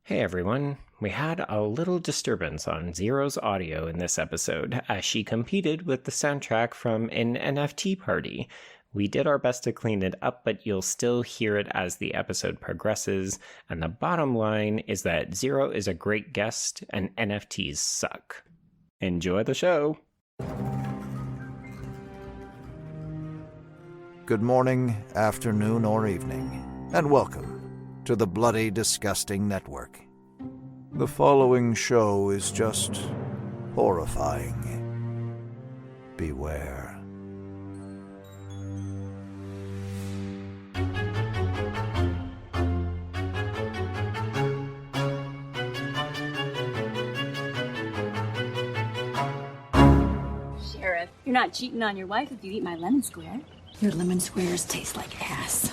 Hey everyone, we had a little disturbance on Xero's audio in this episode as she competed with the soundtrack from an NFT party. We did our best to clean it up, but you'll still hear it as the episode progresses, and the bottom line is that Xero is a great guest and NFTs suck. Enjoy the show! Good morning, afternoon, or evening, and welcome to the Bloody Disgusting Network. The following show is just horrifying. Beware. Sheriff, you're not cheating on your wife if you eat my lemon square. Your lemon squares taste like ass.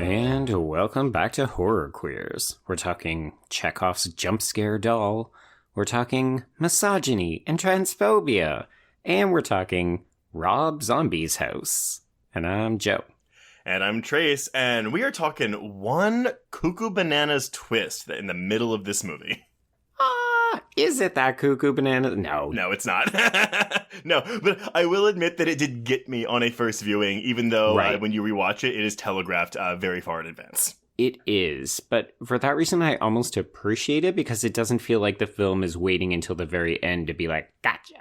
And welcome back to Horror Queers. We're talking Chekhov's jump scare doll. We're talking misogyny and transphobia. And we're talking Rob Zombie's house. And I'm Joe. And I'm Trace, and we are talking one cuckoo bananas twist in the middle of this movie. Is it that cuckoo banana? No. No, it's not. No, but I will admit that it did get me on a first viewing, even though when you rewatch it, it is telegraphed very far in advance. It is, but for that reason, I almost appreciate it because it doesn't feel like the film is waiting until the very end to be like, gotcha.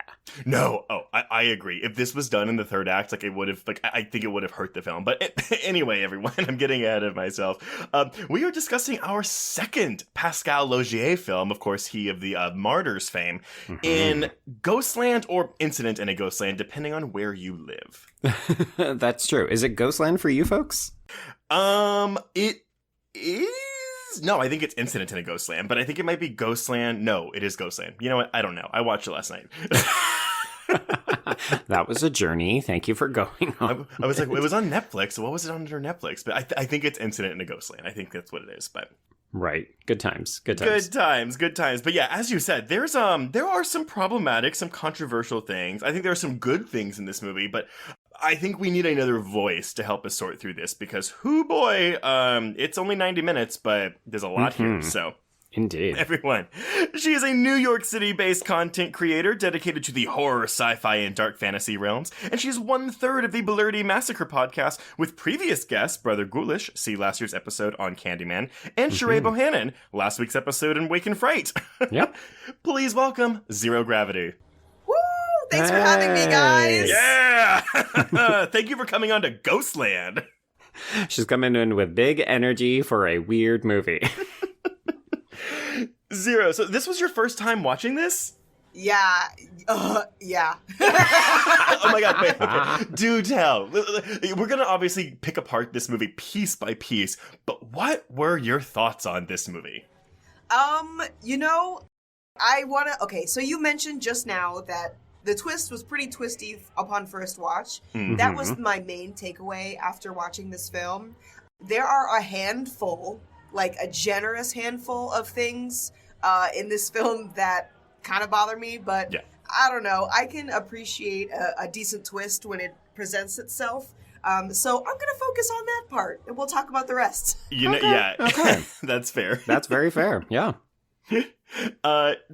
No, I agree. If this was done in the third act, it would have, I think it would have hurt the film. But anyway, everyone, I'm getting ahead of myself. We are discussing our second Pascal Laugier film, of course, he of the Martyrs fame, in Ghostland or Incident in a Ghostland, depending on where you live. That's true. Is it Ghostland for you folks? It is... No, I think it's Incident in a Ghostland, but I think it might be Ghostland. No, it is Ghostland. You know what? I don't know. I watched it last night. That was a journey. Thank you for going on. I was like, it was on Netflix. What was it under Netflix? But I think it's Incident in a Ghostland. I think that's what it is. But right, good times. Good times. But yeah, as you said, there are some problematic, some controversial things. I think there are some good things in this movie, but I think we need another voice to help us sort through this because, it's only 90 minutes, but there's a lot here. So. Indeed. Everyone. She is a New York City-based content creator dedicated to the horror, sci-fi, and dark fantasy realms, and she's 1/3 of the Blerdy Massacre podcast with previous guests Brother Ghoulish, see last year's episode on Candyman, and Sheree Bohannon, last week's episode in Wake and Fright. Yep. Please welcome Xero Gravity. Woo! Thanks for having me, guys! Yeah! Thank you for coming on to Ghostland. She's coming in with big energy for a weird movie. Xero, so this was your first time watching this? Yeah. Yeah. Oh my god, wait. Okay. Do tell. We're going to obviously pick apart this movie piece by piece, but what were your thoughts on this movie? Okay, so you mentioned just now that the twist was pretty twisty upon first watch. Mm-hmm. That was my main takeaway after watching this film. There are a handful, a generous handful of things in this film that kind of bother me, but yeah. I don't know. I can appreciate a decent twist when it presents itself. So I'm going to focus on that part, and we'll talk about the rest. Okay. That's fair. That's very fair, yeah.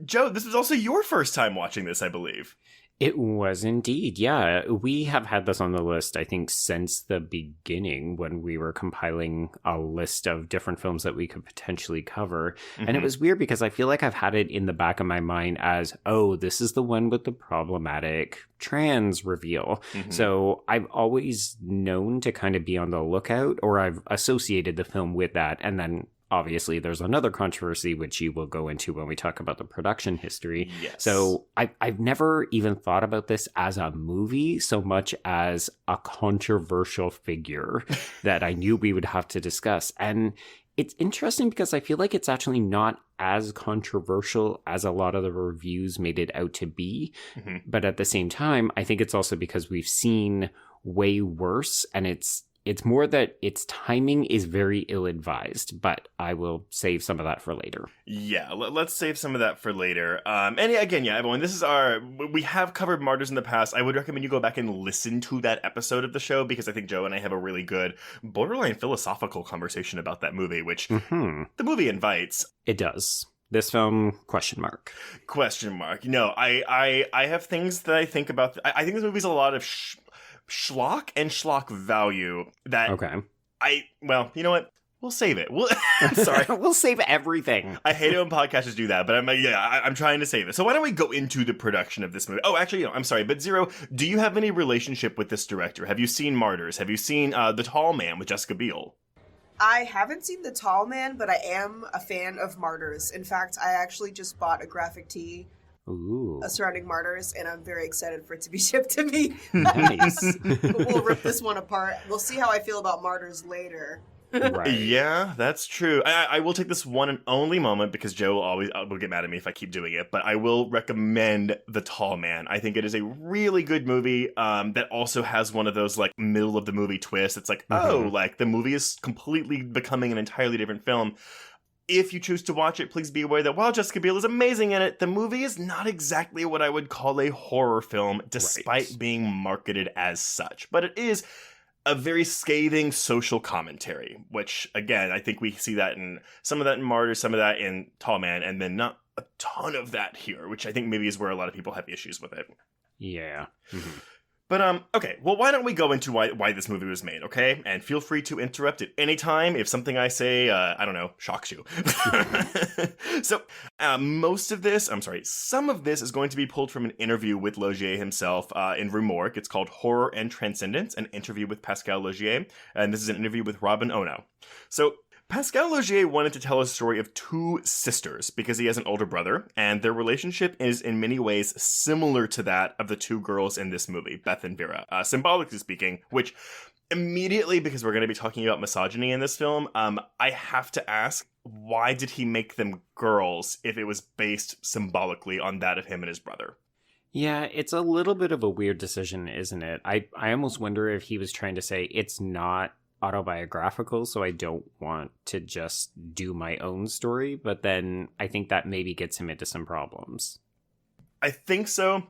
Joe, this was also your first time watching this, I believe. It was indeed, yeah. We have had this on the list, I think, since the beginning when we were compiling a list of different films that we could potentially cover. Mm-hmm. And it was weird because I feel like I've had it in the back of my mind as, this is the one with the problematic trans reveal. Mm-hmm. So I've always known to kind of be on the lookout, or I've associated the film with that. And then obviously, there's another controversy, which you will go into when we talk about the production history. Yes. So I've never even thought about this as a movie so much as a controversial figure that I knew we would have to discuss. And it's interesting because I feel like it's actually not as controversial as a lot of the reviews made it out to be. Mm-hmm. But at the same time, I think it's also because we've seen way worse, and it's It's more that its timing is very ill-advised, but I will save some of that for later. Yeah, let's save some of that for later. And again, yeah, everyone, we have covered Martyrs in the past. I would recommend you go back and listen to that episode of the show, because I think Joe and I have a really good, borderline philosophical conversation about that movie, which the movie invites. It does. This film, question mark. Question mark. No, I have things that I think about. I think this movie's a lot of schlock and schlock value that well, you know what? We'll save it. Sorry. We'll save everything. I hate it when podcasters do that, but I'm trying to save it. So why don't we go into the production of this movie? Oh, actually, no, I'm sorry, but Xero, do you have any relationship with this director? Have you seen Martyrs? Have you seen The Tall Man with Jessica Biel? I haven't seen The Tall Man, but I am a fan of Martyrs. In fact, I actually just bought a graphic tee surrounding Martyrs, and I'm very excited for it to be shipped to me. Nice. We'll rip this one apart. We'll see how I feel about Martyrs later. Right. Yeah, that's true. I will take this one and only moment, because Joe will get mad at me if I keep doing it, but I will recommend The Tall Man. I think it is a really good movie that also has one of those like middle of the movie twists. It's like, like the movie is completely becoming an entirely different film. If you choose to watch it, please be aware that while Jessica Biel is amazing in it, the movie is not exactly what I would call a horror film, despite being marketed as such. But it is a very scathing social commentary, which, again, I think we see that in some of that in Martyrs, some of that in Tall Man, and then not a ton of that here, which I think maybe is where a lot of people have issues with it. Yeah. Mm-hmm. But, okay, well, why don't we go into why this movie was made, okay? And feel free to interrupt at any time if something I say, I don't know, shocks you. So, some of this is going to be pulled from an interview with Laugier himself in Remorque. It's called Horror and Transcendence, an interview with Pascal Laugier. And this is an interview with Robin Ono. So, Pascal Laugier wanted to tell a story of two sisters because he has an older brother, and their relationship is in many ways similar to that of the two girls in this movie, Beth and Vera, symbolically speaking, which immediately, because we're going to be talking about misogyny in this film, I have to ask, why did he make them girls if it was based symbolically on that of him and his brother? Yeah, it's a little bit of a weird decision, isn't it? I almost wonder if he was trying to say it's not autobiographical, so I don't want to just do my own story, but then I think that maybe gets him into some problems. I think so,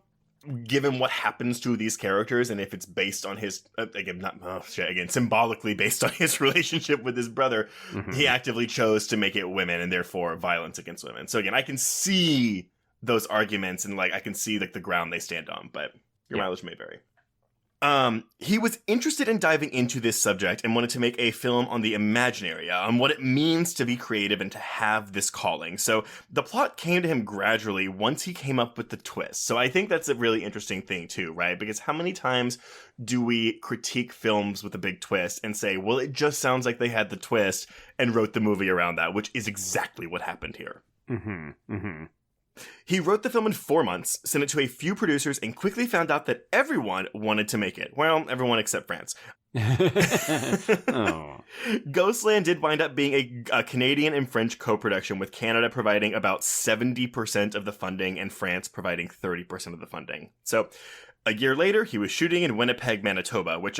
given what happens to these characters, and if it's based on his symbolically based on his relationship with his brother, he actively chose to make it women and therefore violence against women. So again, I can see those arguments and I can see the ground they stand on, but your mileage may vary. He was interested in diving into this subject and wanted to make a film on the imaginary, on what it means to be creative and to have this calling. So the plot came to him gradually once he came up with the twist. So I think that's a really interesting thing too, right? Because how many times do we critique films with a big twist and say, well, it just sounds like they had the twist and wrote the movie around that, which is exactly what happened here. He wrote the film in 4 months, sent it to a few producers, and quickly found out that everyone wanted to make it. Well, everyone except France. Ghostland did wind up being a Canadian and French co-production, with Canada providing about 70% of the funding and France providing 30% of the funding. So a year later, he was shooting in Winnipeg, Manitoba, which,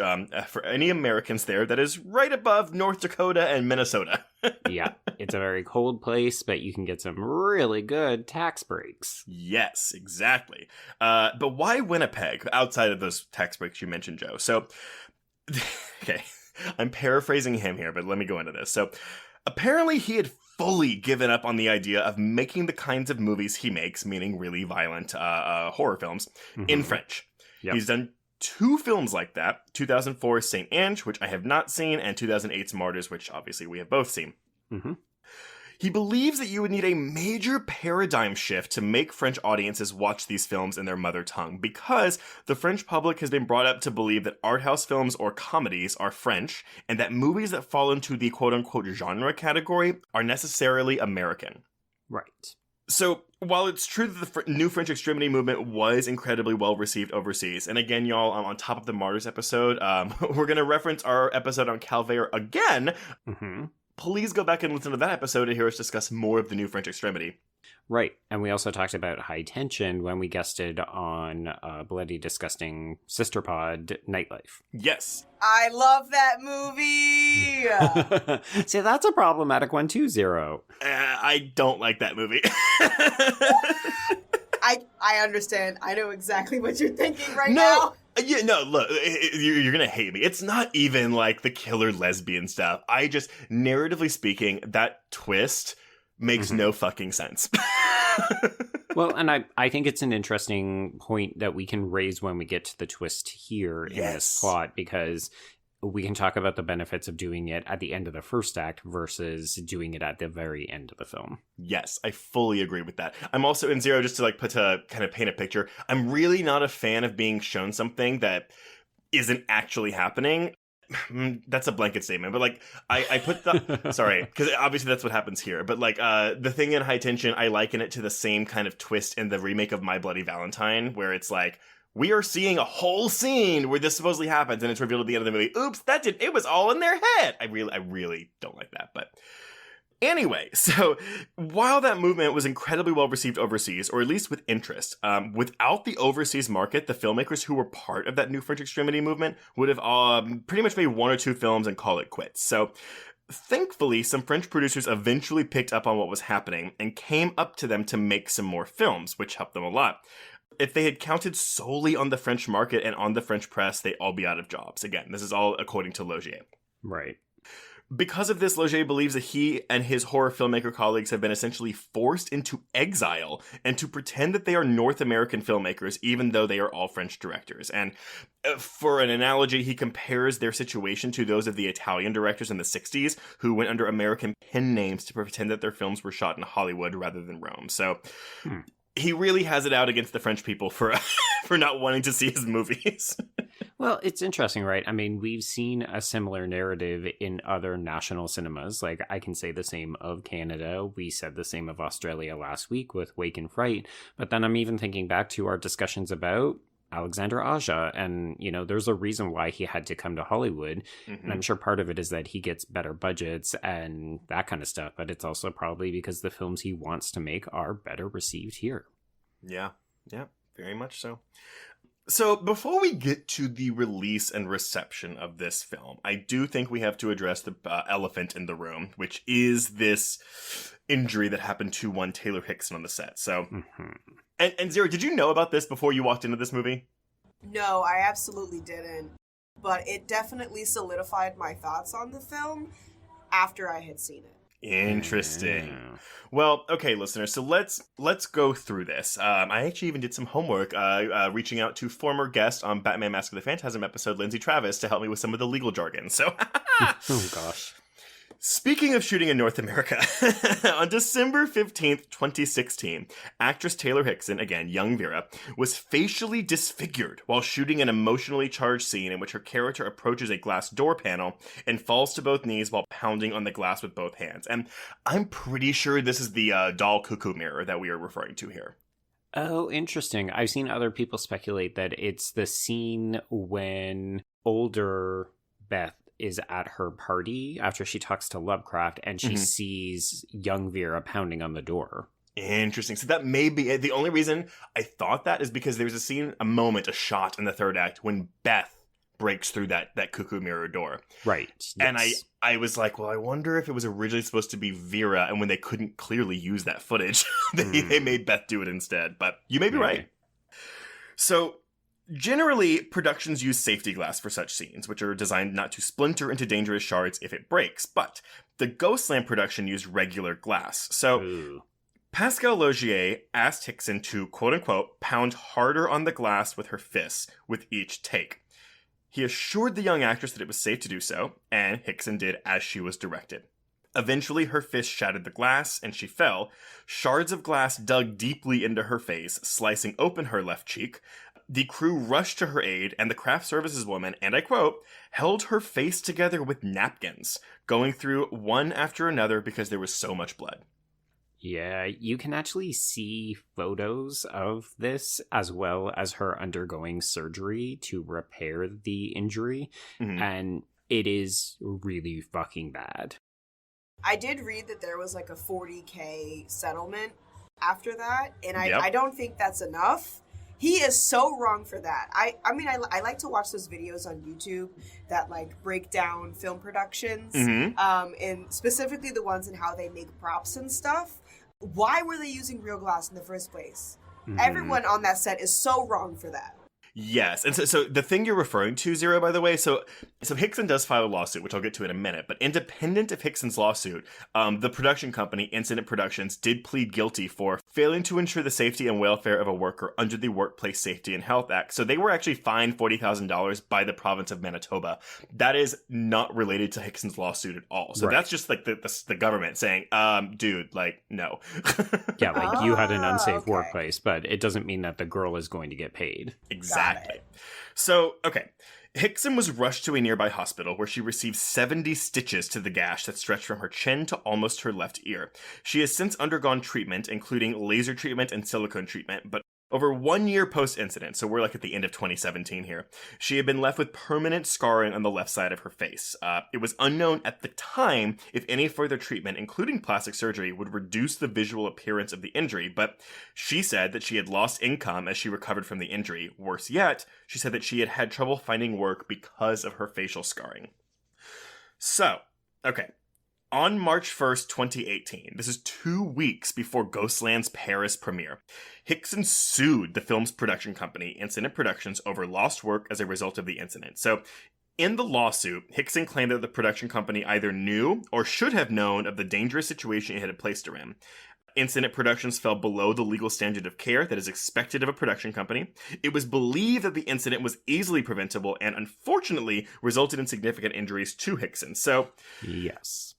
for any Americans there, that is right above North Dakota and Minnesota. Yeah, it's a very cold place, but you can get some really good tax breaks. Yes, exactly. But why Winnipeg, outside of those tax breaks you mentioned, Joe? So, okay, I'm paraphrasing him here, but let me go into this. So, apparently he had fully given up on the idea of making the kinds of movies he makes, meaning really violent horror films, in French. Yep. He's done 2 films like that, 2004's Saint Ange, which I have not seen, and 2008's Martyrs, which obviously we have both seen. He believes that you would need a major paradigm shift to make French audiences watch these films in their mother tongue, because the French public has been brought up to believe that art house films or comedies are French, and that movies that fall into the quote-unquote genre category are necessarily American. Right. So, while it's true that the new French extremity movement was incredibly well received overseas, and again, y'all, on top of the Martyrs episode, we're going to reference our episode on Calvaire again, please go back and listen to that episode to hear us discuss more of the new French Extremity. Right. And we also talked about High Tension when we guested on Bloody Disgusting Sister Pod Nightlife. Yes. I love that movie. See, that's a problematic one too, Xero. I don't like that movie. I understand. I know exactly what you're thinking right now. Yeah, no, look, you're going to hate me. It's not even like the killer lesbian stuff. Narratively speaking, that twist makes no fucking sense. Well, and I think it's an interesting point that we can raise when we get to the twist here in this plot, because we can talk about the benefits of doing it at the end of the first act versus doing it at the very end of the film. Yes, I fully agree with that. I'm also in Xero, just to kind of paint a picture. I'm really not a fan of being shown something that isn't actually happening. That's a blanket statement, but I put the sorry, because obviously that's what happens here, but the thing in High Tension, I liken it to the same kind of twist in the remake of My Bloody Valentine, where it's like, we are seeing a whole scene where this supposedly happens, and it's revealed at the end of the movie, oops, it was all in their head. I really don't like that, but anyway, so while that movement was incredibly well received overseas, or at least with interest, without the overseas market, the filmmakers who were part of that new French Extremity movement would have pretty much made 1 or 2 films and call it quits. So thankfully, some French producers eventually picked up on what was happening and came up to them to make some more films, which helped them a lot. If they had counted solely on the French market and on the French press, they'd all be out of jobs. Again, this is all according to Laugier. Right. Because of this, Laugier believes that he and his horror filmmaker colleagues have been essentially forced into exile and to pretend that they are North American filmmakers, even though they are all French directors. And for an analogy, he compares their situation to those of the Italian directors in the 60s who went under American pen names to pretend that their films were shot in Hollywood rather than Rome. So he really has it out against the French people for not wanting to see his movies. Well, it's interesting, right? I mean, we've seen a similar narrative in other national cinemas. Like, I can say the same of Canada. We said the same of Australia last week with Wake and Fright. But then I'm even thinking back to our discussions about Alexander Aja. And, there's a reason why he had to come to Hollywood. Mm-hmm. And I'm sure part of it is that he gets better budgets and that kind of stuff. But it's also probably because the films he wants to make are better received here. Yeah, very much so. So before we get to the release and reception of this film, I do think we have to address the elephant in the room, which is this injury that happened to one Taylor Hickson on the set. So, and Xero, did you know about this before you walked into this movie? No, I absolutely didn't. But it definitely solidified my thoughts on the film after I had seen it. Interesting. Well, okay, listeners, so let's go through this. I actually even did some homework reaching out to former guest on Batman Mask of the Phantasm episode, Lindsay Travis, to help me with some of the legal jargon. So, oh gosh. Speaking of shooting in North America, on December 15th, 2016, actress Taylor Hickson, again, young Vera, was facially disfigured while shooting an emotionally charged scene in which her character approaches a glass door panel and falls to both knees while pounding on the glass with both hands. And I'm pretty sure this is the doll cuckoo mirror that we are referring to here. Oh, interesting. I've seen other people speculate that it's the scene when older Beth is at her party after she talks to Lovecraft and she sees young Vera pounding on the door. Interesting. So that may be it. The only reason I thought that is because there's a scene, a shot in the third act when Beth breaks through that cuckoo mirror door. Right. Yes. And I was like, well, I wonder if it was originally supposed to be Vera, and when they couldn't clearly use that footage, they made Beth do it instead. But you may be right. So generally, productions use safety glass for such scenes, which are designed not to splinter into dangerous shards if it breaks. But the Ghostland production used regular glass. So Pascal Laugier asked Hickson to, quote-unquote, pound harder on the glass with her fists with each take. He assured the young actress that it was safe to do so, and Hickson did as she was directed. Eventually, her fist shattered the glass, and she fell. Shards of glass dug deeply into her face, slicing open her left cheek. The crew rushed to her aid, and the craft services woman, and I quote, held her face together with napkins, going through one after another because there was so much blood. Yeah, you can actually see photos of this as well as her undergoing surgery to repair the injury, and it is really fucking bad. I did read that there was like a $40K settlement after that, and Yep. I don't think that's enough. He is so wrong for that. I mean, I like to watch those videos on YouTube that like break down film productions, and specifically the ones and how they make props and stuff. Why were they using real glass in the first place? Everyone on that set is so wrong for that. Yes, and so the thing you're referring to, Xero, by the way, so Hickson does file a lawsuit, which I'll get to in a minute, but independent of Hickson's lawsuit, the production company, Incident Productions, did plead guilty for failing to ensure the safety and welfare of a worker under the Workplace Safety and Health Act. So they were actually fined $40,000 by the province of Manitoba. That is not related to Hickson's lawsuit at all. So that's just like the government saying, dude, like, no. Yeah, like you had an unsafe workplace, but it doesn't mean that the girl is going to get paid. Exactly. So, okay. Hickson was rushed to a nearby hospital where she received 70 stitches to the gash that stretched from her chin to almost her left ear. She has since undergone treatment, including laser treatment and silicone treatment, but over 1 year post-incident, so we're like at the end of 2017 here, she had been left with permanent scarring on the left side of her face. It was unknown at the time if any further treatment, including plastic surgery, would reduce the visual appearance of the injury, but she said that she had lost income as she recovered from the injury. Worse yet, she said that she had had trouble finding work because of her facial scarring. So, okay. On March 1st, 2018, this is 2 weeks before Ghostland's Paris premiere, Hickson sued the film's production company, Incident Productions, over lost work as a result of the incident. So, in the lawsuit, Hickson claimed that the production company either knew or should have known of the dangerous situation it had placed her in. Incident Productions fell below the legal standard of care that is expected of a production company. It was believed that the incident was easily preventable and unfortunately resulted in significant injuries to Hickson. So, yes.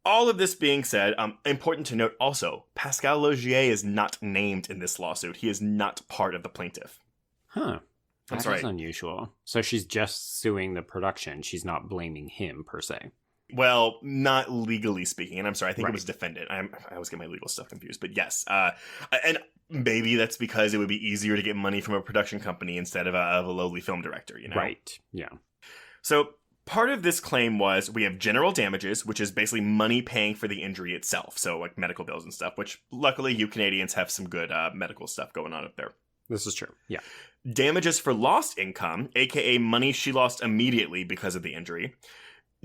All of this being said, important to note also, Pascal Laugier is not named in this lawsuit. He is not part of the plaintiff. Huh. That's That is right. unusual. So she's just suing the production. She's not blaming him, per se. Well, not legally speaking, and I'm sorry, I think Right. it was defendant. I always get my legal stuff confused, but yes. And maybe that's because it would be easier to get money from a production company instead of a lowly film director, you know? Right, yeah. So part of this claim was we have general damages, which is basically money paying for the injury itself. So like medical bills and stuff, which luckily you Canadians have some good medical stuff going on up there. This is true, yeah. Damages for lost income, aka money she lost immediately because of the injury.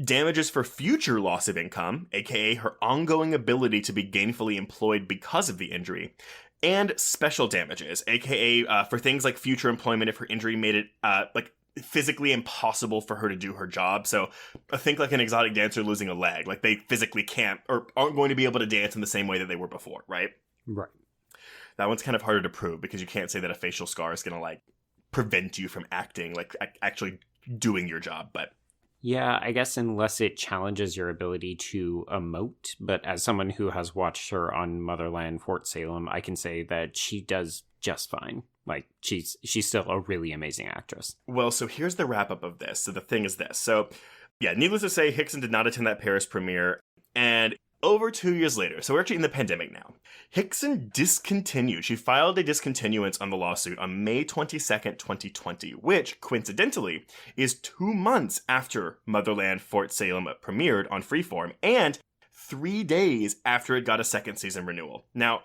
Damages for future loss of income, aka her ongoing ability to be gainfully employed because of the injury. And special damages, aka for things like future employment if her injury made it like physically impossible for her to do her job. So I think like an exotic dancer losing a leg, like they physically can't or aren't going to be able to dance in the same way that they were before, right? Right. That one's kind of harder to prove because you can't say that a facial scar is going to like prevent you from acting, like actually doing your job. But yeah, I guess unless it challenges your ability to emote. But as someone who has watched her on Motherland, Fort Salem, I can say that she does just fine. Like, she's still a really amazing actress. Well, so here's the wrap up of this. So the thing is this. So, yeah, needless to say, Hickson did not attend that Paris premiere. And over 2 years later, so we're actually in the pandemic now, Hickson discontinued. She filed a discontinuance on the lawsuit on May 22nd, 2020, which, coincidentally, is 2 months after Motherland Fort Salem premiered on Freeform and 3 days after it got a second season renewal. Now,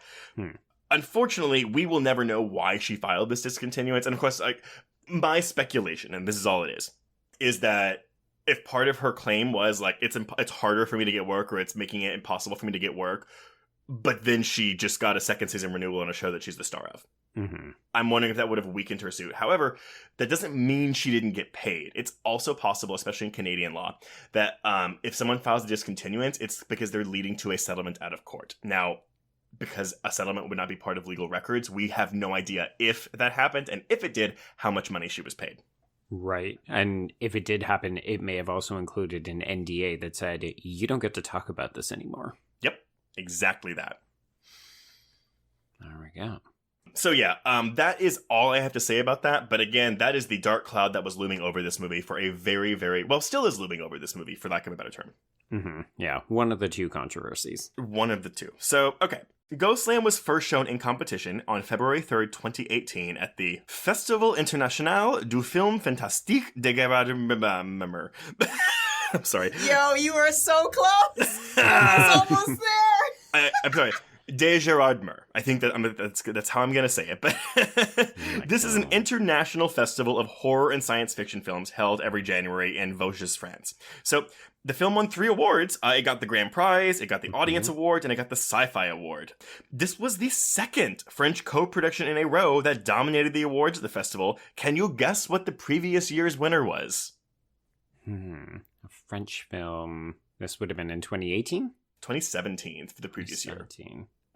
unfortunately, we will never know why she filed this discontinuance. And of course, like my speculation, and this is all it is that if part of her claim was like, it's harder for me to get work or it's making it impossible for me to get work, but then she just got a second season renewal on a show that she's the star of. Mm-hmm. I'm wondering if that would have weakened her suit. However, that doesn't mean she didn't get paid. It's also possible, especially in Canadian law, that if someone files a discontinuance, it's because they're leading to a settlement out of court. Now, because a settlement would not be part of legal records, we have no idea if that happened, and if it did, how much money she was paid. Right. And if it did happen, it may have also included an NDA that said, you don't get to talk about this anymore. Yep, exactly that. There we go. So yeah, that is all I have to say about that. But again, that is the dark cloud that was looming over this movie for a very, very, well, still is looming over this movie, for lack of a better term. Mm-hmm. Yeah, one of the two controversies. One of the two. So, okay. Ghostland was first shown in competition on February 3rd, 2018 at the Festival International du Film Fantastique de Gravity. I'm sorry. Yo, you are so close. It's almost there. I'm sorry. De Gerardmer. I think that's how I'm going to say it. But this is an international festival of horror and science fiction films held every January in Vosges, France. So the film won 3 awards. It got the grand prize, it got the audience award, and it got the sci-fi award. This was the second French co-production in a row that dominated the awards at the festival. Can you guess what the previous year's winner was? A French film. This would have been in 2018? 2017 for the previous year.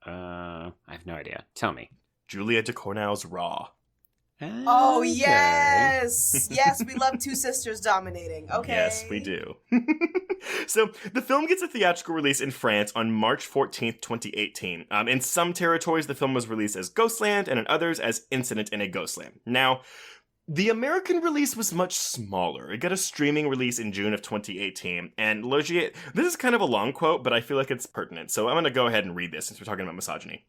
I have no idea. Tell me. Julia Ducournau's Raw. Oh, yes. Yes, we love two sisters dominating. Okay. Yes, we do. So the film gets a theatrical release in France on March 14th, 2018. In some territories, the film was released as Ghostland, and in others as Incident in a Ghostland. Now, the American release was much smaller. It got a streaming release in June of 2018, and Laugier, this is kind of a long quote, but I feel like it's pertinent, so I'm going to go ahead and read this since we're talking about misogyny.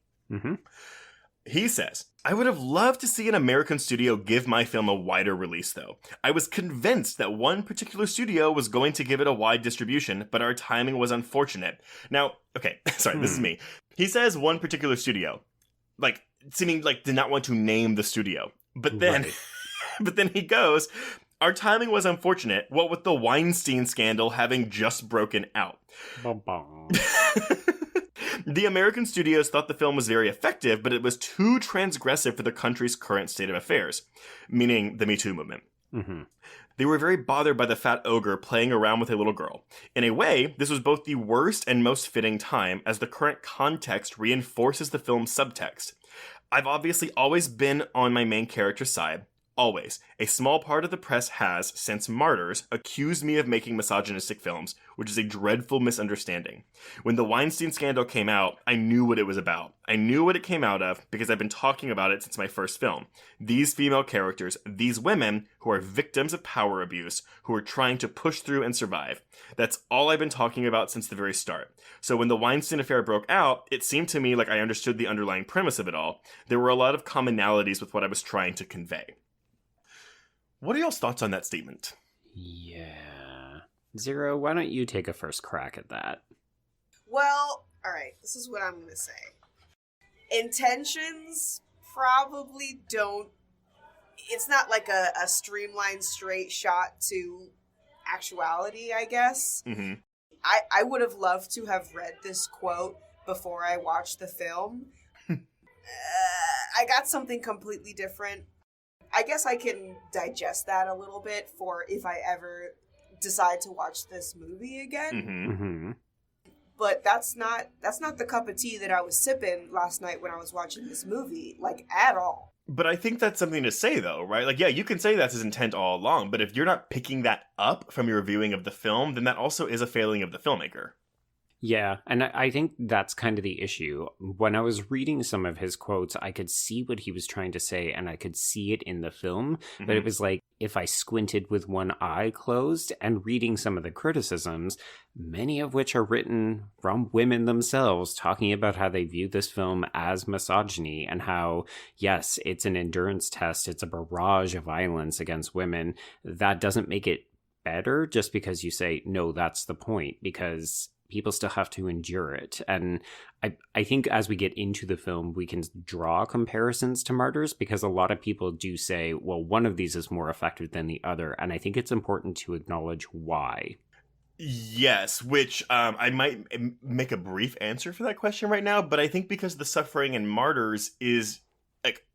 He says, I would have loved to see an American studio give my film a wider release, though. I was convinced that one particular studio was going to give it a wide distribution, but our timing was unfortunate. Now, okay, sorry, this is me. He says one particular studio, like, seeming like did not want to name the studio, but then... Right. But then he goes, our timing was unfortunate, what with the Weinstein scandal having just broken out. The American studios thought the film was very effective, but it was too transgressive for the country's current state of affairs, meaning the Me Too movement. They were very bothered by the fat ogre playing around with a little girl. In a way, this was both the worst and most fitting time, as the current context reinforces the film's subtext. I've obviously always been on my main character's side. Always. A small part of the press has, since Martyrs, accused me of making misogynistic films, which is a dreadful misunderstanding. When the Weinstein scandal came out, I knew what it was about. I knew what it came out of because I've been talking about it since my first film. These female characters, these women who are victims of power abuse, who are trying to push through and survive. That's all I've been talking about since the very start. So when the Weinstein affair broke out, it seemed to me like I understood the underlying premise of it all. There were a lot of commonalities with what I was trying to convey. What are y'all's thoughts on that statement? Yeah. Xero, why don't you take a first crack at that? Well, all right, this is what I'm going to say. Intentions probably don't... It's not like a streamlined, straight shot to actuality, I guess. I would have loved to have read this quote before I watched the film. I got something completely different. I guess I can digest that a little bit for if I ever decide to watch this movie again. But that's not the cup of tea that I was sipping last night when I was watching this movie, like, at all. But I think that's something to say, though, right? Like, yeah, you can say that's his intent all along, but if you're not picking that up from your viewing of the film, then that also is a failing of the filmmaker. Yeah, and I think that's kind of the issue. When I was reading some of his quotes, I could see what he was trying to say, and I could see it in the film, but it was like, if I squinted with one eye closed and reading some of the criticisms, many of which are written from women themselves, talking about how they view this film as misogyny, and how, yes, it's an endurance test, it's a barrage of violence against women. That doesn't make it better just because you say, no, that's the point, because people still have to endure it. And I think as we get into the film, we can draw comparisons to Martyrs, because a lot of people do say, well, one of these is more effective than the other. And I think it's important to acknowledge why. Yes, which I might make a brief answer for that question right now, but I think because the suffering in Martyrs is like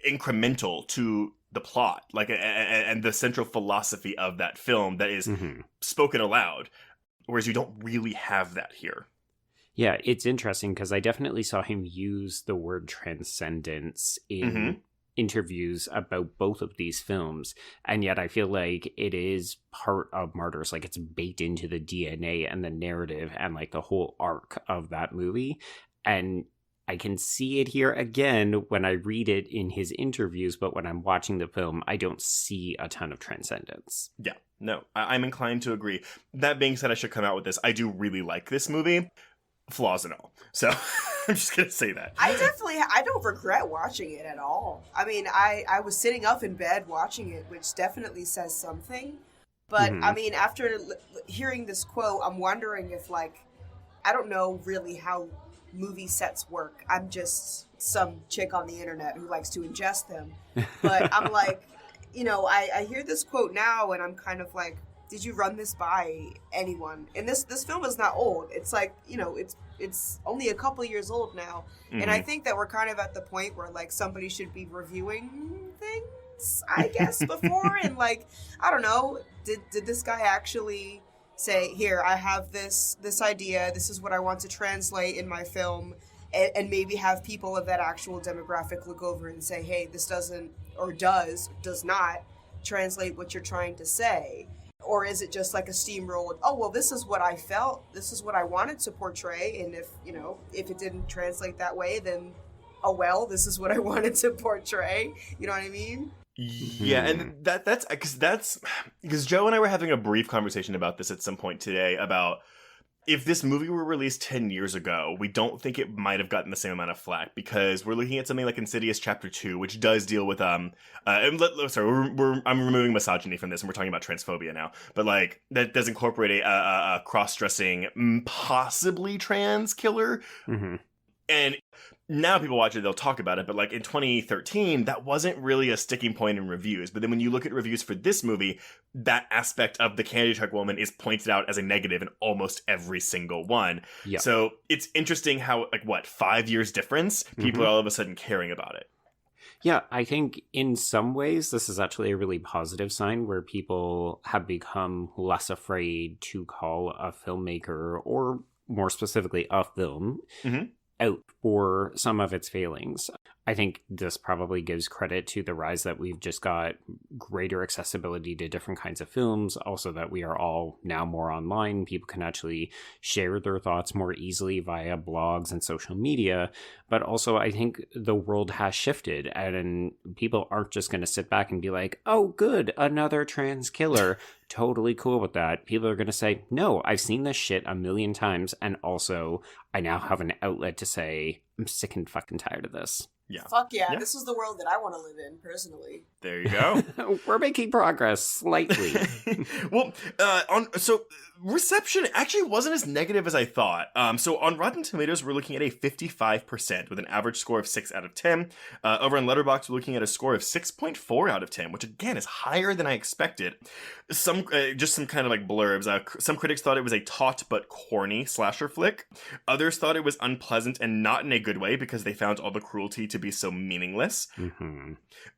incremental to the plot, like, and the central philosophy of that film that is spoken aloud. Whereas you don't really have that here. Yeah, it's interesting because I definitely saw him use the word transcendence in interviews about both of these films. And yet I feel like it is part of Martyrs. Like, it's baked into the DNA and the narrative and like the whole arc of that movie. And I can see it here again when I read it in his interviews, but when I'm watching the film, I don't see a ton of transcendence. Yeah, no, I'm inclined to agree. That being said, I should come out with this. I do really like this movie, flaws and all. So I'm just going to say that. I don't regret watching it at all. I mean, I was sitting up in bed watching it, which definitely says something. But, I mean, after hearing this quote, I'm wondering if, like, I don't know really how movie sets work. I'm just some chick on the internet who likes to ingest them. But I'm like, you know, I hear this quote now, and I'm kind of like, did you run this by anyone? And this film is not old. It's like, you know, it's only a couple years old now. And I think that we're kind of at the point where, like, somebody should be reviewing things, I guess, before. And, like, I don't know, did this guy actually say, here, I have this idea, this is what I want to translate in my film, and maybe have people of that actual demographic look over and say, hey, this doesn't, or does not translate what you're trying to say? Or is it just like a steamrolled, oh, well, this is what I felt, this is what I wanted to portray, and if, you know, if it didn't translate that way, then, oh, well, this is what I wanted to portray, you know what I mean? Yeah, and that's because Joe and I were having a brief conversation about this at some point today about if this movie were released 10 years ago, we don't think it might have gotten the same amount of flack, because we're looking at something like Insidious Chapter 2, which does deal with I'm removing misogyny from this, and we're talking about transphobia now, but like that does incorporate a cross-dressing, possibly trans killer, and now people watch it, they'll talk about it, but like in 2013, that wasn't really a sticking point in reviews. But then when you look at reviews for this movie, that aspect of the candy truck woman is pointed out as a negative in almost every single one. Yep. So it's interesting how, like, 5 years difference, people are all of a sudden caring about it. Yeah, I think in some ways this is actually a really positive sign where people have become less afraid to call a filmmaker, or more specifically a film, out for some of its failings. I think this probably gives credit to the rise that we've just got greater accessibility to different kinds of films. Also that we are all now more online. People can actually share their thoughts more easily via blogs and social media. But also I think the world has shifted, and people aren't just going to sit back and be like, oh, good, another trans killer. Totally cool with that. People are going to say, no, I've seen this shit a million times. And also I now have an outlet to say, I'm sick and fucking tired of this. Yeah. Fuck yeah, this is the world that I want to live in, personally. There you go. We're making progress, slightly. Well, so reception actually wasn't as negative as I thought. So on Rotten Tomatoes, we're looking at a 55% with an average score of 6 out of 10. Over on Letterboxd, we're looking at a score of 6.4 out of 10, which again is higher than I expected. Some kind of like blurbs. Some critics thought it was a taut but corny slasher flick. Others thought it was unpleasant and not in a good way because they found all the cruelty to be so meaningless.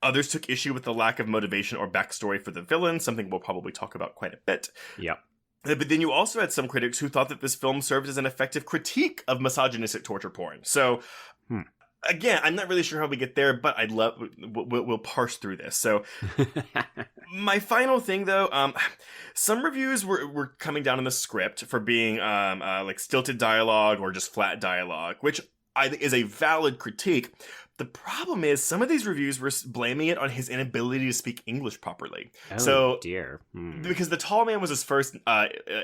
Others took issue with the lack of motivation or backstory for the villain, something we'll probably talk about quite a bit. Yep. But then you also had some critics who thought that this film served as an effective critique of misogynistic torture porn. So, again, I'm not really sure how we get there, but we'll parse through this. So, my final thing, though, some reviews were coming down on the script for being like stilted dialogue or just flat dialogue, which I think is a valid critique. The problem is some of these reviews were blaming it on his inability to speak English properly. Oh, dear. Because The Tall Man was his first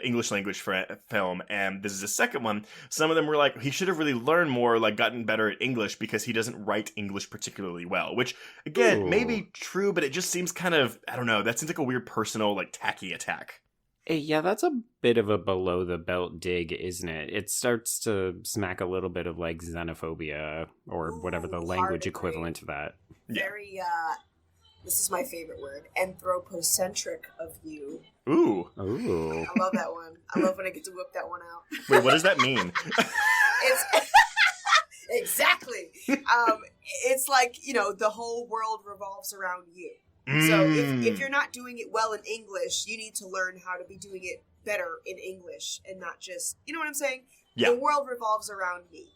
English language film, and this is his second one. Some of them were like, he should have really learned more, like gotten better at English because he doesn't write English particularly well. Which, again, may be true, but it just seems kind of, I don't know, that seems like a weird personal, like, tacky attack. Yeah, that's a bit of a below-the-belt dig, isn't it? It starts to smack a little bit of, like, xenophobia or whatever the language equivalent to that. Very, this is my favorite word, anthropocentric of you. Ooh. I love that one. I love when I get to whip that one out. Wait, what does that mean? It's exactly. It's like, you know, the whole world revolves around you. So if you're not doing it well in English, you need to learn how to be doing it better in English and not just, you know what I'm saying? Yeah. The world revolves around me.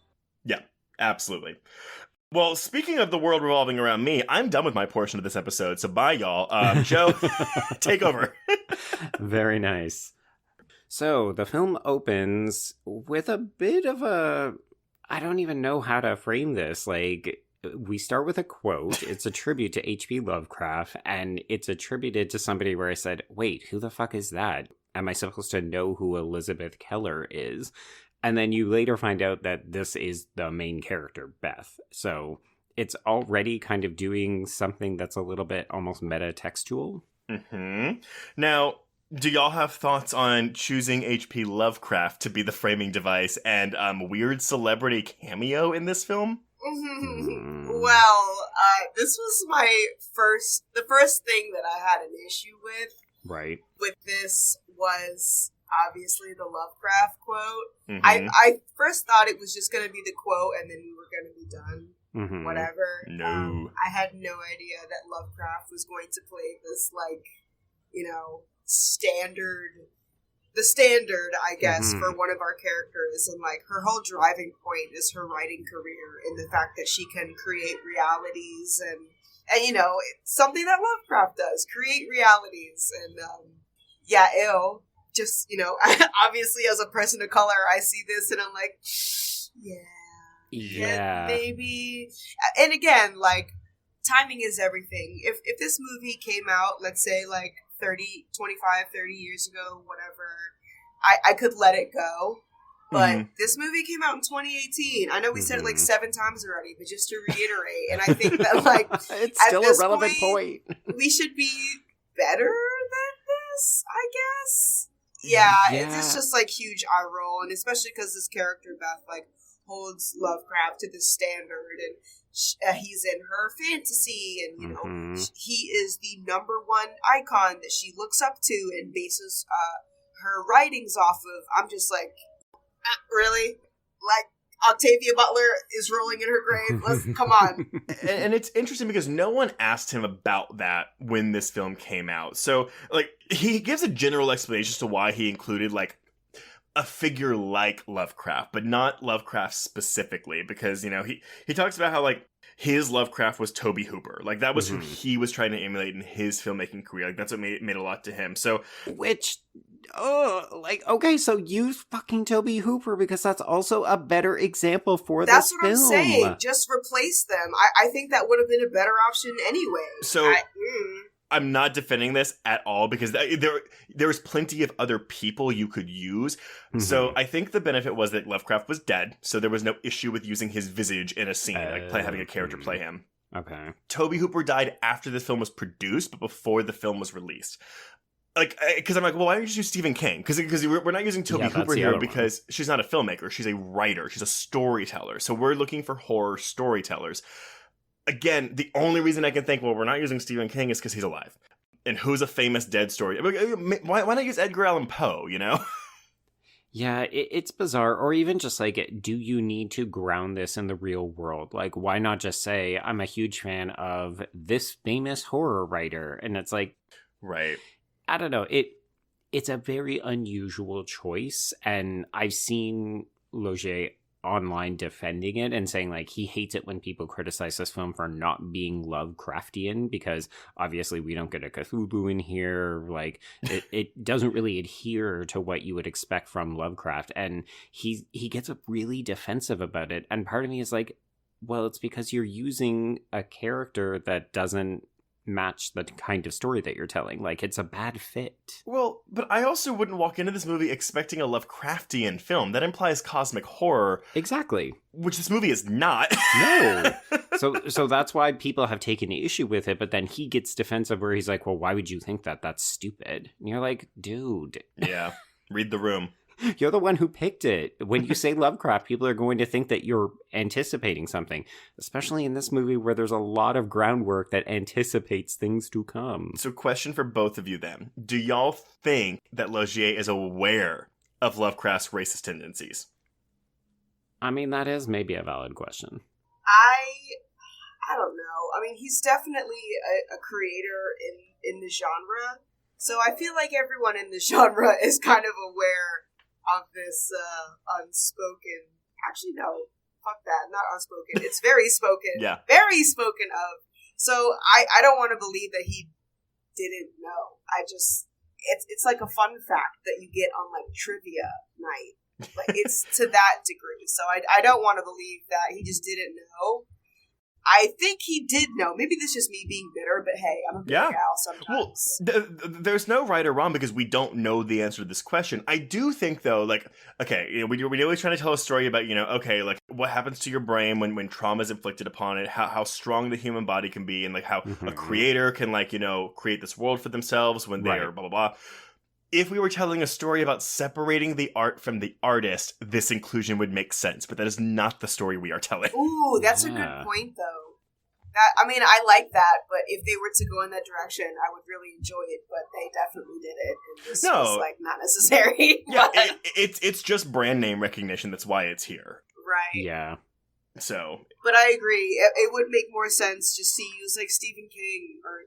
Yeah, absolutely. Well, speaking of the world revolving around me, I'm done with my portion of this episode, so bye, y'all. Joe, take over. Very nice. So the film opens with a bit of a, I don't even know how to frame this, like, we start with a quote. It's a tribute to HP Lovecraft, and it's attributed to somebody where I said, wait, who the fuck is that? Am I supposed to know who Elizabeth Keller is? And then you later find out that this is the main character, Beth. So it's already kind of doing something that's a little bit almost meta-textual. Now, Do y'all have thoughts on choosing HP Lovecraft to be the framing device and weird celebrity cameo in this film? Well, this was the first thing that I had an issue with. Right. With this was obviously the Lovecraft quote. Mm-hmm. I first thought it was just going to be the quote and then we were going to be done. Mm-hmm. Whatever. No. I had no idea that Lovecraft was going to play this, like, you know, the standard, I guess, Mm-hmm. for one of our characters. And, like, her whole driving point is her writing career and the fact that she can create realities and you know, it's something that Lovecraft does, create realities. And, yeah, ew. Just, you know, obviously as a person of color, I see this and I'm like, yeah, maybe. And again, like, timing is everything. If this movie came out, let's say, like, 30 years ago, whatever, I could let it go. But this movie came out in 2018. I know we said it like 7 times already, but just to reiterate, and I think that, like, it's still a relevant point. We should be better than this, I guess. Yeah, it's just, like, huge eye roll, and especially because this character, Beth, like, holds Lovecraft to this standard, and he's in her fantasy, and, you know, he is the number one icon that she looks up to and bases her writings off of. I'm just like, really? Like, Octavia Butler is rolling in her grave? Let's come on. And it's interesting because no one asked him about that when this film came out. So, like, he gives a general explanation as to why he included, like, a figure like Lovecraft, but not Lovecraft specifically, because, you know, he talks about how, like, his Lovecraft was Tobe Hooper. Like, that was who he was trying to emulate in his filmmaking career. Like, that's what made a lot to him. So, which, like, okay, so use fucking Tobe Hooper, because that's also a better example for this film. That's what I'm saying. Just replace them. I think that would have been a better option anyway. So, I'm not defending this at all, because there's plenty of other people you could use. So I think the benefit was that Lovecraft was dead, so there was no issue with using his visage in a scene, like having a character play him. Okay. Tobe Hooper died after this film was produced, but before the film was released. Like, because I'm like, well, why don't you just use Stephen King? Because we're not using Tobe Hooper here because she's not a filmmaker. She's a writer. She's a storyteller. So we're looking for horror storytellers. Again, the only reason I can think, well, we're not using Stephen King is because he's alive. And who's a famous dead story? Why not use Edgar Allan Poe, you know? Yeah, it's bizarre. Or even just, like, do you need to ground this in the real world? Like, why not just say, I'm a huge fan of this famous horror writer? And it's like... Right. I don't know. It's a very unusual choice. And I've seen Laugier online defending it and saying, like, he hates it when people criticize this film for not being Lovecraftian, because obviously we don't get a Cthulhu in here. Like, it doesn't really adhere to what you would expect from Lovecraft, and he gets really defensive about it. And part of me is like, well, it's because you're using a character that doesn't match the kind of story that you're telling. Like, it's a bad fit. Well, but I also wouldn't walk into this movie expecting a Lovecraftian film. That implies cosmic horror. Exactly. Which this movie is not. No. So that's why people have taken issue with it, but then he gets defensive where he's like, well, why would you think that? That's stupid. And you're like, dude. Yeah. Read the room. You're the one who picked it. When you say Lovecraft, people are going to think that you're anticipating something, especially in this movie where there's a lot of groundwork that anticipates things to come. So, question for both of you then. Do y'all think that Laugier is aware of Lovecraft's racist tendencies? I mean, that is maybe a valid question. I don't know. I mean, he's definitely a creator in the genre. So I feel like everyone in the genre is kind of aware of this unspoken... Actually, no. Fuck that. Not unspoken. It's very spoken. Yeah. Very spoken of. So I don't want to believe that he didn't know. It's like a fun fact that you get on, like, trivia night. Like, it's to that degree. So I don't want to believe that he just didn't know. I think he did know. Maybe this is just me being bitter, but hey, I'm a bitter gal sometimes. Well, there's no right or wrong because we don't know the answer to this question. I do think, though, like, okay, you know, we're always trying to tell a story about, you know, okay, like, what happens to your brain when trauma is inflicted upon it, how strong the human body can be, and, like, how a creator can, like, you know, create this world for themselves when they are blah, blah, blah. if we were telling a story about separating the art from the artist, this inclusion would make sense, but that is not the story we are telling. Ooh, that's a good point, though. I like that, but if they were to go in that direction, I would really enjoy it, but they definitely did it, and this was, like, not necessary. Yeah, it's just brand name recognition, that's why it's here. Right. Yeah. So... But I agree, it would make more sense just to use, like, Stephen King, or,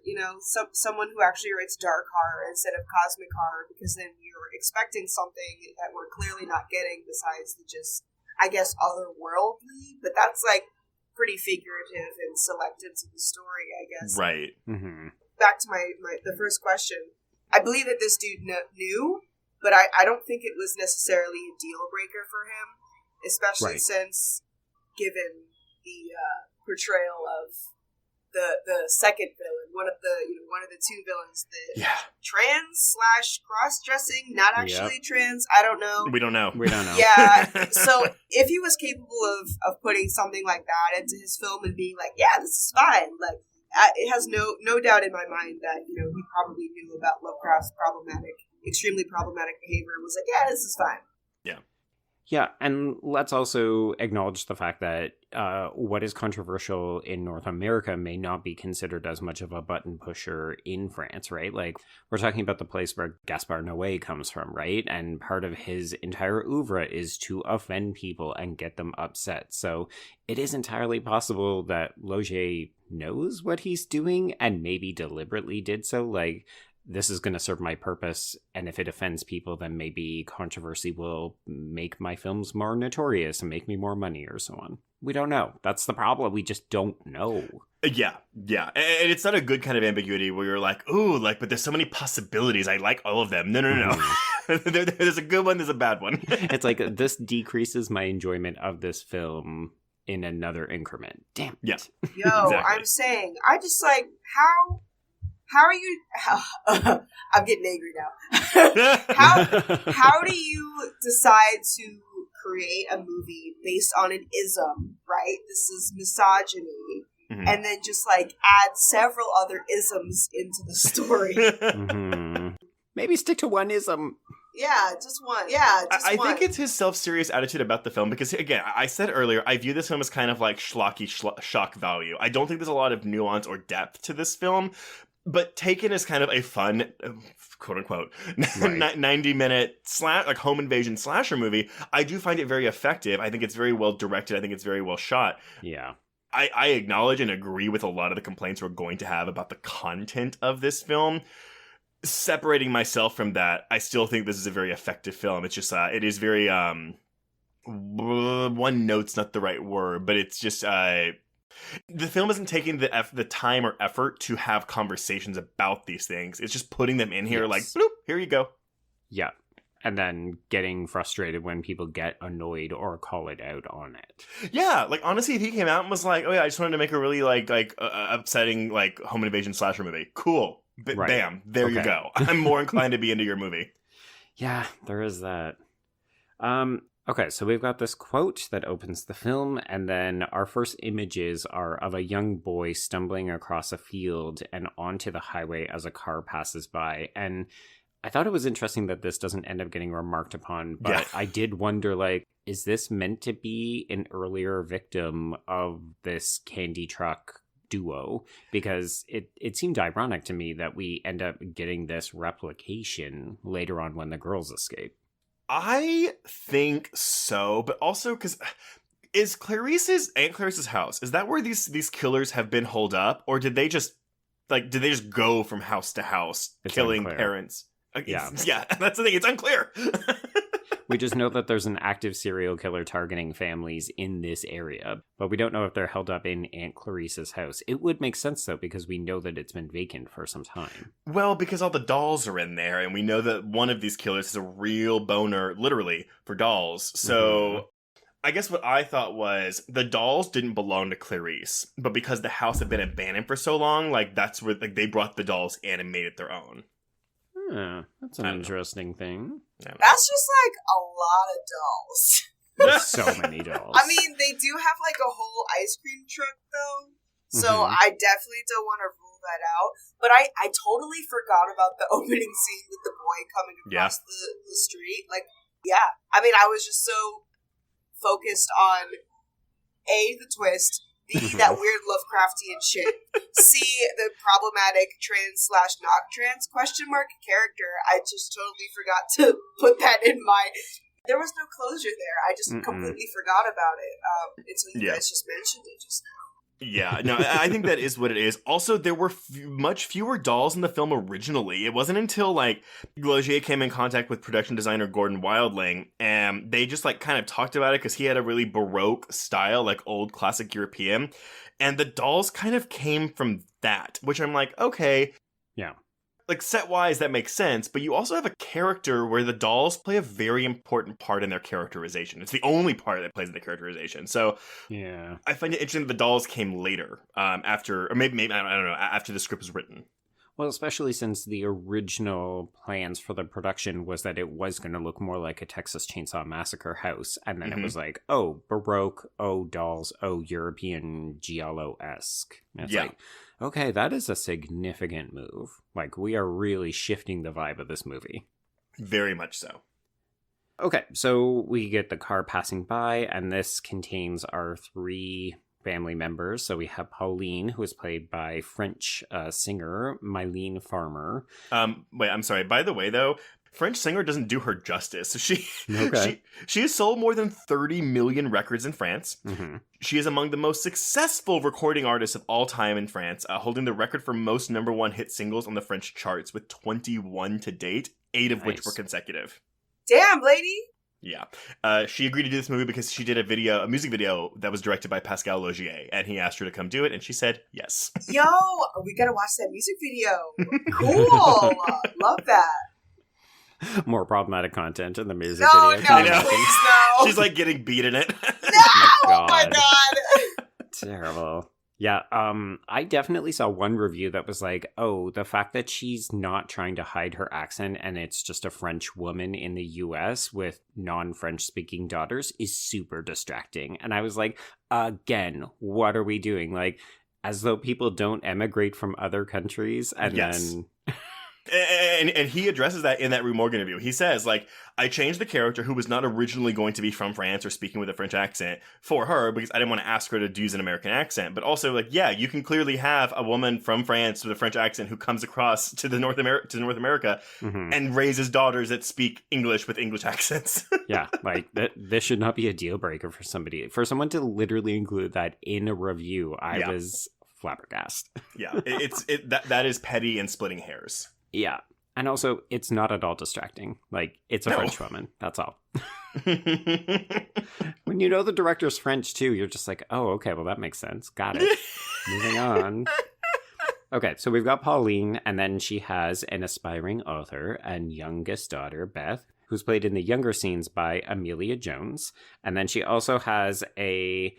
someone who actually writes dark horror instead of cosmic horror, because then you're expecting something that we're clearly not getting besides the just, I guess, otherworldly, but that's, like, pretty figurative and selected to the story, I guess. Right. Mm-hmm. Back to the first question. I believe that this dude knew, but I don't think it was necessarily a deal breaker for him, especially since, given the portrayal of the second villain, one of the two villains, the trans/cross-dressing, not actually trans. I don't know. We don't know. Yeah. So if he was capable of putting something like that into his film and being like, yeah, this is fine, like it has no doubt in my mind that he probably knew about Lovecraft's extremely problematic behavior and was like, yeah, this is fine. Yeah. Yeah, and let's also acknowledge the fact that what is controversial in North America may not be considered as much of a button pusher in France, right? Like, we're talking about the place where Gaspar Noé comes from, right? And part of his entire oeuvre is to offend people and get them upset. So it is entirely possible that Laugier knows what he's doing and maybe deliberately did so. Like, this is going to serve my purpose, and if it offends people, then maybe controversy will make my films more notorious and make me more money or so on. We don't know. That's the problem. We just don't know. Yeah. And it's not a good kind of ambiguity where you're like, ooh, like, but there's so many possibilities. I like all of them. No. There's a good one, there's a bad one. It's like, this decreases my enjoyment of this film in another increment. Damn it. Yeah. Yo, exactly. I'm saying, I just like, how are you? I'm getting angry now. How do you decide to create a movie based on an ism, right? This is misogyny, and then just like add several other isms into the story. Maybe stick to one ism. Yeah, just one. Yeah, I think it's his self-serious attitude about the film because, again, I said earlier, I view this film as kind of like schlocky shock value. I don't think there's a lot of nuance or depth to this film. But taken as kind of a fun, quote-unquote, 90-minute home invasion slasher movie, I do find it very effective. I think it's very well directed. I think it's very well shot. Yeah. I acknowledge and agree with a lot of the complaints we're going to have about the content of this film. Separating myself from that, I still think this is a very effective film. It's just, it is very, one note's not the right word, but it's just, the film isn't taking the time or effort to have conversations about these things. It's just putting them in here like, bloop, here you go. Yeah. And then getting frustrated when people get annoyed or call it out on it. Yeah. Like, honestly, if he came out and was like, oh yeah, I just wanted to make a really upsetting home invasion slasher movie. Cool. Bam. There you go. I'm more inclined to be into your movie. Yeah, there is that. Okay, so we've got this quote that opens the film, and then our first images are of a young boy stumbling across a field and onto the highway as a car passes by. And I thought it was interesting that this doesn't end up getting remarked upon, but I did wonder, like, is this meant to be an earlier victim of this candy truck duo? Because it seemed ironic to me that we end up getting this replication later on when the girls escape. I think so, but also because is Aunt Clarice's house, is that where these killers have been holed up, or did they just go from house to house killing parents? Yeah, that's the thing. It's unclear. We just know that there's an active serial killer targeting families in this area, but we don't know if they're held up in Aunt Clarice's house. It would make sense, though, because we know that it's been vacant for some time. Well, because all the dolls are in there, and we know that one of these killers is a real boner, literally, for dolls. So I guess what I thought was the dolls didn't belong to Clarice, but because the house had been abandoned for so long, like, that's where they brought the dolls in and made it their own. That's an interesting thing. That's just like a lot of dolls. There's so many dolls. I mean, they do have like a whole ice cream truck though, so I definitely don't want to rule that out. But I totally forgot about the opening scene with the boy coming across the street. Like, yeah. I mean, I was just so focused on A, the twist, B, that weird Lovecraftian shit, C, the problematic trans/not trans character. I just totally forgot to put that in my... There was no closure there. I just completely forgot about it until you guys just mentioned it just now. Yeah, no, I think that is what it is. Also, there were much fewer dolls in the film originally. It wasn't until, like, Laugier came in contact with production designer Gordon Wildling, and they just, like, kind of talked about it because he had a really Baroque style, like, old classic European, and the dolls kind of came from that, which I'm like, okay. Yeah. Like, set-wise, that makes sense, but you also have a character where the dolls play a very important part in their characterization. It's the only part that plays in the characterization. So, yeah, I find it interesting that the dolls came later, after, or maybe I don't know, after the script was written. Well, especially since the original plans for the production was that it was going to look more like a Texas Chainsaw Massacre house, and then it was like, oh, Baroque, oh, dolls, oh, European Giallo-esque. And it's like, okay, that is a significant move. Like, we are really shifting the vibe of this movie. Very much so. Okay, so we get the car passing by, and this contains our 3 family members. So we have Pauline, who is played by French singer Mylene Farmer. Wait, I'm sorry. By the way, though, French singer doesn't do her justice. She has sold more than 30 million records in France. Mm-hmm. She is among the most successful recording artists of all time in France, holding the record for most #1 hit singles on the French charts with 21 to date, 8 of which were consecutive. Damn, lady! Yeah. She agreed to do this movie because she did a music video that was directed by Pascal Laugier, and he asked her to come do it, and she said yes. Yo, we gotta watch that music video. Cool! Love that. More problematic content in the music video. No, please, no. She's like getting beat in it. No! Oh my god! Terrible. Yeah, I definitely saw one review that was like, oh, the fact that she's not trying to hide her accent and it's just a French woman in the US with non-French speaking daughters is super distracting. And I was like, again, what are we doing? Like, as though people don't emigrate from other countries and then... And he addresses that in that Rue Morgan interview. He says, like, I changed the character who was not originally going to be from France or speaking with a French accent for her because I didn't want to ask her to use an American accent. But also, like, yeah, you can clearly have a woman from France with a French accent who comes across to North America and raises daughters that speak English with English accents. Yeah, like, this should not be a deal breaker for somebody. For someone to literally include that in a review, I was flabbergasted. Yeah, that is petty and splitting hairs. Yeah. And also, it's not at all distracting. Like, it's a French woman. That's all. When you know the director's French, too, you're just like, oh, okay, well, that makes sense. Got it. Moving on. Okay, so we've got Pauline, and then she has an aspiring author and youngest daughter, Beth, who's played in the younger scenes by Emilia Jones. And then she also has a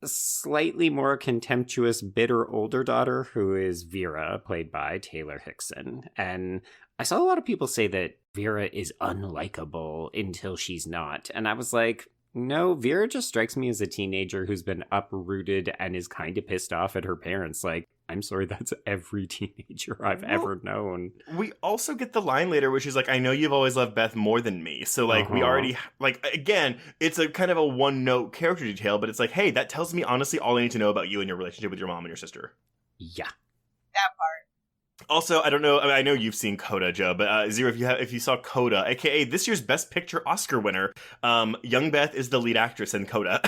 slightly more contemptuous, bitter older daughter who is Vera, played by Taylor Hickson. And I saw a lot of people say that Vera is unlikable until she's not. And I was like, no, Vera just strikes me as a teenager who's been uprooted and is kind of pissed off at her parents. Like, I'm sorry, that's every teenager I've ever known. We also get the line later where she's like, I know you've always loved Beth more than me. So, like, we already, like, again, it's a kind of a one-note character detail, but it's like, hey, that tells me honestly all I need to know about you and your relationship with your mom and your sister. Yeah. That part. Also, I don't know, I know you've seen Coda, Joe, but Xero, if you saw Coda, aka this year's Best Picture Oscar winner, young Beth is the lead actress in Coda.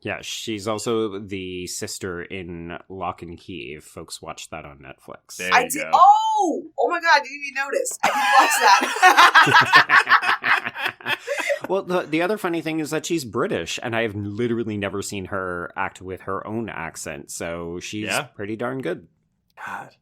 Yeah, she's also the sister in Lock and Key. If folks watch that on Netflix. There you go. Oh my god, I didn't even notice. I didn't watch that. Well, the other funny thing is that she's British, and I've literally never seen her act with her own accent, so she's pretty darn good. God.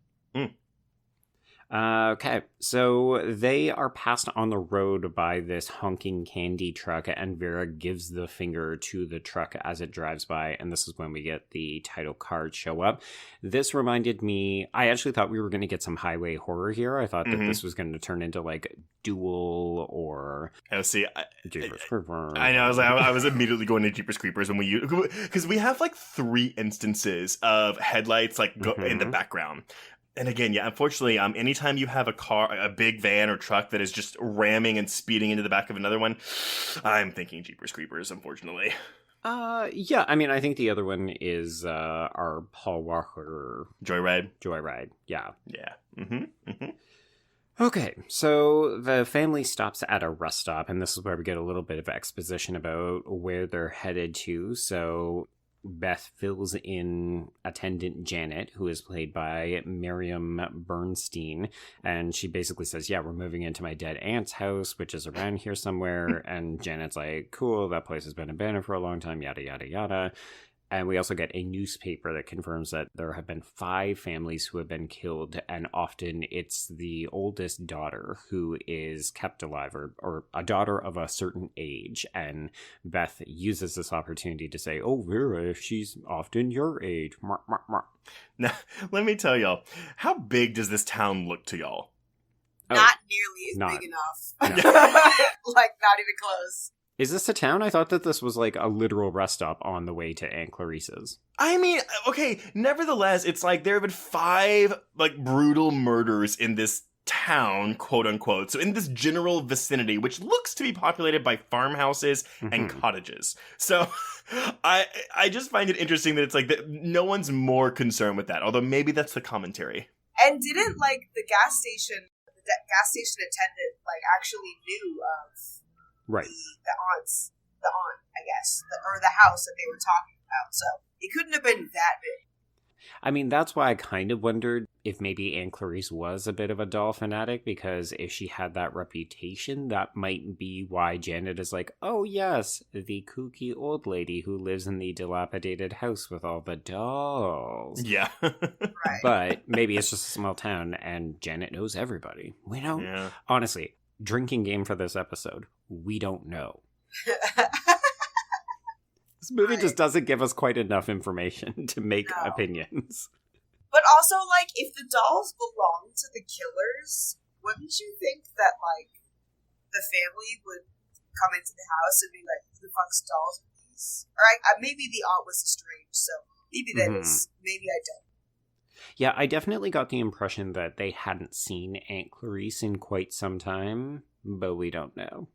Okay, so they are passed on the road by this honking candy truck, and Vera gives the finger to the truck as it drives by, and this is when we get the title card show up. This reminded me, I actually thought we were going to get some highway horror here. I thought that this was going to turn into like Duel or... Oh, see, Jeepers Creepers. I know, I was immediately going to Jeepers Creepers when because we have like 3 instances of headlights like in the background. And again, yeah, unfortunately, anytime you have a big van or truck that is just ramming and speeding into the back of another one, I'm thinking Jeepers Creepers, unfortunately. Yeah, I mean, I think the other one is our Paul Walker... Joyride, yeah. Yeah. Mm-hmm. Okay, so the family stops at a rest stop, and this is where we get a little bit of exposition about where they're headed to. So Beth fills in attendant Janet, who is played by Miriam Bernstein, and she basically says, yeah, we're moving into my dead aunt's house, which is around here somewhere, and Janet's like, cool, that place has been abandoned for a long time, yada, yada, yada. And we also get a newspaper that confirms that there have been 5 families who have been killed, and often it's the oldest daughter who is kept alive, or a daughter of a certain age. And Beth uses this opportunity to say, oh, Vera, she's often your age. Mark, mark, mark. Now, let me tell y'all, how big does this town look to y'all? Not nearly as big enough. No. Like, not even close. Is this a town? I thought that this was like a literal rest stop on the way to Aunt Clarice's. I mean, okay, nevertheless, it's like there have been 5 like brutal murders in this town, quote unquote. So in this general vicinity, which looks to be populated by farmhouses and cottages. So I just find it interesting that it's like that no one's more concerned with that. Although maybe that's the commentary. And didn't like the gas station attendant like actually knew of Right. the aunt, I guess, or the house that they were talking about. So it couldn't have been that big. I mean, that's why I kind of wondered if maybe Aunt Clarice was a bit of a doll fanatic, because if she had that reputation, that might be why Janet is like, oh yes, the kooky old lady who lives in the dilapidated house with all the dolls. Yeah. Right. But maybe it's just a small town and Janet knows everybody. We don't. Yeah. Honestly, drinking game for this episode, we don't know. This movie just doesn't give us quite enough information to make opinions. But also, like, if the dolls belong to the killers, wouldn't you think that, like, the family would come into the house and be like, who the fuck's dolls are these? Or maybe the aunt was estranged, so maybe that is, maybe I don't. Yeah, I definitely got the impression that they hadn't seen Aunt Clarice in quite some time, but we don't know.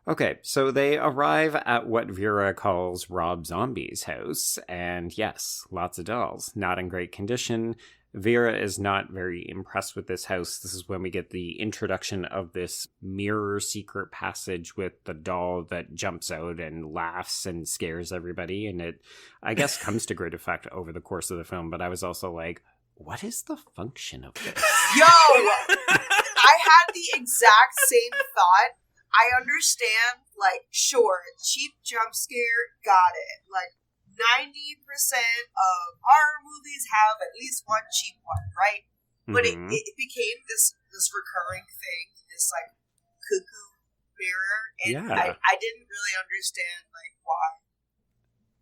Okay, so they arrive at what Vera calls Rob Zombie's house, and yes, lots of dolls, not in great condition. Vera is not very impressed with this house. This is when we get the introduction of this mirror secret passage with the doll that jumps out and laughs and scares everybody, and it, I guess, comes to great effect over the course of the film, but I was also like, what is the function of this? Yo! I had the exact same thought. I understand, like, sure, cheap jump scare, got it. Like, 90% of horror movies have at least one cheap one, right? But it became this recurring thing, this, like, cuckoo mirror, and I didn't really understand, like, why.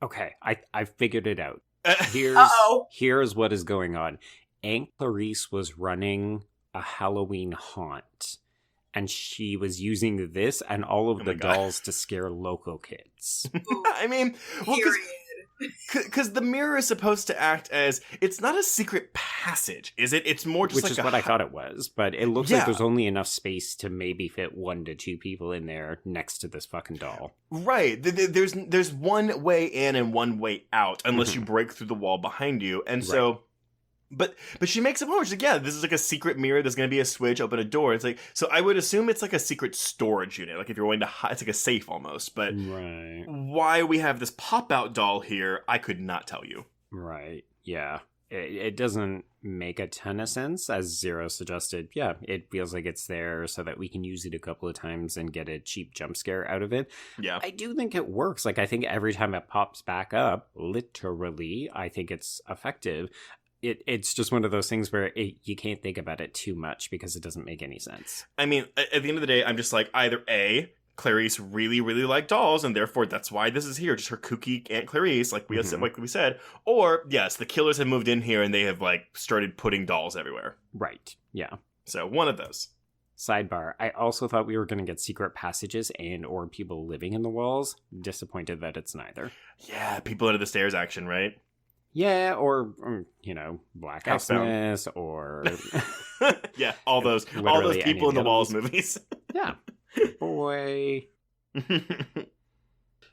Okay, I figured it out. Here's what is going on. Aunt Clarice was running a Halloween haunt, and she was using this and all of the dolls to scare local kids. I mean, well, because the mirror is supposed to act as, it's not a secret passage, is it? It's more just which like is what I thought it was, but it looks like there's only enough space to maybe fit 1 to 2 people in there next to this fucking doll. Right. There's one way in and one way out, unless you break through the wall behind you, and so... But she makes a point. She's like, yeah, this is like a secret mirror. There's going to be a switch, open a door. It's like, so I would assume it's like a secret storage unit. Like if you're going to hide, it's like a safe almost. But why we have this pop-out doll here, I could not tell you. Right. Yeah. It doesn't make a ton of sense, as Xero suggested. Yeah, it feels like it's there so that we can use it a couple of times and get a cheap jump scare out of it. Yeah. I do think it works. Like, I think every time it pops back up, literally, I think it's effective. it's just one of those things where you can't think about it too much because it doesn't make any sense. I mean, at the end of the day, I'm just like, either A, Clarice really, really liked dolls, and therefore that's why this is here, just her kooky Aunt Clarice, like we said. Or, yes, the killers have moved in here and they have, like, started putting dolls everywhere. Right, yeah. So, one of those. Sidebar, I also thought we were going to get secret passages and or people living in the walls. Disappointed that it's neither. Yeah, people under the stairs action, right? Yeah, or Black Housebound. Xmas, or... Yeah, all those people in the walls movies. Yeah. Boy.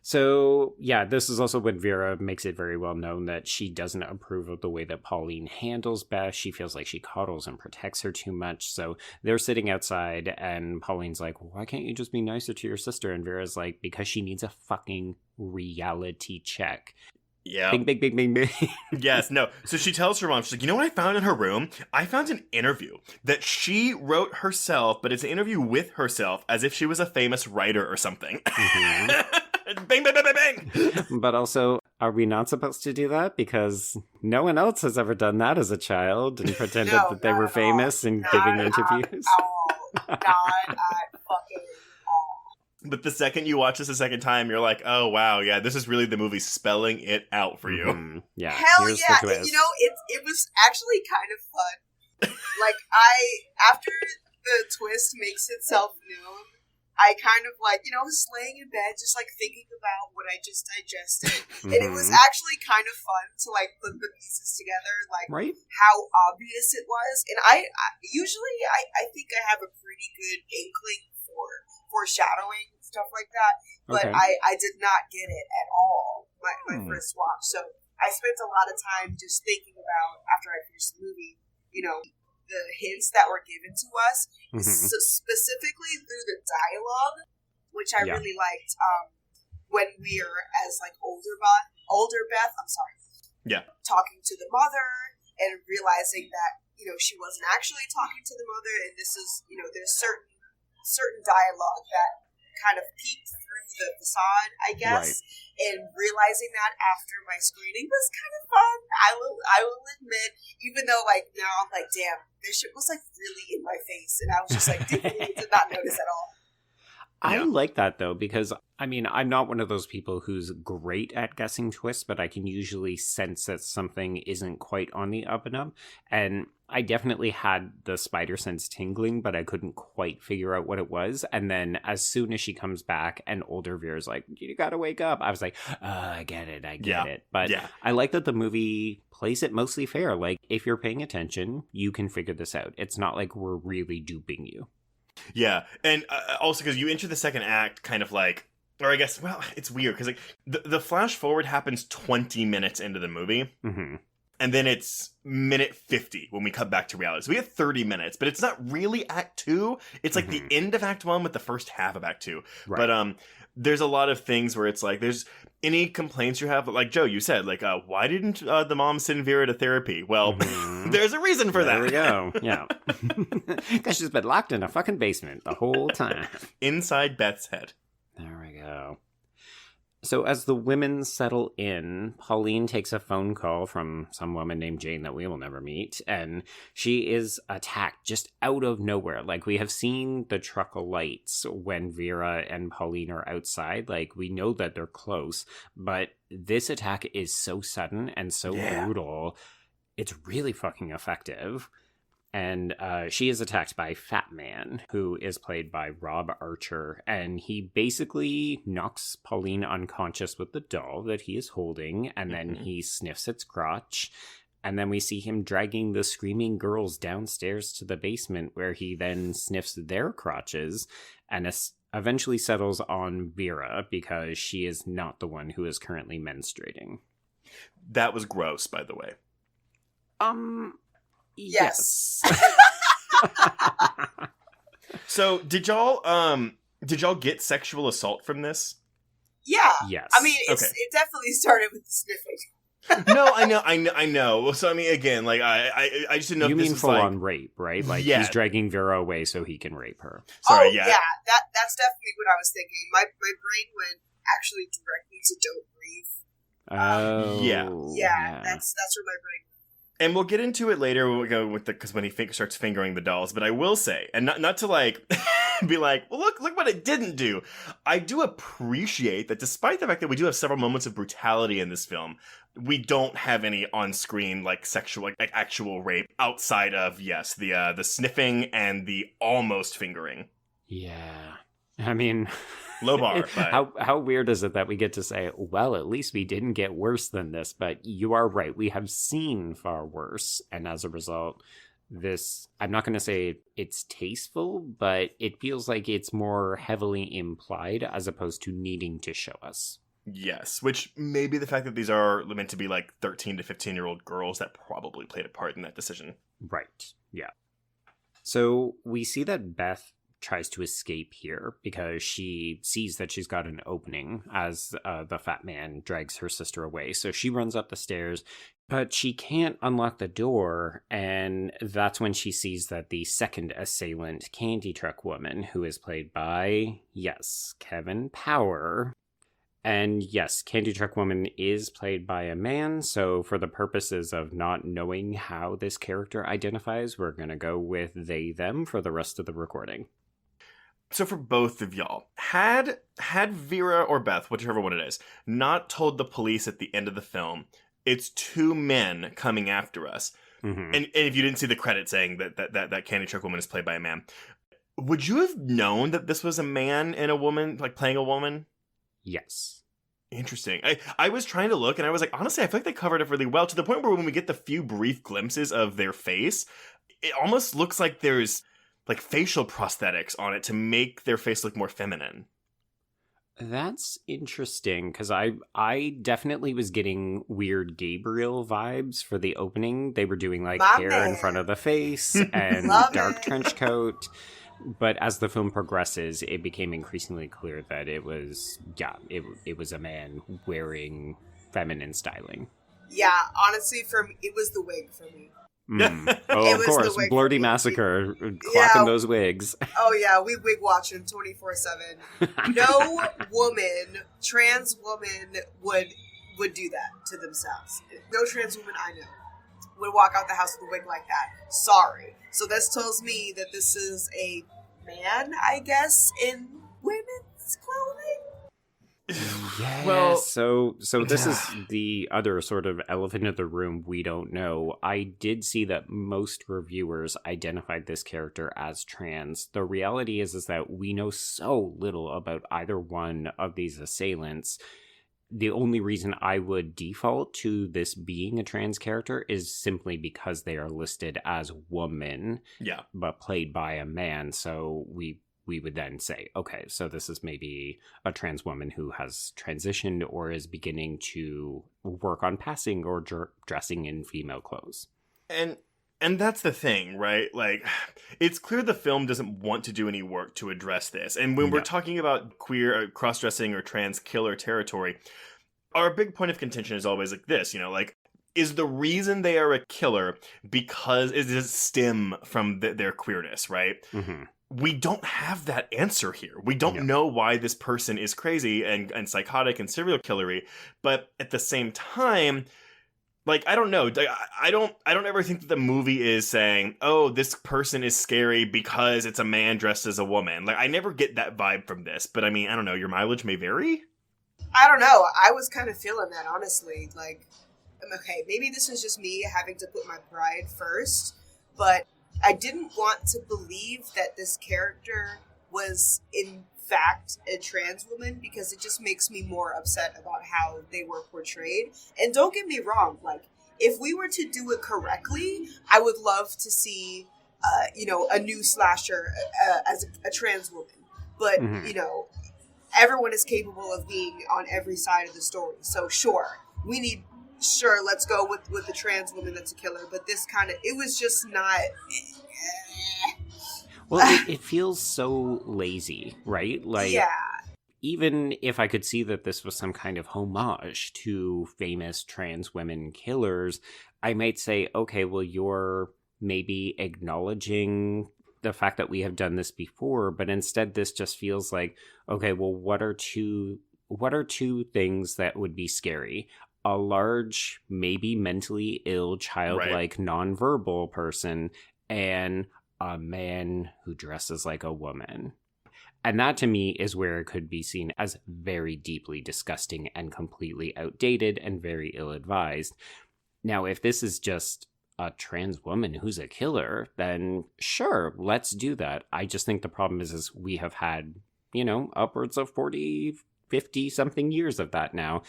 So, yeah, this is also when Vera makes it very well known that she doesn't approve of the way that Pauline handles Beth. She feels like she coddles and protects her too much. So they're sitting outside, and Pauline's like, why can't you just be nicer to your sister? And Vera's like, because she needs a fucking reality check. Yeah. Bing, bing, bing, bing, bing. Yes, no. So she tells her mom, she's like, you know what I found in her room? I found an interview that she wrote herself, but it's an interview with herself as if she was a famous writer or something. Mm-hmm. Bang, bang, bang, bang, bang. But also, are we not supposed to do that? Because no one else has ever done that as a child and pretended that they were famous and giving interviews. Not at fucking all. But the second you watch this a second time, you're like, oh, wow, yeah, this is really the movie spelling it out for you. Mm-hmm. Yeah. Hell yeah. It was actually kind of fun. Like, after the twist makes itself known, I kind of was laying in bed just thinking about what I just digested. Mm-hmm. And it was actually kind of fun to put the pieces together, right? How obvious it was. And I usually think I have a pretty good inkling for foreshadowing and stuff like that. But okay. I did not get it at all my first watch. So I spent a lot of time just thinking about, after I finished the movie, the hints that were given to us, so specifically through the dialogue, which I really liked. When we're as older Beth, talking to the mother and realizing that she wasn't actually talking to the mother, and this is there's certain dialogue that kind of peeked through the facade, I guess. Right. And realizing that after my screening was kind of fun. I will admit, even though now I'm damn, this shit was really in my face, and I was just did not notice at all. I like that though, because I'm not one of those people who's great at guessing twists, but I can usually sense that something isn't quite on the up and up. And I definitely had the spider sense tingling, but I couldn't quite figure out what it was. And then as soon as she comes back and older Vera's like, you gotta wake up, I was like, I get it. But I like that the movie plays it mostly fair. If you're paying attention, you can figure this out. It's not like we're really duping you. Yeah, and also because you enter the second act kind of or I guess, well, it's weird because the flash forward happens 20 minutes into the movie, and then it's minute 50 when we cut back to reality. So we have 30 minutes, but it's not really Act 2. It's the end of Act 1 with the first half of Act 2. Right. But there's a lot of things where it's there's any complaints you have, Joe, you said, why didn't the mom send Vera to therapy? Well, there's a reason for that. There we go. Yeah. Because she's been locked in a fucking basement the whole time. Inside Beth's head. There we go. So as the women settle in, Pauline takes a phone call from some woman named Jane that we will never meet, and she is attacked just out of nowhere. We have seen the truck of lights when Vera and Pauline are outside. We know that they're close, but this attack is so sudden and so brutal. It's really fucking effective. And she is attacked by Fat Man, who is played by Rob Archer. And he basically knocks Pauline unconscious with the doll that he is holding. And then he sniffs its crotch. And then we see him dragging the screaming girls downstairs to the basement, where he then sniffs their crotches and eventually settles on Vera because she is not the one who is currently menstruating. That was gross, by the way. Yes. So did y'all get sexual assault from this? Yeah. Yes. It definitely started with the sniffing. No, I know. So again, I just didn't know. You if this mean was full on rape, right? He's dragging Vera away so he can rape her. Sorry, yeah. That's definitely what I was thinking. My brain went actually directly to Don't Breathe. Oh, yeah. That's where my brain went. And we'll get into it later when we go with because when he starts fingering the dolls. But I will say, and not to like be like, well, look what it didn't do. I do appreciate that despite the fact that we do have several moments of brutality in this film, we don't have any on-screen like sexual, like actual rape outside of the sniffing and the almost fingering. Yeah, I mean. Low bar. But... How weird is it that we get to say, well, at least we didn't get worse than this, but you are right. We have seen far worse. And as a result, this, I'm not going to say it's tasteful, but it feels like it's more heavily implied as opposed to needing to show us. Yes, which may be the fact that these are meant to be like 13 to 15-year-old girls that probably played a part in that decision. Right. Yeah. So we see that Beth tries to escape here because she sees that she's got an opening as the fat man drags her sister away. So she runs up the stairs, but she can't unlock the door. And that's when she sees that the second assailant, Candy Truck Woman, who is played by, yes, Kevin Power. And yes, Candy Truck Woman is played by a man, so for the purposes of not knowing how this character identifies, we're going to go with they, them for the rest of the recording. So for both of y'all, had Vera or Beth, whichever one it is, not told the police at the end of the film, it's two men coming after us, and if you didn't see the credit saying that Candy Truck Woman is played by a man, would you have known that this was a man and a woman, like playing a woman? Yes. Interesting. I was trying to look, and I was like, honestly, I feel like they covered it really well, to the point where when we get the few brief glimpses of their face, it almost looks like there's like facial prosthetics on it to make their face look more feminine. That's interesting, because I definitely was getting weird Gabriel vibes for the opening. They were doing like hair in front of the face and dark trench coat. But as the film progresses, it became increasingly clear that it was a man wearing feminine styling. Yeah, honestly, for me, it was the wig for me. Oh, of course, Blerdy Massacre, clocking those wigs. Oh yeah, we wig watch him 24/7. No woman, trans woman, would do that to themselves. No trans woman I know would walk out the house with a wig like that. Sorry. So this tells me that this is a man, I guess, in women's clothing. Yeah. Well, so this is the other sort of elephant in the room we don't know. I did see that most reviewers identified this character as trans. The reality is that we know so little about either one of these assailants. The only reason I would default to this being a trans character is simply because they are listed as woman, but played by a man. So we would then say, okay, so this is maybe a trans woman who has transitioned or is beginning to work on passing or dressing in female clothes. And that's the thing, right? Like, it's clear the film doesn't want to do any work to address this. And when we're talking about queer cross-dressing or trans killer territory, our big point of contention is always like this, like, is the reason they are a killer because it stem from their queerness, right? Mm-hmm. We don't have that answer here. We don't know why this person is crazy and psychotic and serial killery, but at the same time, like, I don't know. I don't ever think that the movie is saying, oh, this person is scary because it's a man dressed as a woman. Like, I never get that vibe from this, but I mean, I don't know. Your mileage may vary? I don't know. I was kind of feeling that, honestly. Like, okay, maybe this is just me having to put my pride first, but I didn't want to believe that this character was, in fact, a trans woman because it just makes me more upset about how they were portrayed. And don't get me wrong, like, if we were to do it correctly, I would love to see, a new slasher as a trans woman. But, everyone is capable of being on every side of the story. So, let's go with the trans woman that's a killer. But this it was just not... Well, it feels so lazy, right? Like, even if I could see that this was some kind of homage to famous trans women killers, I might say, okay, well, you're maybe acknowledging the fact that we have done this before, but instead this just feels like, okay, well, what are two things that would be scary? a large, maybe mentally ill, childlike, nonverbal person and a man who dresses like a woman. And that to me is where it could be seen as very deeply disgusting and completely outdated and very ill-advised. Now, if this is just a trans woman who's a killer, then sure, let's do that. I just think the problem is we have had, upwards of 40, 50 something years of that now.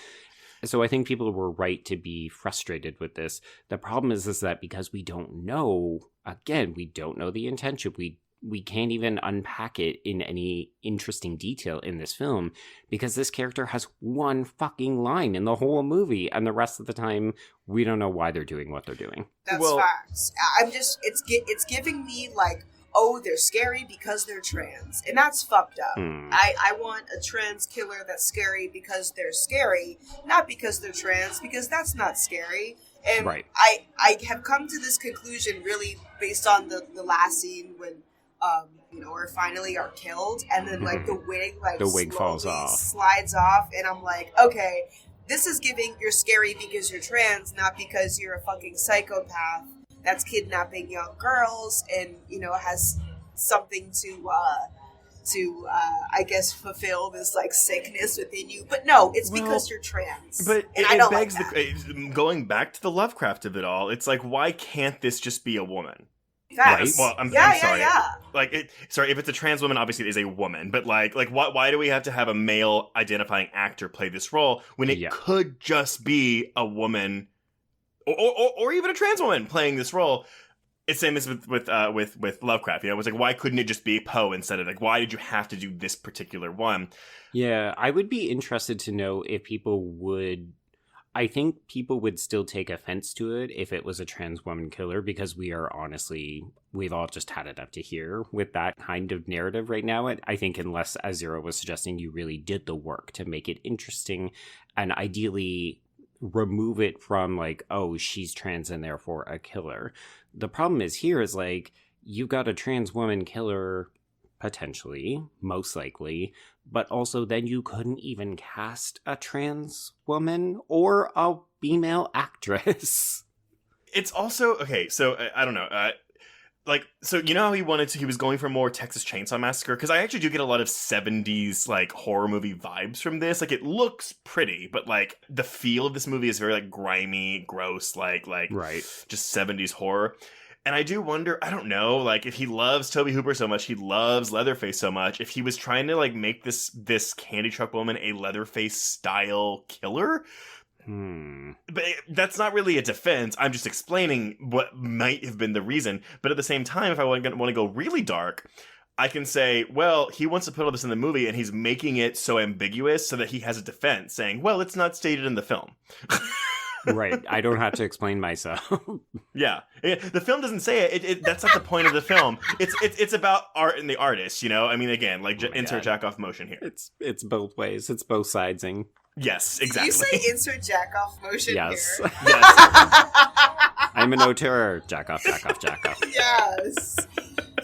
So I think people were right to be frustrated with this. The problem is that because we don't know, again, we don't know the intention. We can't even unpack it in any interesting detail in this film because this character has one fucking line in the whole movie, and the rest of the time we don't know why they're doing what they're doing. That's facts. It's giving me like, oh, they're scary because they're trans, and that's fucked up. I want a trans killer that's scary because they're scary, not because they're trans, because that's not scary. And I have come to this conclusion really based on the last scene when or finally are killed, and then like the wig falls off, slides off, and I'm like, okay, this is giving you're scary because you're trans, not because you're a fucking psychopath that's kidnapping young girls and has something to I guess fulfill this like sickness within you. But no, it's because you're trans. But and it begs going back to the Lovecraft of it all. It's like, why can't this just be a woman? Right. Well, I'm sorry. Like, if it's a trans woman, obviously it is a woman. But like, why do we have to have a male identifying actor play this role when it could just be a woman, or even a trans woman playing this role? It's same as with Lovecraft. It was like, why couldn't it just be Poe instead of like, why did you have to do this particular one? Yeah, I would be interested to know if people would. I think people would still take offense to it if it was a trans woman killer, because we've all just had enough to hear with that kind of narrative right now. I think unless, as Xero was suggesting, you really did the work to make it interesting and ideally remove it from like, oh, she's trans and therefore a killer. The problem is here is like, you've got a trans woman killer potentially, most likely, but also then you couldn't even cast a trans woman or a female actress. It's also, okay, so I don't know, so you know how he was going for more Texas Chainsaw Massacre? Because I actually do get a lot of 70s, like, horror movie vibes from this. Like, it looks pretty, but, like, the feel of this movie is very, like, grimy, gross, like just 70s horror. And I do wonder, I don't know, like, if he loves Tobe Hooper so much, he loves Leatherface so much, if he was trying to, like, make this Candy Truck Woman a Leatherface-style killer. But that's not really a defense. I'm just explaining what might have been the reason. But at the same time, if I want to go really dark, I can say, well, he wants to put all this in the movie, and he's making it so ambiguous so that he has a defense, saying, well, it's not stated in the film. Right. I don't have to explain myself. Yeah. The film doesn't say it. That's not the point of the film. It's about art and the artist, I mean, again, like, insert jack-off motion here. It's both ways. It's both sidesing. Yes, exactly. Did you say insert jack-off motion here? Yes. Yes. I'm an auteur. Jack off, jack off, jack off. Yes.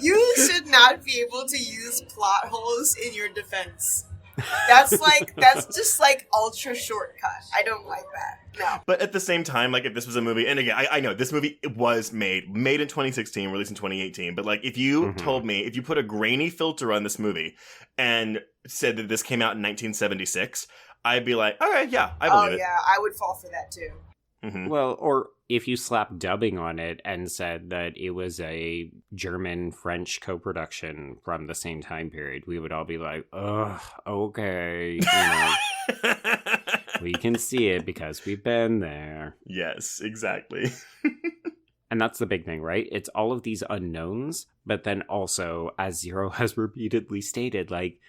You should not be able to use plot holes in your defense. That's just like ultra shortcut. I don't like that. No. But at the same time, like, if this was a movie, and again, I know this movie was made in 2016, released in 2018, but like, if you told me, if you put a grainy filter on this movie and said that this came out in 1976, I'd be like, okay, yeah, I believe it. Oh yeah, I would fall for that too. Mm-hmm. Well, or if you slap dubbing on it and said that it was a German-French co-production from the same time period, we would all be like, ugh, okay, we can see it because we've been there. Yes, exactly. And that's the big thing, right? It's all of these unknowns, but then also, as Xero has repeatedly stated, like,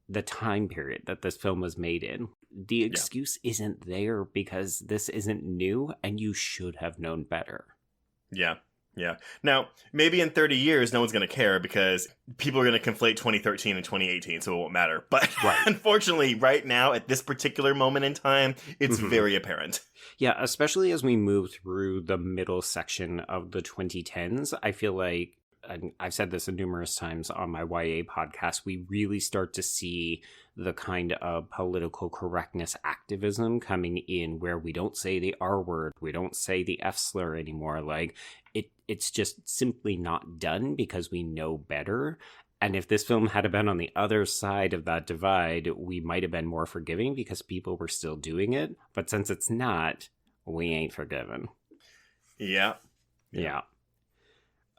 the time period that this film was made in. The excuse isn't there because this isn't new and you should have known better. Yeah. Now, maybe in 30 years, no one's going to care because people are going to conflate 2013 and 2018, so it won't matter. But unfortunately, right now, at this particular moment in time, it's very apparent. Yeah, especially as we move through the middle section of the 2010s, I feel like and I've said this numerous times on my YA podcast, we really start to see the kind of political correctness activism coming in where we don't say the R word, we don't say the F slur anymore. Like, it's just simply not done because we know better. And if this film had been on the other side of that divide, we might have been more forgiving because people were still doing it. But since it's not, we ain't forgiven. Yeah.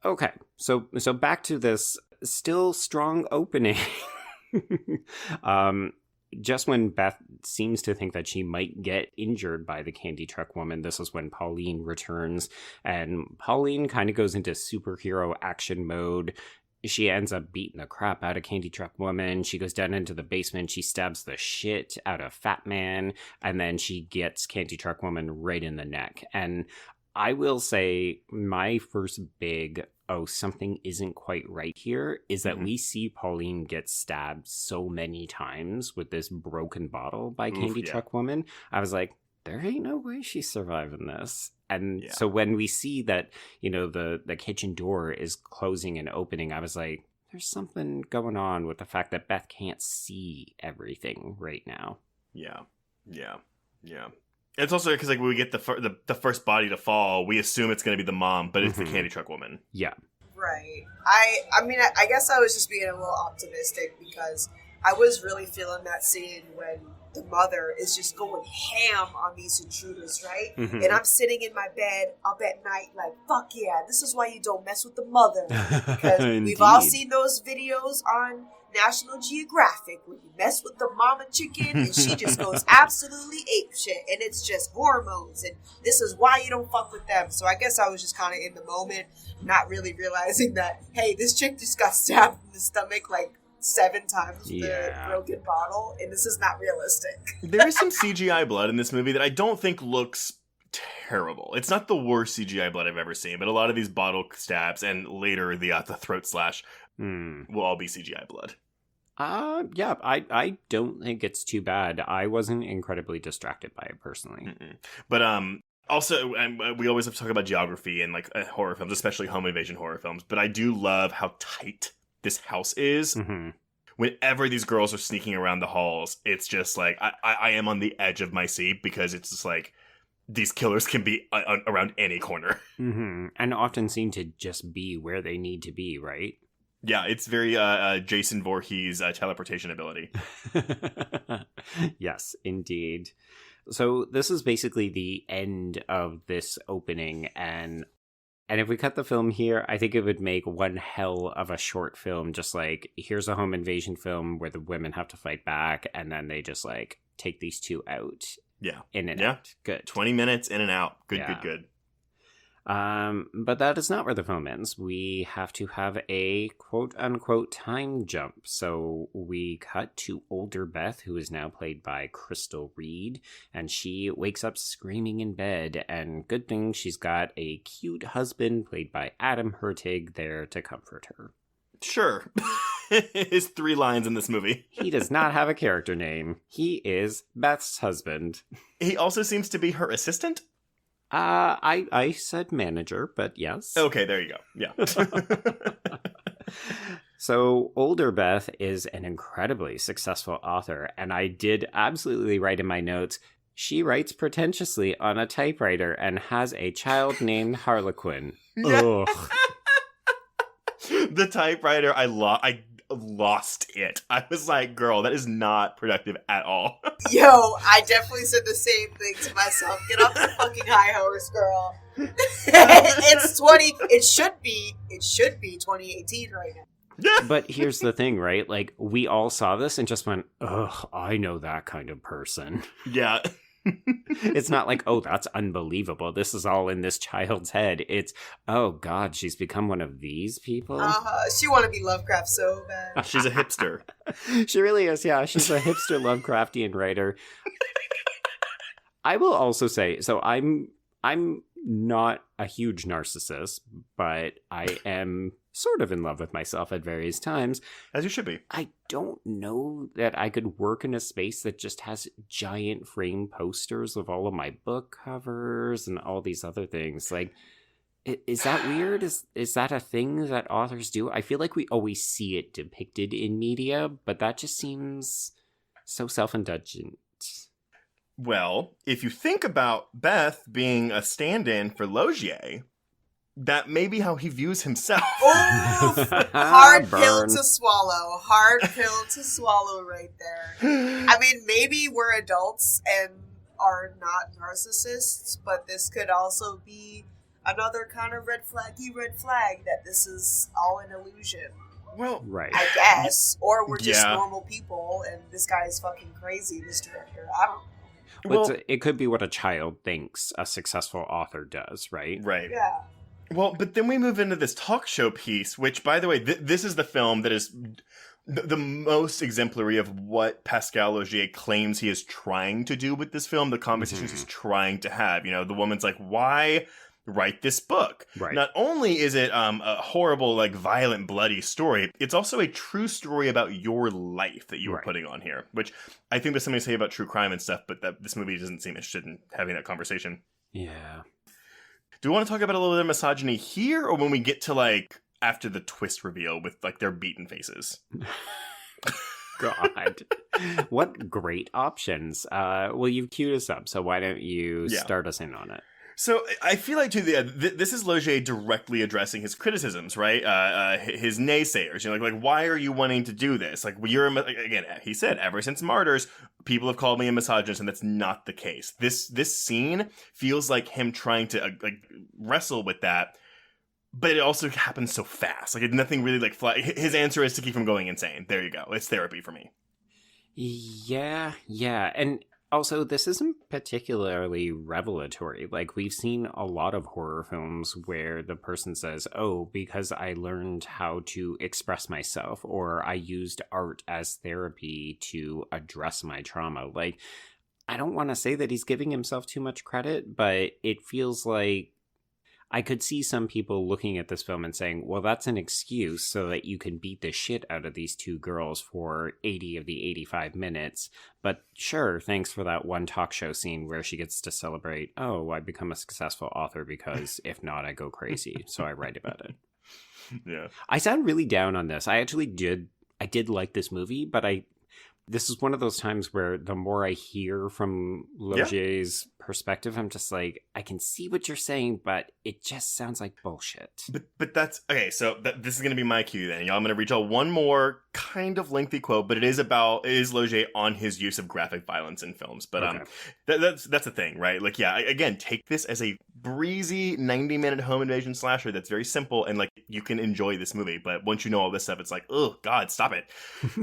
Okay, so back to this still strong opening. Just when Beth seems to think that she might get injured by the candy truck woman, this is when Pauline returns, and Pauline kind of goes into superhero action mode. She ends up beating the crap out of Candy Truck Woman. She goes down into the basement. She stabs the shit out of Fat Man. And then she gets Candy Truck Woman right in the neck. And I will say my first big, something isn't quite right here, is that we see Pauline get stabbed so many times with this broken bottle by Candy Truck Woman. I was like, there ain't no way she's surviving this. And so when we see that, the kitchen door is closing and opening, I was like, there's something going on with the fact that Beth can't see everything right now. Yeah. It's also because, like, when we get the first body to fall, we assume it's going to be the mom, but it's the Candy Truck Woman. Yeah. Right. I mean, I guess I was just being a little optimistic because I was really feeling that scene when the mother is just going ham on these intruders, right? And I'm sitting in my bed up at night like, fuck yeah, this is why you don't mess with the mother. Because we've all seen those videos on National Geographic where you mess with the mama chicken and she just goes absolutely apeshit and it's just hormones and this is why you don't fuck with them. So I guess I was just kind of in the moment, not really realizing that, hey, this chick just got stabbed in the stomach like 7 times with the broken bottle, and this is not realistic. There is some CGI blood in this movie that I don't think looks terrible. It's not the worst CGI blood I've ever seen, but a lot of these bottle stabs and later the throat slash will all be CGI blood. Yeah, I don't think it's too bad. I wasn't incredibly distracted by it personally. But also, we always have to talk about geography in like horror films, especially home invasion horror films. But I do love how tight this house is. Whenever these girls are sneaking around the halls, it's just like I am on the edge of my seat because it's just like these killers can be around any corner. And often seem to just be where they need to be, right? Yeah, it's very Jason Voorhees teleportation ability. Yes, indeed. So this is basically the end of this opening, and if we cut the film here, I think it would make one hell of a short film. Just like, here's a home invasion film where the women have to fight back, and then they just like take these two out. Yeah, in and out. Good. 20 minutes in and out. Good. But that is not where the film ends. We have to have a quote-unquote time jump. So we cut to older Beth, who is now played by Crystal Reed, and she wakes up screaming in bed, and good thing she's got a cute husband, played by Adam Hertig, there to comfort her. Sure. His 3 lines in this movie. He does not have a character name. He is Beth's husband. He also seems to be her assistant? I said manager, but yes. Okay, there you go. Yeah. So older Beth is an incredibly successful author, and I did absolutely write in my notes, she writes pretentiously on a typewriter and has a child named Harlequin. Ugh. The typewriter, I lost it. I was like, girl, that is not productive at all. Yo, I definitely said the same thing to myself. Get off the fucking high horse, girl. It should be 2018 right now. But here's the thing, right? Like, we all saw this and just went, ugh, I know that kind of person. Yeah. It's not like, oh, that's unbelievable. This is all in this child's head. It's, oh, God, she's become one of these people. She want to be Lovecraft so bad. She's a hipster. She really is, yeah. She's a hipster Lovecraftian writer. I will also say, so I'm not a huge narcissist, but I am sort of in love with myself at various times. As you should be. I don't know that I could work in a space that just has giant frame posters of all of my book covers and all these other things. Like, Is that weird? Is that a thing that authors do? I feel like we always see it depicted in media, but that just seems so self-indulgent. Well, if you think about Beth being a stand-in for Laugier, that may be how he views himself. Oof! Hard pill Burn. to swallow. Hard pill to swallow right there. I mean, maybe we're adults and are not narcissists, but this could also be another kind of red flag that this is all an illusion. Well, Right. I guess. Or we're just Yeah. normal people and this guy is fucking crazy, this director. I don't know. Well, it could be what a child thinks a successful author does, right? right. Yeah. Well, but then we move into this talk show piece, which, by the way, this is the film that is the most exemplary of what Pascal Laugier claims he is trying to do with this film, the conversations he's trying to have. You know, the woman's like, why write this book? Right. Not only is it a horrible, like, violent, bloody story, it's also a true story about your life that you were Right. putting on here, which I think there's something to say about true crime and stuff, but that this movie doesn't seem interested in having that conversation. Yeah. Do we want to talk about a little bit of misogyny here, or when we get to, like, after the twist reveal with, like, their beaten faces? God. What great options. Well, you've queued us up, so why don't you start us in on it? So I feel like, too, this is Laugier directly addressing his criticisms, right? His naysayers. You know, like, why are you wanting to do this? Like, again, he said, ever since Martyrs, people have called me a misogynist, and that's not the case. This scene feels like him trying to wrestle with that, but it also happens so fast. Like, nothing really his answer is to keep him going insane. There you go. It's therapy for me. Yeah. And also, this isn't particularly revelatory. Like, we've seen a lot of horror films where the person says, oh, because I learned how to express myself, or I used art as therapy to address my trauma. Like, I don't want to say that he's giving himself too much credit, but it feels like I could see some people looking at this film and saying, well, that's an excuse so that you can beat the shit out of these two girls for 80 of the 85 minutes. But sure, thanks for that one talk show scene where she gets to celebrate, oh, I become a successful author because if not, I go crazy. So I write about it. Yeah. I sound really down on this. I did like this movie, but this is one of those times where the more I hear from Laugier's perspective, I'm just like, I can see what you're saying, but it just sounds like bullshit. But that's okay. So this is going to be my cue then. Y'all, I'm going to read y'all one more kind of lengthy quote, but it is Laugier on his use of graphic violence in films. But Okay. that's the thing, right? Like, yeah, again, take this as a breezy 90-minute home invasion slasher that's very simple, and like you can enjoy this movie. But once you know all this stuff, it's like, oh God, stop it.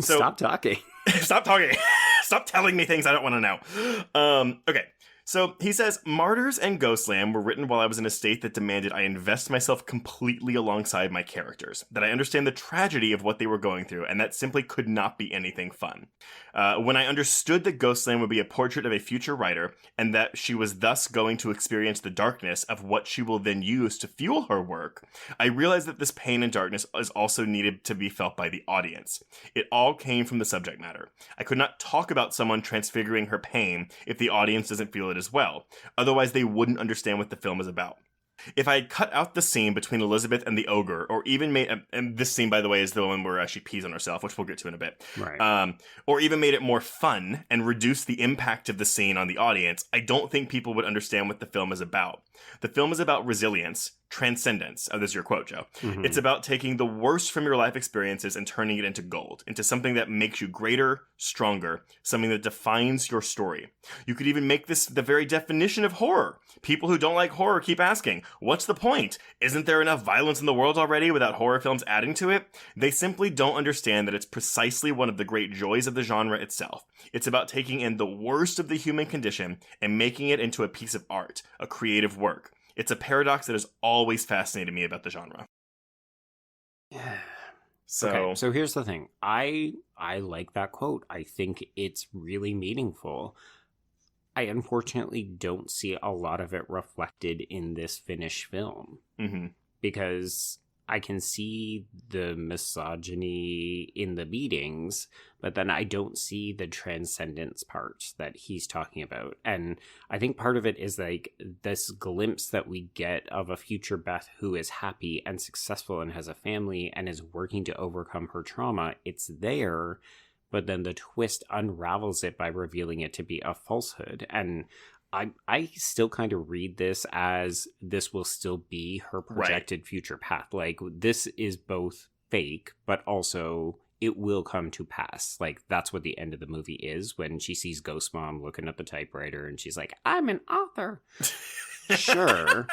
So Stop talking. Stop talking. Stop telling me things I don't want to know. Okay. So he says, Martyrs and Ghostland were written while I was in a state that demanded I invest myself completely alongside my characters, that I understand the tragedy of what they were going through, and that simply could not be anything fun. When I understood that Ghostland would be a portrait of a future writer, and that she was thus going to experience the darkness of what she will then use to fuel her work, I realized that this pain and darkness is also needed to be felt by the audience. It all came from the subject matter. I could not talk about someone transfiguring her pain if the audience doesn't feel it as well. Otherwise, they wouldn't understand what the film is about. If I had cut out the scene between Elizabeth and the ogre, or even made, and this scene, by the way, is the one where she pees on herself, which we'll get to in a bit, Right. or even made it more fun and reduced the impact of the scene on the audience, I don't think people would understand what the film is about. The film is about resilience, transcendence. Oh, this is your quote, Joe. Mhm. It's about taking the worst from your life experiences and turning it into gold, into something that makes you greater, stronger, something that defines your story. You could even make this the very definition of horror. People who don't like horror keep asking, what's the point? Isn't there enough violence in the world already without horror films adding to it? They simply don't understand that it's precisely one of the great joys of the genre itself. It's about taking in the worst of the human condition and making it into a piece of art, a creative work. It's a paradox that has always fascinated me about the genre. So here's the thing. I like that quote. I think it's really meaningful. I unfortunately don't see a lot of it reflected in this finished film. Mm-hmm. Because I can see the misogyny in the beatings, but then I don't see the transcendence part that he's talking about. And I think part of it is like this glimpse that we get of a future Beth who is happy and successful and has a family and is working to overcome her trauma. It's there, but then the twist unravels it by revealing it to be a falsehood. And I still kind of read this as this will still be her projected future path. Like, this is both fake, but also it will come to pass. Like, that's what the end of the movie is, when she sees Ghost Mom looking at the typewriter and she's like, I'm an author. Sure.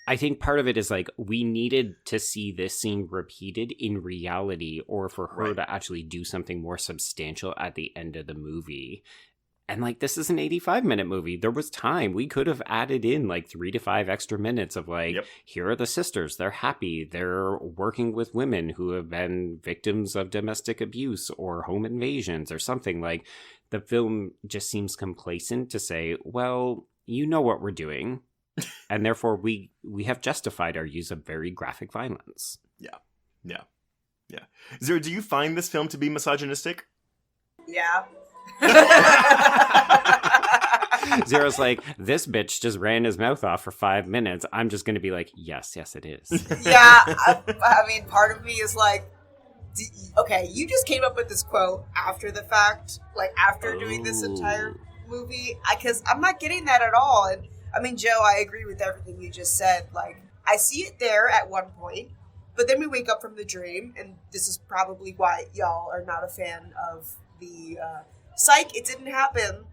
I think part of it is like, we needed to see this scene repeated in reality, or for her to actually do something more substantial at the end of the movie. And like, this is an 85-minute movie. There was time. We could have added in like 3 to 5 extra minutes of like, here are the sisters. They're happy. They're working with women who have been victims of domestic abuse or home invasions or something. Like, the film just seems complacent to say, well, you know what we're doing. And therefore we have justified our use of very graphic violence. Yeah. Xero, do you find this film to be misogynistic? Yeah. Zero's like, this bitch just ran his mouth off for 5 minutes. I'm just going to be like, yes, it is. Yeah, I mean, part of me is like, okay, you just came up with this quote after the fact, like after doing this entire movie, because I'm not getting that at all. And I mean, Joe, I agree with everything you just said. Like, I see it there at one point, but then we wake up from the dream, and this is probably why y'all are not a fan of the psych, it didn't happen,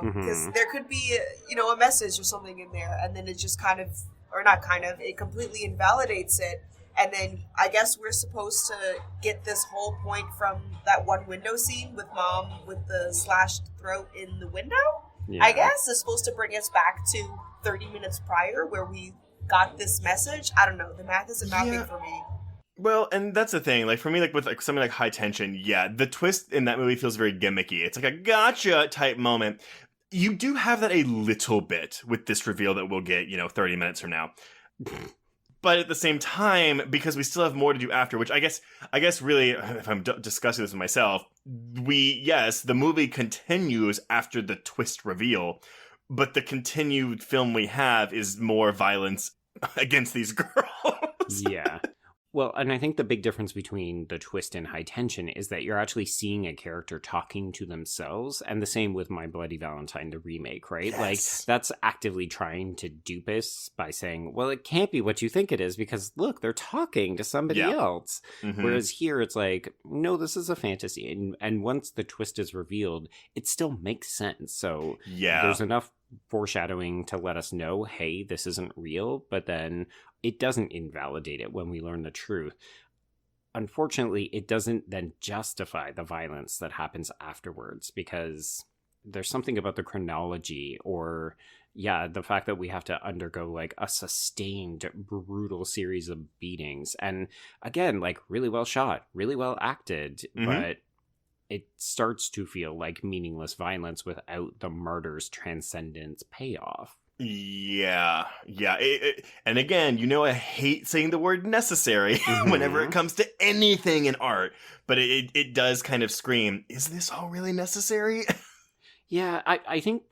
because there could be a message or something in there, and then it just it completely invalidates it. And then I guess we're supposed to get this whole point from that one window scene with Mom with the slashed throat in the window. I guess it's supposed to bring us back to 30 minutes prior where we got this message. I don't know, the math isn't mapping for me. Well, and that's the thing. Like, for me, like with like something like High Tension, the twist in that movie feels very gimmicky. It's like a gotcha type moment. You do have that a little bit with this reveal that we'll get, 30 minutes from now. But at the same time, because we still have more to do after, which I guess really, if I'm discussing this with myself, the movie continues after the twist reveal, but the continued film we have is more violence against these girls. Yeah. Well, and I think the big difference between the twist and High Tension is that you're actually seeing a character talking to themselves, and the same with My Bloody Valentine, the remake, right? Yes. Like, that's actively trying to dupe us by saying, well, it can't be what you think it is, because look, they're talking to somebody else. Mm-hmm. Whereas here, it's like, no, this is a fantasy. And once the twist is revealed, it still makes sense. So there's enough foreshadowing to let us know, hey, this isn't real, but then it doesn't invalidate it when we learn the truth. Unfortunately, it doesn't then justify the violence that happens afterwards, because there's something about the chronology or the fact that we have to undergo like a sustained brutal series of beatings, and again, like, really well shot, really well acted, but it starts to feel like meaningless violence without the Martyrs' transcendence payoff. Yeah. And again, I hate saying the word necessary whenever it comes to anything in art, but it does kind of scream, is this all really necessary? Yeah, I think,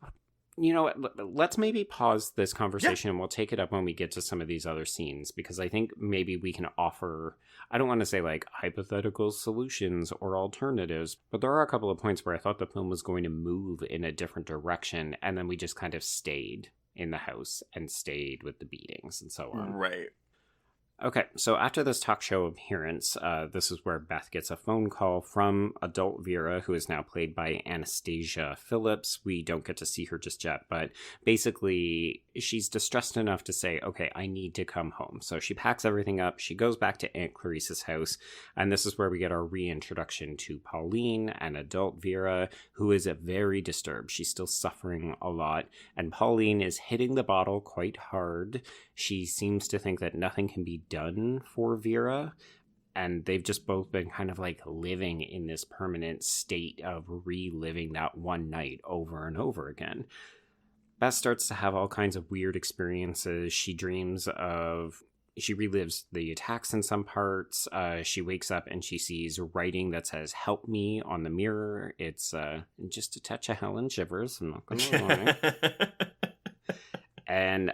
let's maybe pause this conversation and we'll take it up when we get to some of these other scenes, because I think maybe we can offer, I don't want to say like hypothetical solutions or alternatives, but there are a couple of points where I thought the film was going to move in a different direction, and then we just kind of stayed in the house and stayed with the beatings and so on. Right. Okay, so after this talk show appearance, this is where Beth gets a phone call from adult Vera, who is now played by Anastasia Phillips. We don't get to see her just yet, but basically she's distressed enough to say, okay, I need to come home. So she packs everything up, she goes back to Aunt Clarice's house, and this is where we get our reintroduction to Pauline, an adult Vera, who is very disturbed. She's still suffering a lot, and Pauline is hitting the bottle quite hard. She seems to think that nothing can be done for Vera, and they've just both been kind of like living in this permanent state of reliving that one night over and over again. Beth starts to have all kinds of weird experiences. She dreams of she relives the attacks in some parts. She wakes up and she sees writing that says, "Help me," on the mirror. It's just a touch of hell and shivers, I'm not going to lie. And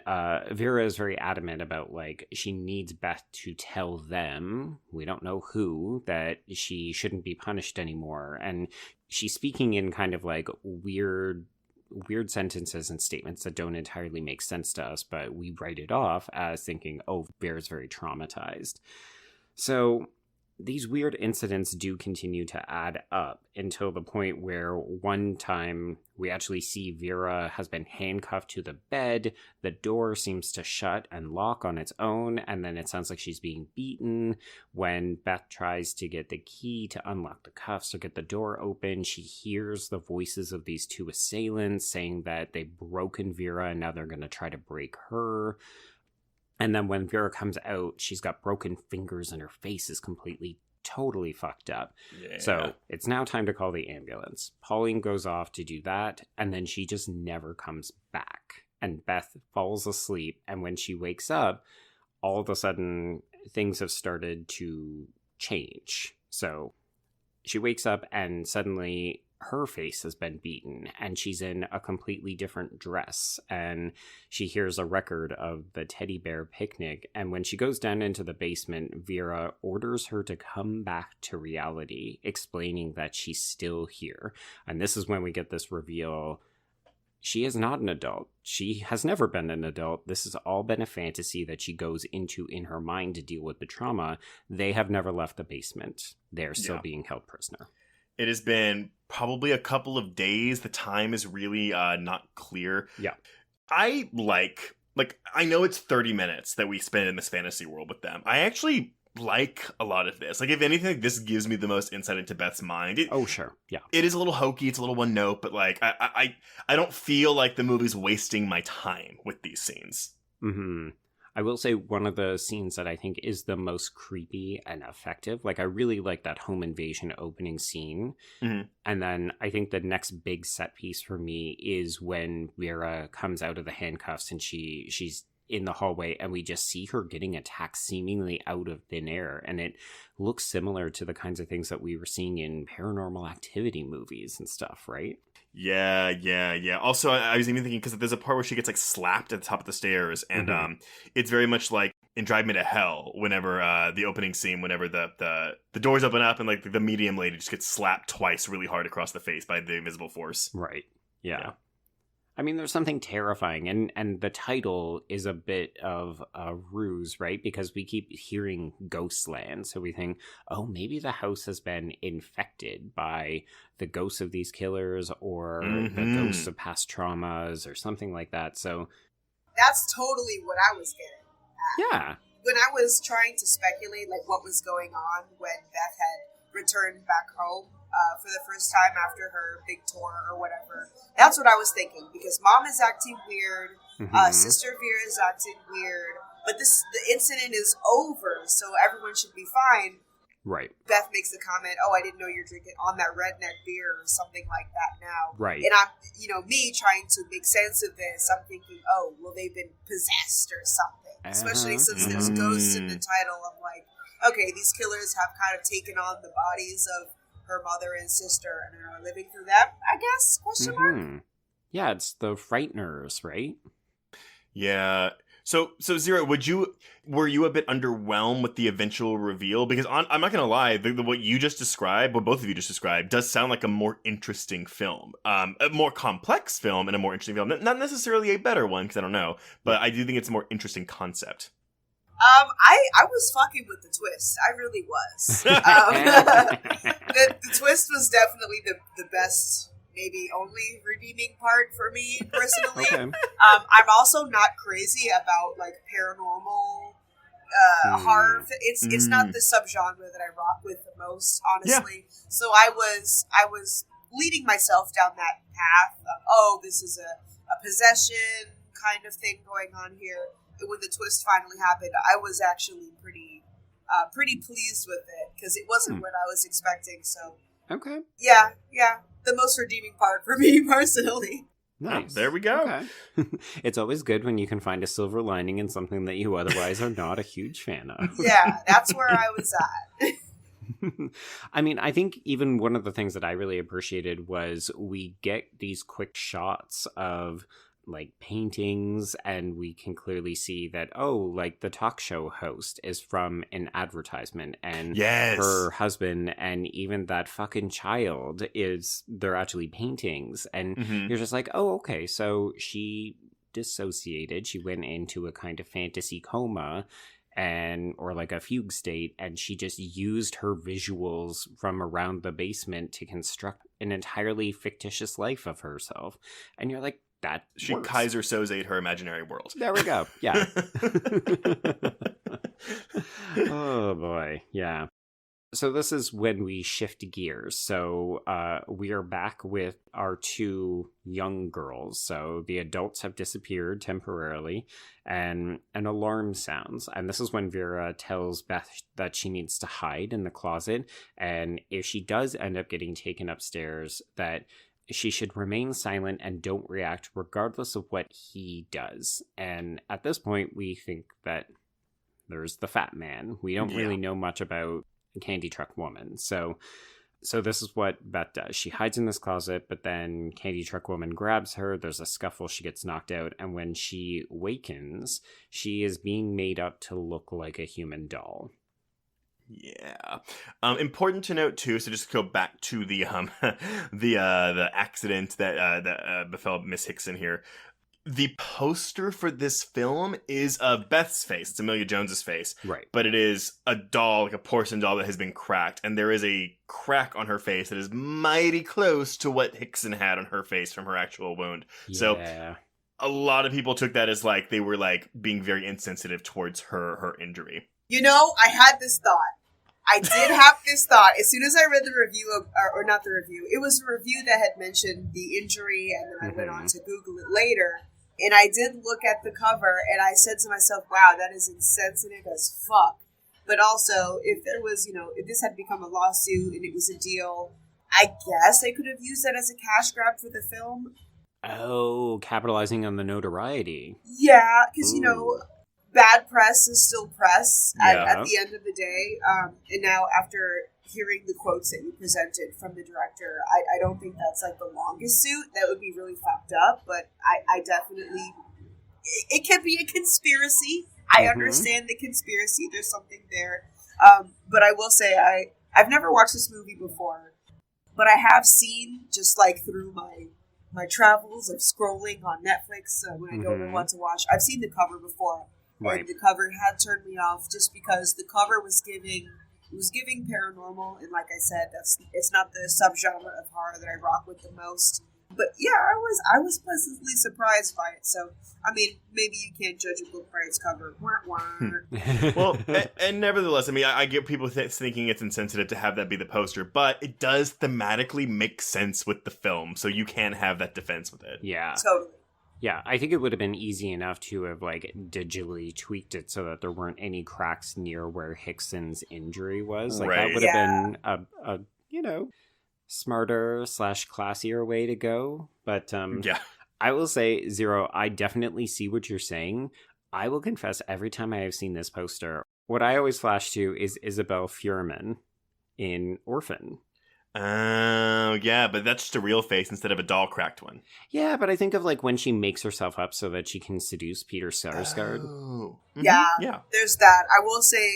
Vera is very adamant about, like, she needs Beth to tell them, we don't know who, that she shouldn't be punished anymore. And she's speaking in kind of like weird sentences and statements that don't entirely make sense to us, but we write it off as thinking, oh, Vera's very traumatized. So these weird incidents do continue to add up until the point where one time we actually see Vera has been handcuffed to the bed. The door seems to shut and lock on its own, and then it sounds like she's being beaten. When Beth tries to get the key to unlock the cuffs or get the door open, she hears the voices of these two assailants saying that they've broken Vera and now they're going to try to break her. And then when Vera comes out, she's got broken fingers and her face is totally fucked up. Yeah. So it's now time to call the ambulance. Pauline goes off to do that, and then she just never comes back. And Beth falls asleep, and when she wakes up, all of a sudden, things have started to change. So she wakes up, and suddenly her face has been beaten, and she's in a completely different dress, and she hears a record of the teddy bear picnic. And when she goes down into the basement, Vera orders her to come back to reality, explaining that she's still here. And this is when we get this reveal: she is not an adult. She has never been an adult. This has all been a fantasy that she goes into in her mind to deal with the trauma. They have never left the basement. They're still being held prisoner. It has been probably a couple of days. The time is really not clear. Yeah. I I know it's 30 minutes that we spend in this fantasy world with them. I actually like a lot of this. Like, if anything, this gives me the most insight into Beth's mind. Sure. Yeah. It is a little hokey. It's a little one note, but like, I don't feel like the movie's wasting my time with these scenes. Mm-hmm. I will say one of the scenes that I think is the most creepy and effective, like, I really like that home invasion opening scene. Mm-hmm. And then I think the next big set piece for me is when Vera comes out of the handcuffs and she's in the hallway and we just see her getting attacked seemingly out of thin air. And it looks similar to the kinds of things that we were seeing in Paranormal Activity movies and stuff, right? Yeah. Also, I was even thinking, because there's a part where she gets like slapped at the top of the stairs, and it's very much like in Drive Me to Hell, whenever the opening scene, whenever the doors open up and like the medium lady just gets slapped twice really hard across the face by the invisible force. Right. Yeah. I mean, there's something terrifying, and the title is a bit of a ruse, right? Because we keep hearing Ghostland, so we think, oh, maybe the house has been infected by the ghosts of these killers, or the ghosts of past traumas, or something like that. So that's totally what I was getting at. Yeah. When I was trying to speculate, like, what was going on when Beth had returned back home for the first time after her big tour or whatever, that's what I was thinking, because Mom is acting weird, Sister Vera is acting weird, but the incident is over, so everyone should be fine. Right. Beth makes the comment, oh, I didn't know you're drinking on that redneck beer or something like that now. Right. And I'm, me trying to make sense of this, I'm thinking, oh, well, they've been possessed or something. Especially since there's ghosts in the title. I'm like, okay, these killers have kind of taken on the bodies of her mother and sister and are living through them, I guess? Question mark? Yeah, it's the Frighteners, right? Yeah. So Xero, were you a bit underwhelmed with the eventual reveal? Because I'm not going to lie, what you just described, what both of you just described, does sound like a more interesting film. A more complex film and a more interesting film. Not necessarily a better one, because I don't know. But I do think it's a more interesting concept. I was fucking with the twist. I really was. The twist was definitely the best, maybe only redeeming part for me personally. Okay. I'm also not crazy about like paranormal horror. It's not the subgenre that I rock with the most, honestly. Yeah. So I was leading myself down that path of, this is a possession kind of thing going on here. When the twist finally happened, I was actually pretty pleased with it, because it wasn't what I was expecting. So okay, yeah, the most redeeming part for me personally. Nice. Oh, there we go. Okay. It's always good when you can find a silver lining in something that you otherwise are not a huge fan of. Yeah, that's where I was at. I mean, I think even one of the things that I really appreciated was we get these quick shots of like paintings, and we can clearly see that, oh, like the talk show host is from an advertisement, and Yes. her husband and even that fucking child they're actually paintings, and you're just like, oh, okay, so she dissociated, she went into a kind of fantasy coma or like a fugue state, and she just used her visuals from around the basement to construct an entirely fictitious life of herself. And you're like, that she works. Kaiser Soze her imaginary world. There we go. Yeah. Oh boy. Yeah. So this is when we shift gears. So we are back with our two young girls. So the adults have disappeared temporarily, and an alarm sounds. And this is when Vera tells Beth that she needs to hide in the closet. And if she does end up getting taken upstairs, that she should remain silent and don't react regardless of what he does. And at this point, we think that there's the fat man. We don't really know much about Candy Truck Woman. So this is what Beth does. She hides in this closet, but then Candy Truck Woman grabs her. There's a scuffle. She gets knocked out. And when she wakens, she is being made up to look like a human doll. Yeah. Important to note too. So just go back to the the accident that befell Miss Hickson here. The poster for this film is of Beth's face. It's Emilia Jones's face. Right. But it is a doll, like a porcelain doll that has been cracked. And there is a crack on her face that is mighty close to what Hickson had on her face from her actual wound. Yeah. So a lot of people took that as like they were like being very insensitive towards her injury. You know, I had this thought. I did have this thought as soon as I read the review or not the review. It was a review that had mentioned the injury, and then I went on to Google it later. And I did look at the cover, and I said to myself, wow, that is insensitive as fuck. But also, if there was, if this had become a lawsuit and it was a deal, I guess they could have used that as a cash grab for the film. Oh, capitalizing on the notoriety. Yeah, because, bad press is still press at the end of the day. And now, after hearing the quotes that you presented from the director, I don't think that's like the longest suit. That would be really fucked up, but I definitely... It can be a conspiracy. I understand the conspiracy. There's something there. But I will say, I've never watched this movie before, but I have seen, just like through my travels of scrolling on Netflix when I don't know what to watch, I've seen the cover before. Right. And the cover had turned me off just because the cover was giving paranormal, and like I said, it's not the subgenre of horror that I rock with the most. But yeah, I was pleasantly surprised by it. So I mean, maybe you can't judge a book by its cover. Well, and nevertheless, I mean, I get people thinking it's insensitive to have that be the poster, but it does thematically make sense with the film, so you can have that defense with it. Yeah, totally. Yeah, I think it would have been easy enough to have like digitally tweaked it so that there weren't any cracks near where Hickson's injury was. Like that would have been a smarter / classier way to go. But I will say, Xero, I definitely see what you're saying. I will confess, every time I have seen this poster, what I always flash to is Isabel Fuhrman in Orphan. Oh, yeah, but that's just a real face instead of a doll cracked one. Yeah, but I think of like when she makes herself up so that she can seduce Peter Sarsgaard. Oh. Yeah, there's that. I will say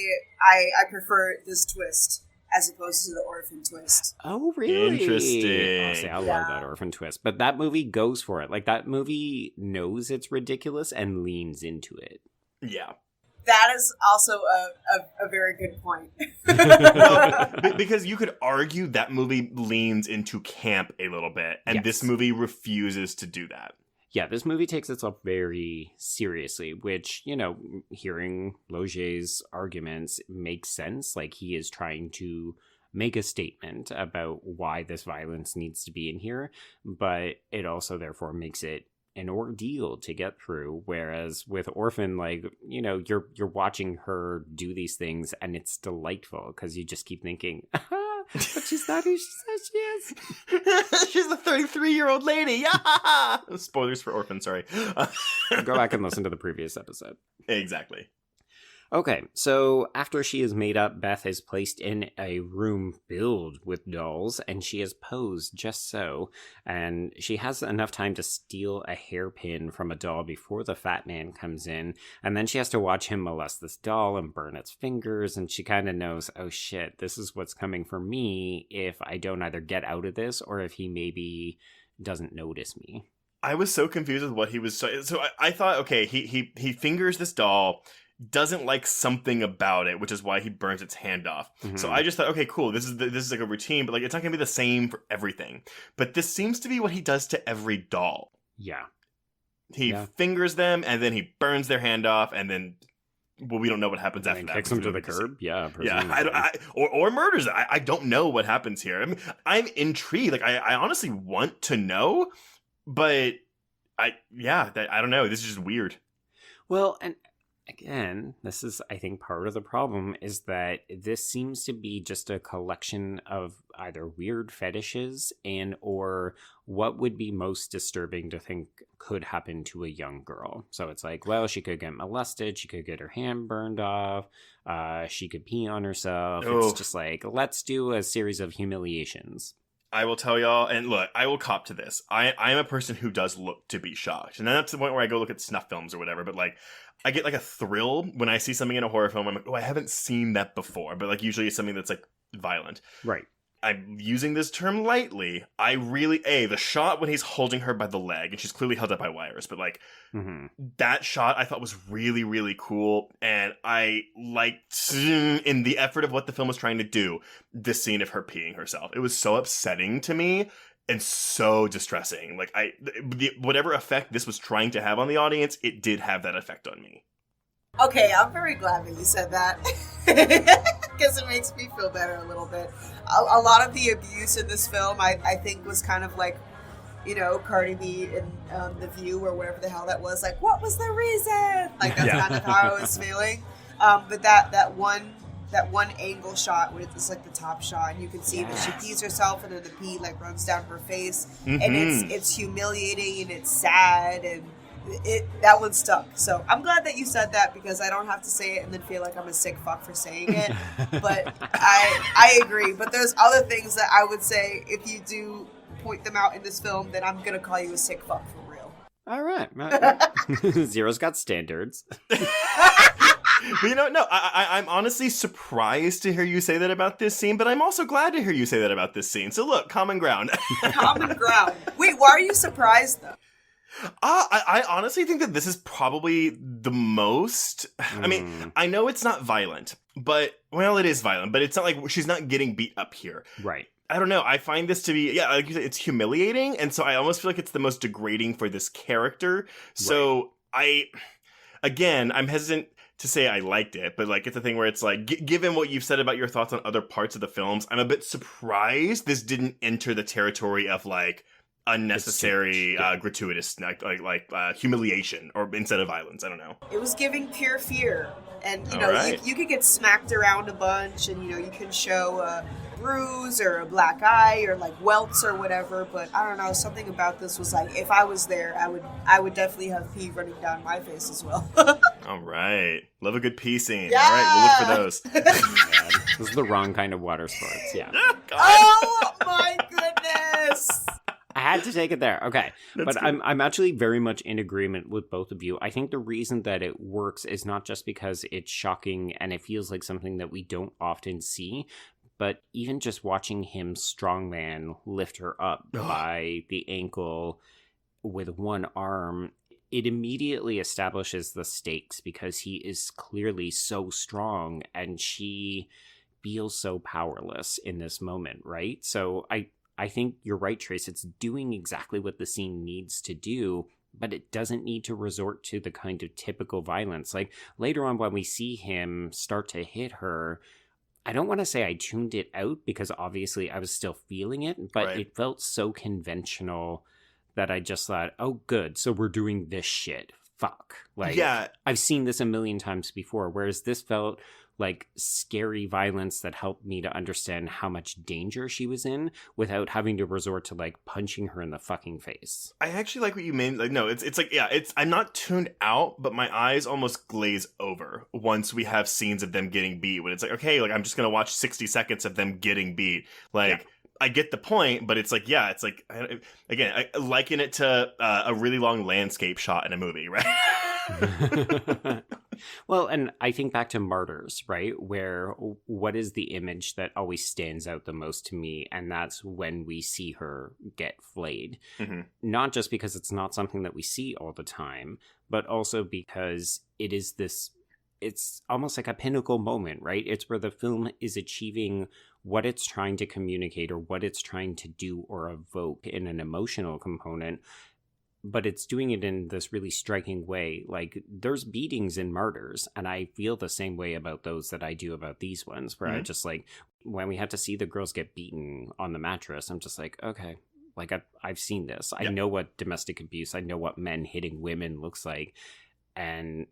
I prefer this twist as opposed to the Orphan twist. Oh, really? Interesting. I'll say I love that Orphan twist. But that movie goes for it. Like, that movie knows it's ridiculous and leans into it. Yeah. That is also a very good point. Well, because you could argue that movie leans into camp a little bit, and this movie refuses to do that. Yeah, this movie takes itself very seriously, which, hearing Laugier's arguments makes sense. Like, he is trying to make a statement about why this violence needs to be in here, but it also therefore makes it an ordeal to get through. Whereas with Orphan, like, you're watching her do these things and it's delightful because you just keep thinking, But she's not who she says she is. She's the 33-year-old lady. Yeah. Spoilers for Orphan, sorry. Go back and listen to the previous episode. Exactly. Okay, so after she is made up, Beth is placed in a room filled with dolls, and she is posed just so, and she has enough time to steal a hairpin from a doll before the fat man comes in, and then she has to watch him molest this doll and burn its fingers, and she kind of knows, oh shit, this is what's coming for me if I don't either get out of this, or if he maybe doesn't notice me. I was so confused with what he was... So I thought, okay, he fingers this doll... doesn't like something about it, which is why he burns its hand off. Mm-hmm. So I just thought, okay, cool. This is like a routine, but like it's not gonna be the same for everything. But this seems to be what he does to every doll. Yeah. He fingers them, and then he burns their hand off, and then we don't know what happens after that. Kicks them to the curb. Yeah. Or murders. I don't know what happens here. I mean, I'm intrigued. Like I honestly want to know, but I don't know. This is just weird. Well, and. Again, this is, I think, part of the problem is that this seems to be just a collection of either weird fetishes and or what would be most disturbing to think could happen to a young girl. So it's like, well, she could get molested, she could get her hand burned off, she could pee on herself. Oh. It's just like, let's do a series of humiliations. I will tell y'all, and look, I will cop to this. I'm a person who does look to be shocked. And then that's the point where I go look at snuff films or whatever, but like, I get like a thrill when I see something in a horror film. I'm like, oh, I haven't seen that before. But like usually it's something that's like violent. Right. I'm using this term lightly. I really, the shot when he's holding her by the leg, and she's clearly held up by wires, but like that shot I thought was really, really cool. And I liked, in the effort of what the film was trying to do, this scene of her peeing herself. It was so upsetting to me. And so distressing. Like whatever effect this was trying to have on the audience, it did have that effect on me. Okay, I'm very glad that you said that because it makes me feel better a little bit. A lot of the abuse in this film, I think, was kind of like, you know, Cardi B in The View or whatever the hell that was. Like, what was the reason? Like that's kind of how I was feeling. But that one angle shot where it's like the top shot and you can see that she pees herself and then the pee like runs down her face and it's humiliating and it's sad and that one stuck. So I'm glad that you said that because I don't have to say it and then feel like I'm a sick fuck for saying it. But I agree. But there's other things that I would say if you do point them out in this film, then I'm going to call you a sick fuck for real. All right. Xero's got standards. But I'm honestly surprised to hear you say that about this scene, but I'm also glad to hear you say that about this scene. So look, common ground. Common ground. Wait, why are you surprised though? I honestly think that this is probably the most... I mean, I know it's not violent, but... Well, it is violent, but it's not like she's not getting beat up here. Right. I don't know. I find this to be... Yeah, like you said, it's humiliating, and so I almost feel like it's the most degrading for this character. So Again, I'm hesitant to say I liked it, but like it's a thing where it's like, given what you've said about your thoughts on other parts of the films, I'm a bit surprised this didn't enter the territory of like unnecessary, gratuitous, like humiliation, or instead of violence. I don't know. It was giving pure fear, and you know, you could get smacked around a bunch, and you know, you can show a bruise or a black eye or like welts or whatever. But I don't know, something about this was like, if I was there, I would definitely have pee running down my face as well. All right, love a good pee scene. Yeah! All right, we'll look for those. This is the wrong kind of water sports. Yeah. Oh my goodness. I had to take it there. Okay. That's but good. I'm actually very much in agreement with both of you. I think the reason that it works is not just because it's shocking and it feels like something that we don't often see, but even just watching him strongman lift her up by the ankle with one arm, it immediately establishes the stakes because he is clearly so strong and she feels so powerless in this moment, right? So I think you're right, Trace. It's doing exactly what the scene needs to do, but it doesn't need to resort to the kind of typical violence. Like later on when we see him start to hit her, I don't want to say I tuned it out because obviously I was still feeling it, but it felt so conventional that I just thought, oh, good. So we're doing this shit. Fuck. Like, I've seen this a million times before, whereas this felt like scary violence that helped me to understand how much danger she was in without having to resort to like punching her in the fucking face. I actually like what you mean. Like, no, it's like, yeah, I'm not tuned out, but my eyes almost glaze over once we have scenes of them getting beat. When it's like, okay, like I'm just gonna watch 60 seconds of them getting beat. Like, I get the point, but it's like, yeah, it's like, again, I liken it to a really long landscape shot in a movie, right? Well, and I think back to Martyrs, right? Where what is the image that always stands out the most to me? And that's when we see her get flayed. Mm-hmm. Not just because it's not something that we see all the time, but also because it is this, it's almost like a pinnacle moment, right? It's where the film is achieving what it's trying to communicate or what it's trying to do or evoke in an emotional component. But it's doing it in this really striking way. Like, there's beatings in Martyrs, and I feel the same way about those that I do about these ones, where I just, like, when we have to see the girls get beaten on the mattress, I'm just like, okay, like, I've seen this. I know what domestic abuse, I know what men hitting women looks like, and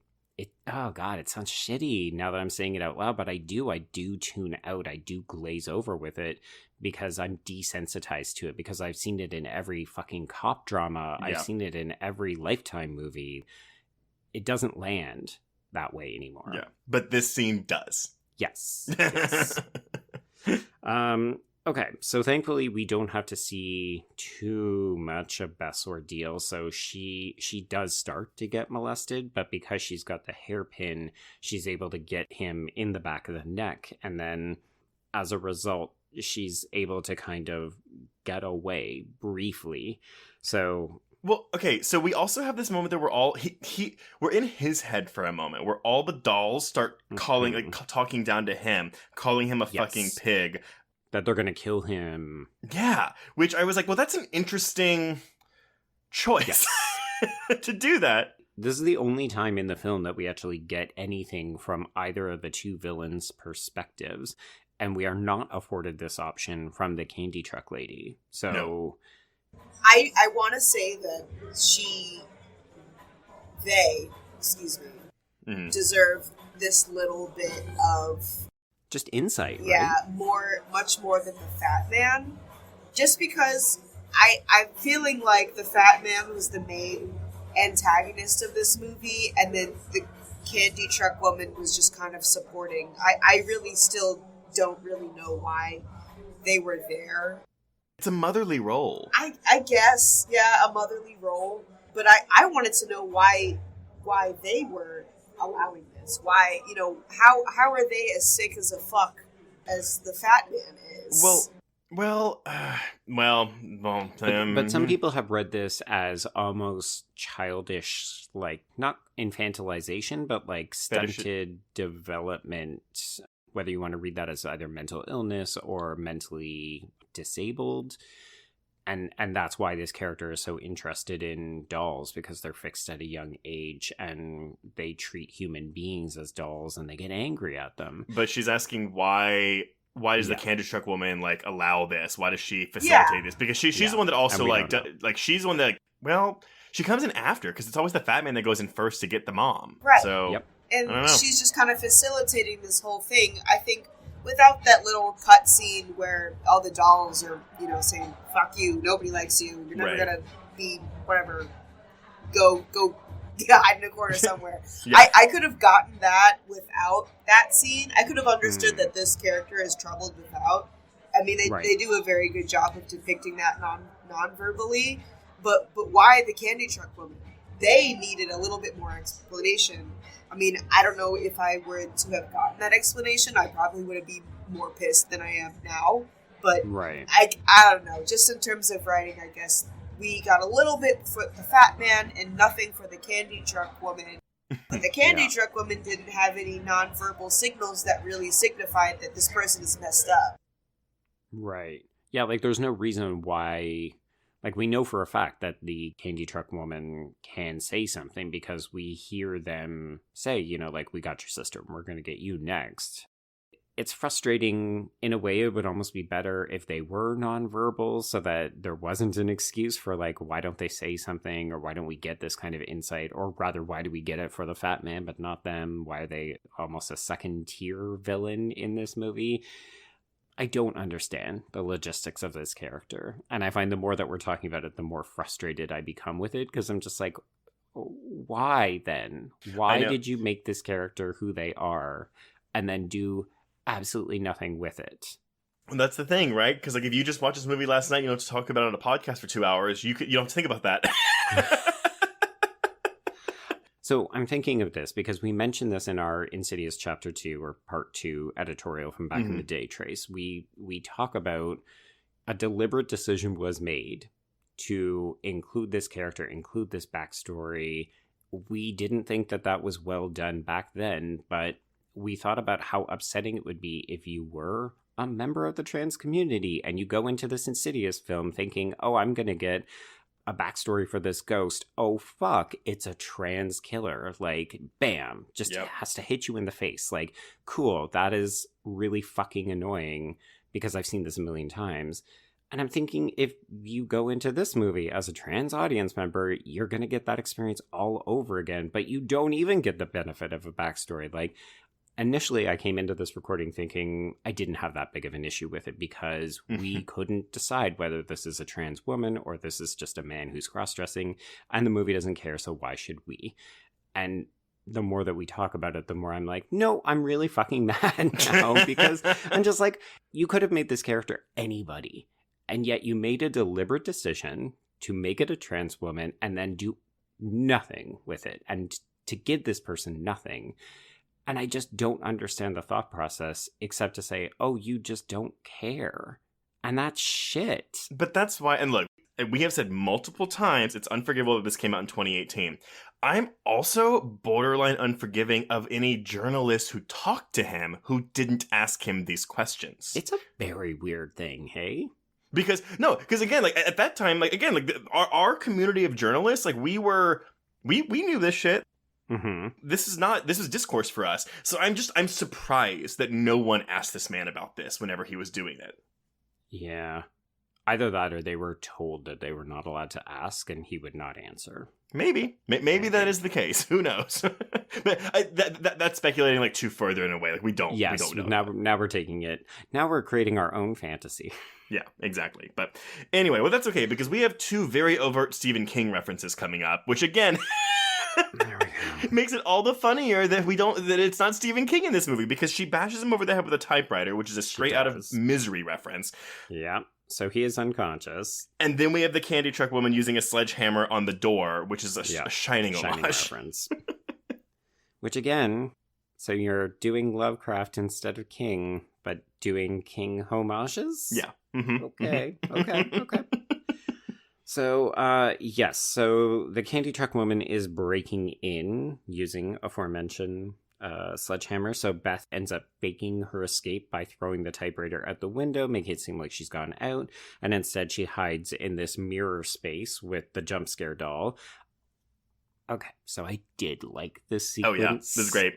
oh God, it sounds shitty now that I'm saying it out loud, but I do tune out, I do glaze over with it, because I'm desensitized to it, because I've seen it in every fucking cop drama. I've seen it in every Lifetime movie. It doesn't land that way anymore. Yeah, but this scene does. Yes. Yes. Okay, so thankfully we don't have to see too much of Beth's ordeal. So she does start to get molested, but because she's got the hairpin, she's able to get him in the back of the neck, and then as a result, she's able to kind of get away briefly. So, well, okay, so we also have this moment that we're all we're in his head for a moment, where all the dolls start calling, like talking down to him, calling him a fucking pig, that they're gonna kill him. Yeah, which I was like, well, that's an interesting choice to do that. This is the only time in the film that we actually get anything from either of the two villains' perspectives. And we are not afforded this option from the candy truck lady. So no. I want to say that they deserve this little bit of just insight, yeah, right? much more than the fat man. Just because I'm feeling like the fat man was the main antagonist of this movie, and then the candy truck woman was just kind of supporting. I really still don't really know why they were there. It's a motherly role. I guess, yeah, a motherly role. But I wanted to know why they were allowing this. Why, how are they as sick as a fuck as the fat man is? But some people have read this as almost childish, like, not infantilization, but like stunted development. Whether you want to read that as either mental illness or mentally disabled. And that's why this character is so interested in dolls, because they're fixed at a young age and they treat human beings as dolls and they get angry at them. But she's asking why does the candy truck woman like allow this? Why does she facilitate this? Because she's the one that also she's the one that she comes in after, because it's always the fat man that goes in first to get the mom. Right. So and she's just kind of facilitating this whole thing. I think without that little cut scene where all the dolls are, saying, fuck you, nobody likes you, you're never going to be whatever, go hide in a corner somewhere. I could have gotten that without that scene. I could have understood that this character is troubled without. I mean, they do a very good job of depicting that non-verbally, but why the candy truck woman? They needed a little bit more explanation. I mean, I don't know if I were to have gotten that explanation, I probably would have been more pissed than I am now. But I don't know. Just in terms of writing, I guess we got a little bit for the fat man and nothing for the candy truck woman. But the candy truck woman didn't have any nonverbal signals that really signified that this person is messed up. Right. Yeah, like there's no reason why. Like, we know for a fact that the candy truck woman can say something because we hear them say, like, we got your sister and we're going to get you next. it's frustrating. In a way, it would almost be better if they were nonverbal so that there wasn't an excuse for, like, why don't they say something, or why don't we get this kind of insight, or rather, why do we get it for the fat man but not them? Why are they almost a second-tier villain in this movie? I don't understand the logistics of this character. And I find the more that we're talking about it, the more frustrated I become with it, because I'm just like, why then? Why did you make this character who they are and then do absolutely nothing with it? And that's the thing, right? Because like if you just watch this movie last night, you don't have to talk about it on a podcast for 2 hours. You don't have to think about that. So I'm thinking of this because we mentioned this in our Insidious Chapter 2 or Part 2 editorial from back in the day, Trace. We talk about a deliberate decision was made to include this character, include this backstory. We didn't think that that was well done back then, but we thought about how upsetting it would be if you were a member of the trans community and you go into this Insidious film thinking, oh, I'm going to get a backstory for this ghost. Oh, fuck, it's a trans killer. Like, bam, just has to hit you in the face. Like, cool, that is really fucking annoying because I've seen this a million times. And I'm thinking if you go into this movie as a trans audience member, you're going to get that experience all over again, but you don't even get the benefit of a backstory. Like, initially I came into this recording thinking I didn't have that big of an issue with it because we couldn't decide whether this is a trans woman or this is just a man who's cross-dressing, and the movie doesn't care, so why should we? And the more that we talk about it, the more I'm like, no, I'm really fucking mad now because I'm just like, you could have made this character anybody, and yet you made a deliberate decision to make it a trans woman and then do nothing with it and to give this person nothing. And I just don't understand the thought process except to say, oh, you just don't care. And that's shit. But that's why, and look, we have said multiple times it's unforgivable that this came out in 2018. I'm also borderline unforgiving of any journalist who talked to him who didn't ask him these questions. It's a very weird thing, hey? Because again, like at that time, like again, like our community of journalists, like we knew this shit. Mm-hmm. This was discourse for us. So I'm surprised that no one asked this man about this whenever he was doing it. Yeah. Either that or they were told that they were not allowed to ask and he would not answer. Maybe that is the case. Who knows? But that's speculating like too further in a way. Like we don't know. Now we're taking it. Now we're creating our own fantasy. Yeah, exactly. But anyway, well, that's okay because we have two very overt Stephen King references coming up, which again There we go. makes it all the funnier that it's not Stephen King in this movie because she bashes him over the head with a typewriter, which is a straight out of Misery reference. Yeah. So he is unconscious. And then we have the candy truck woman using a sledgehammer on the door, which is a shining homage. Reference. Which again, so you're doing Lovecraft instead of King, but doing King homages? Yeah. Mm-hmm. Okay. So, yes. So the candy truck woman is breaking in using aforementioned sledgehammer. So Beth ends up faking her escape by throwing the typewriter out the window, making it seem like she's gone out. And instead she hides in this mirror space with the jump scare doll. Okay, so I did like this sequence. Oh yeah, this is great.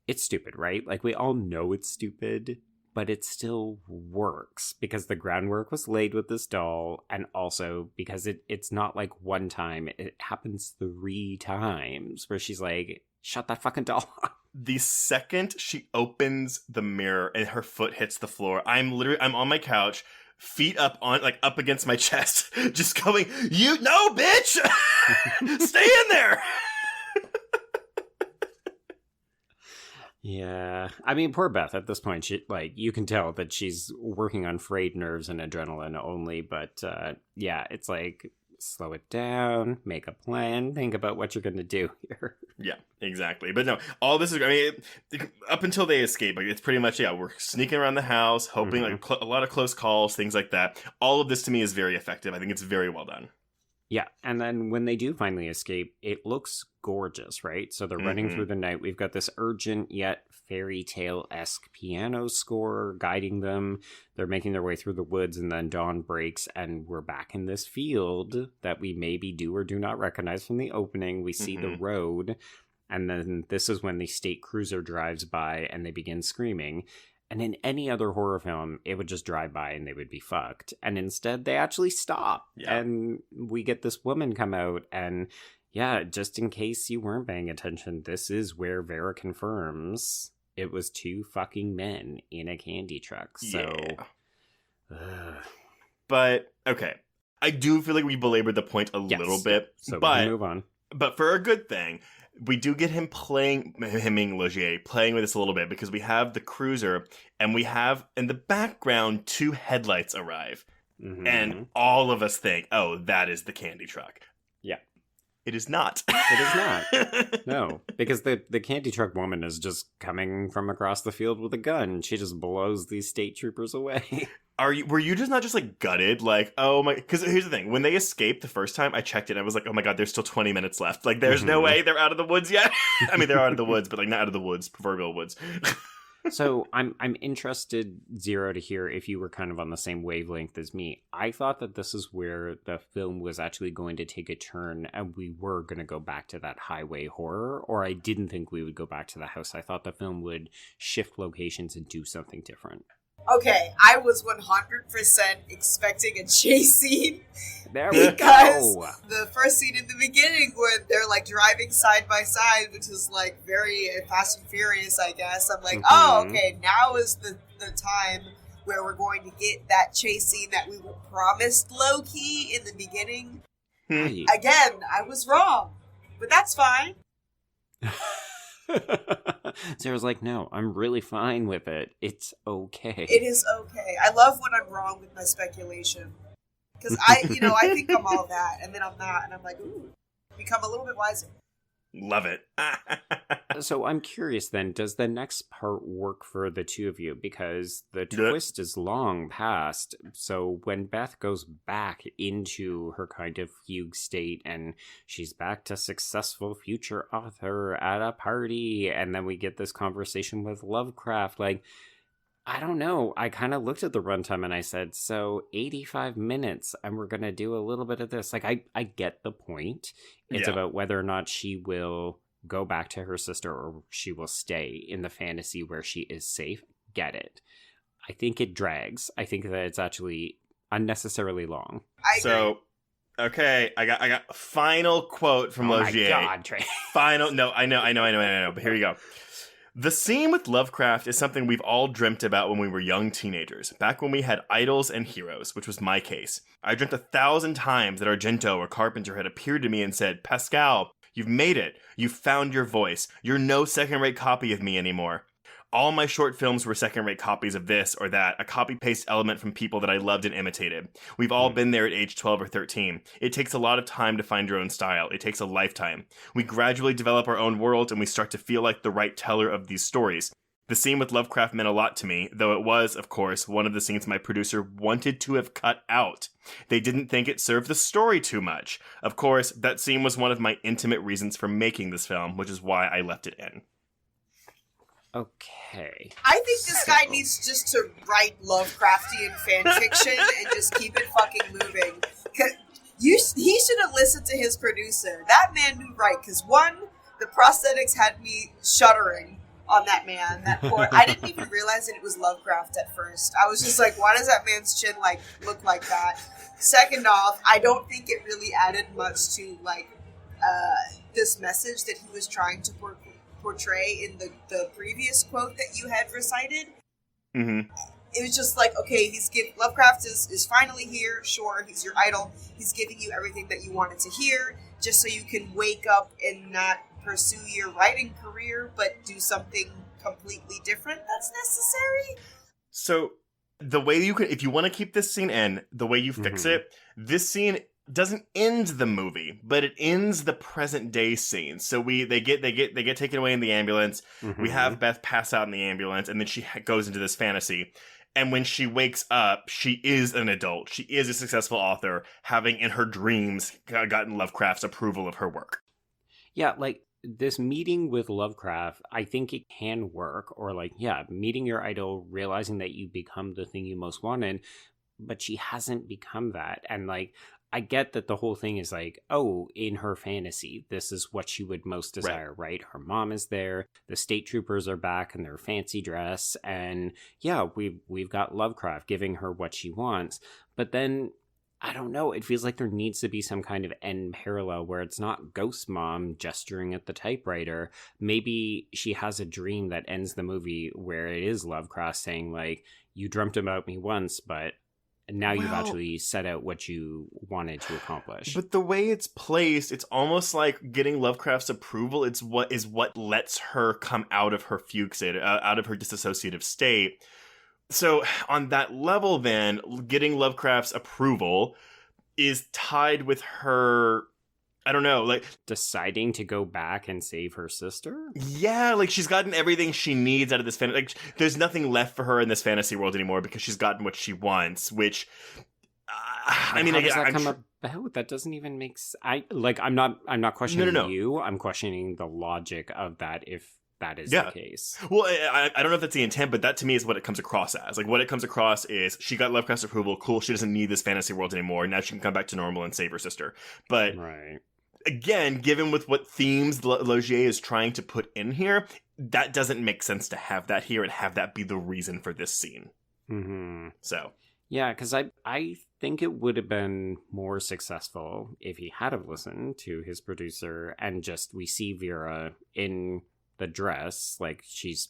It's stupid, right? Like, we all know it's stupid, but it still works because the groundwork was laid with this doll, and also because it's not like one time, it happens 3 times where she's like, shut that fucking doll off. The second she opens the mirror and her foot hits the floor, I'm on my couch, feet up against my chest, just going, no, bitch! Stay in there! Yeah. I mean, poor Beth at this point, she, like, you can tell that she's working on frayed nerves and adrenaline only, but yeah, it's like, slow it down, make a plan, think about what you're going to do here. Yeah, exactly. But no, all this is, I mean, up until they escape, like, it's pretty much, we're sneaking around the house, hoping, like, a lot of close calls, things like that. All of this to me is very effective. I think it's very well done. Yeah, and then when they do finally escape, it looks gorgeous, right? So they're running through the night. We've got this urgent yet fairy tale-esque piano score guiding them. They're making their way through the woods, and then dawn breaks, and we're back in this field that we maybe do or do not recognize from the opening. We see the road, And then this is when the state cruiser drives by and they begin screaming. And in any other horror film, it would just drive by and they would be fucked. And instead, they actually stop. Yeah. And we get this woman come out. And yeah, just in case you weren't paying attention, this is where Vera confirms it was two fucking men in a candy truck. So, But, okay. I do feel like we belabored the point a little bit. So we can move on. But for a good thing, we do get him playing, Laugier, playing with this a little bit, because we have the cruiser, and we have, in the background, two headlights arrive. Mm-hmm. And all of us think, oh, that is the candy truck. Yeah. It is not. It is not. No. Because the candy truck woman is just coming from across the field with a gun. She just blows these state troopers away. Were you just not just like gutted? Like, oh my, because here's the thing. When they escaped the first time, I checked it. I was like, oh my God, there's still 20 minutes left. Like, there's no way they're out of the woods yet. I mean, they're out of the woods, but like not out of the woods, proverbial woods. So I'm interested, Xero, to hear if you were kind of on the same wavelength as me. I thought that this is where the film was actually going to take a turn and we were going to go back to that highway horror, or I didn't think we would go back to the house. I thought the film would shift locations and do something different. Okay, I was 100% expecting a chase scene. There we because go. The first scene in the beginning when they're like driving side by side, which is like very Fast and Furious, I guess. I'm like, oh, okay, now is the time where we're going to get that chase scene that we were promised low-key in the beginning. Again, I was wrong, but that's fine. Sarah's like, no, I'm really fine with it. It's okay. It is okay. I love when I'm wrong with my speculation. Because I think I'm all that, and then I'm not, and I'm like, ooh, become a little bit wiser. Love it. So I'm curious then, does the next part work for the two of you? Because the twist is long past. So when Beth goes back into her kind of fugue state and she's back to successful future author at a party, and then we get this conversation with Lovecraft, like, I don't know. I kind of looked at the runtime and I said, so 85 minutes and we're going to do a little bit of this. Like, I get the point. It's about whether or not she will go back to her sister or she will stay in the fantasy where she is safe. Get it. I think it drags. I think that it's actually unnecessarily long. So, okay, I got a final quote from Laugier. Oh my God, Trey. Final, no, I know, but here you go. The scene with Lovecraft is something we've all dreamt about when we were young teenagers, back when we had idols and heroes, which was my case. I dreamt 1,000 times that Argento or Carpenter had appeared to me and said, Pascal, you've made it. You've found your voice. You're no second-rate copy of me anymore. All my short films were second-rate copies of this or that, a copy-paste element from people that I loved and imitated. We've all been there at age 12 or 13. It takes a lot of time to find your own style. It takes a lifetime. We gradually develop our own world, and we start to feel like the right teller of these stories. The scene with Lovecraft meant a lot to me, though it was, of course, one of the scenes my producer wanted to have cut out. They didn't think it served the story too much. Of course, that scene was one of my intimate reasons for making this film, which is why I left it in. Okay. I think this guy needs just to write Lovecraftian fanfiction and just keep it fucking moving. He should have listened to his producer. That man knew right, because one, the prosthetics had me shuddering on that man. That poor, I didn't even realize that it was Lovecraft at first. I was just like, why does that man's chin like look like that? Second off, I don't think it really added much to like this message that he was trying to portray in the previous quote that you had recited. Mm-hmm. It was just like, okay, Lovecraft is finally here. Sure, he's your idol. He's giving you everything that you wanted to hear, just so you can wake up and not pursue your writing career, but do something completely different that's necessary. So the way you could, if you want to keep this scene in, the way you fix it, this scene doesn't end the movie, but it ends the present day scene. So they get taken away in the ambulance. We have Beth pass out in the ambulance, and then she goes into this fantasy. And when she wakes up, she is an adult. She is a successful author, having in her dreams gotten Lovecraft's approval of her work. Yeah, like this meeting with Lovecraft, I think it can work. Or like, yeah, meeting your idol, realizing that you become the thing you most wanted. But she hasn't become that. And like, I get that the whole thing is like, oh, in her fantasy, this is what she would most desire, right? Her mom is there, the state troopers are back in their fancy dress, and yeah, we've got Lovecraft giving her what she wants. But then, I don't know, it feels like there needs to be some kind of end parallel where it's not Ghost Mom gesturing at the typewriter. Maybe she has a dream that ends the movie where it is Lovecraft saying, like, you dreamt about me once, but now you've actually set out what you wanted to accomplish. But the way it's placed, it's almost like getting Lovecraft's approval. It's what lets her come out of her fugue state, out of her disassociative state. So on that level, then, getting Lovecraft's approval is tied with her, I don't know, like... deciding to go back and save her sister? Yeah, like she's gotten everything she needs out of this fantasy. Like, there's nothing left for her in this fantasy world anymore because she's gotten what she wants, which... I mean, how does that come about? That doesn't even make sense. I'm not questioning you. I'm questioning the logic of that if that is the case. Well, I don't know if that's the intent, but that to me is what it comes across as. Like, what it comes across is she got Lovecraft's approval. Cool, she doesn't need this fantasy world anymore. Now she can come back to normal and save her sister. But... right. Again, given with what themes Laugier is trying to put in here, that doesn't make sense to have that here and have that be the reason for this scene. Mm-hmm. So. Yeah, because I think it would have been more successful if he had have listened to his producer and just we see Vera in the dress, like she's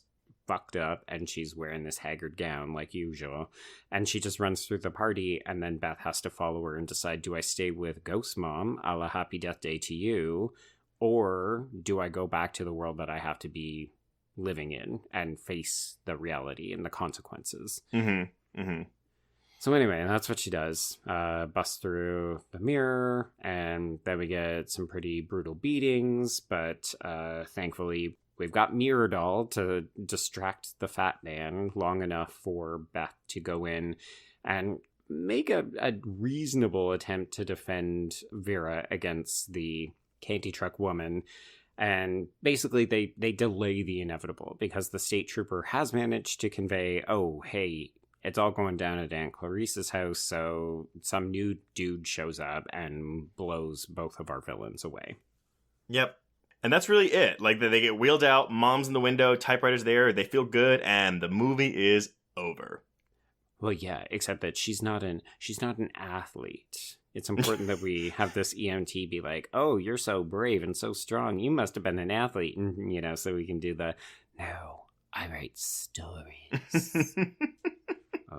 fucked up and she's wearing this haggard gown like usual, and she just runs through the party, and then Beth has to follow her and decide, do I stay with Ghost Mom a la Happy Death Day to You, or do I go back to the world that I have to be living in and face the reality and the consequences? Mm-hmm. Mm-hmm. So anyway, that's what she does. Busts through the mirror, and then we get some pretty brutal beatings, but thankfully we've got Mirror Doll to distract the fat man long enough for Beth to go in and make a reasonable attempt to defend Vera against the candy truck woman. And basically they delay the inevitable because the state trooper has managed to convey, oh, hey, it's all going down at Aunt Clarice's house, so some new dude shows up and blows both of our villains away. Yep. And that's really it. Like, they get wheeled out, mom's in the window, typewriter's there, they feel good, and the movie is over. Well, yeah, except that she's not an athlete. It's important that we have this EMT be like, oh, you're so brave and so strong, you must have been an athlete, and, so we can do the, no, I write stories.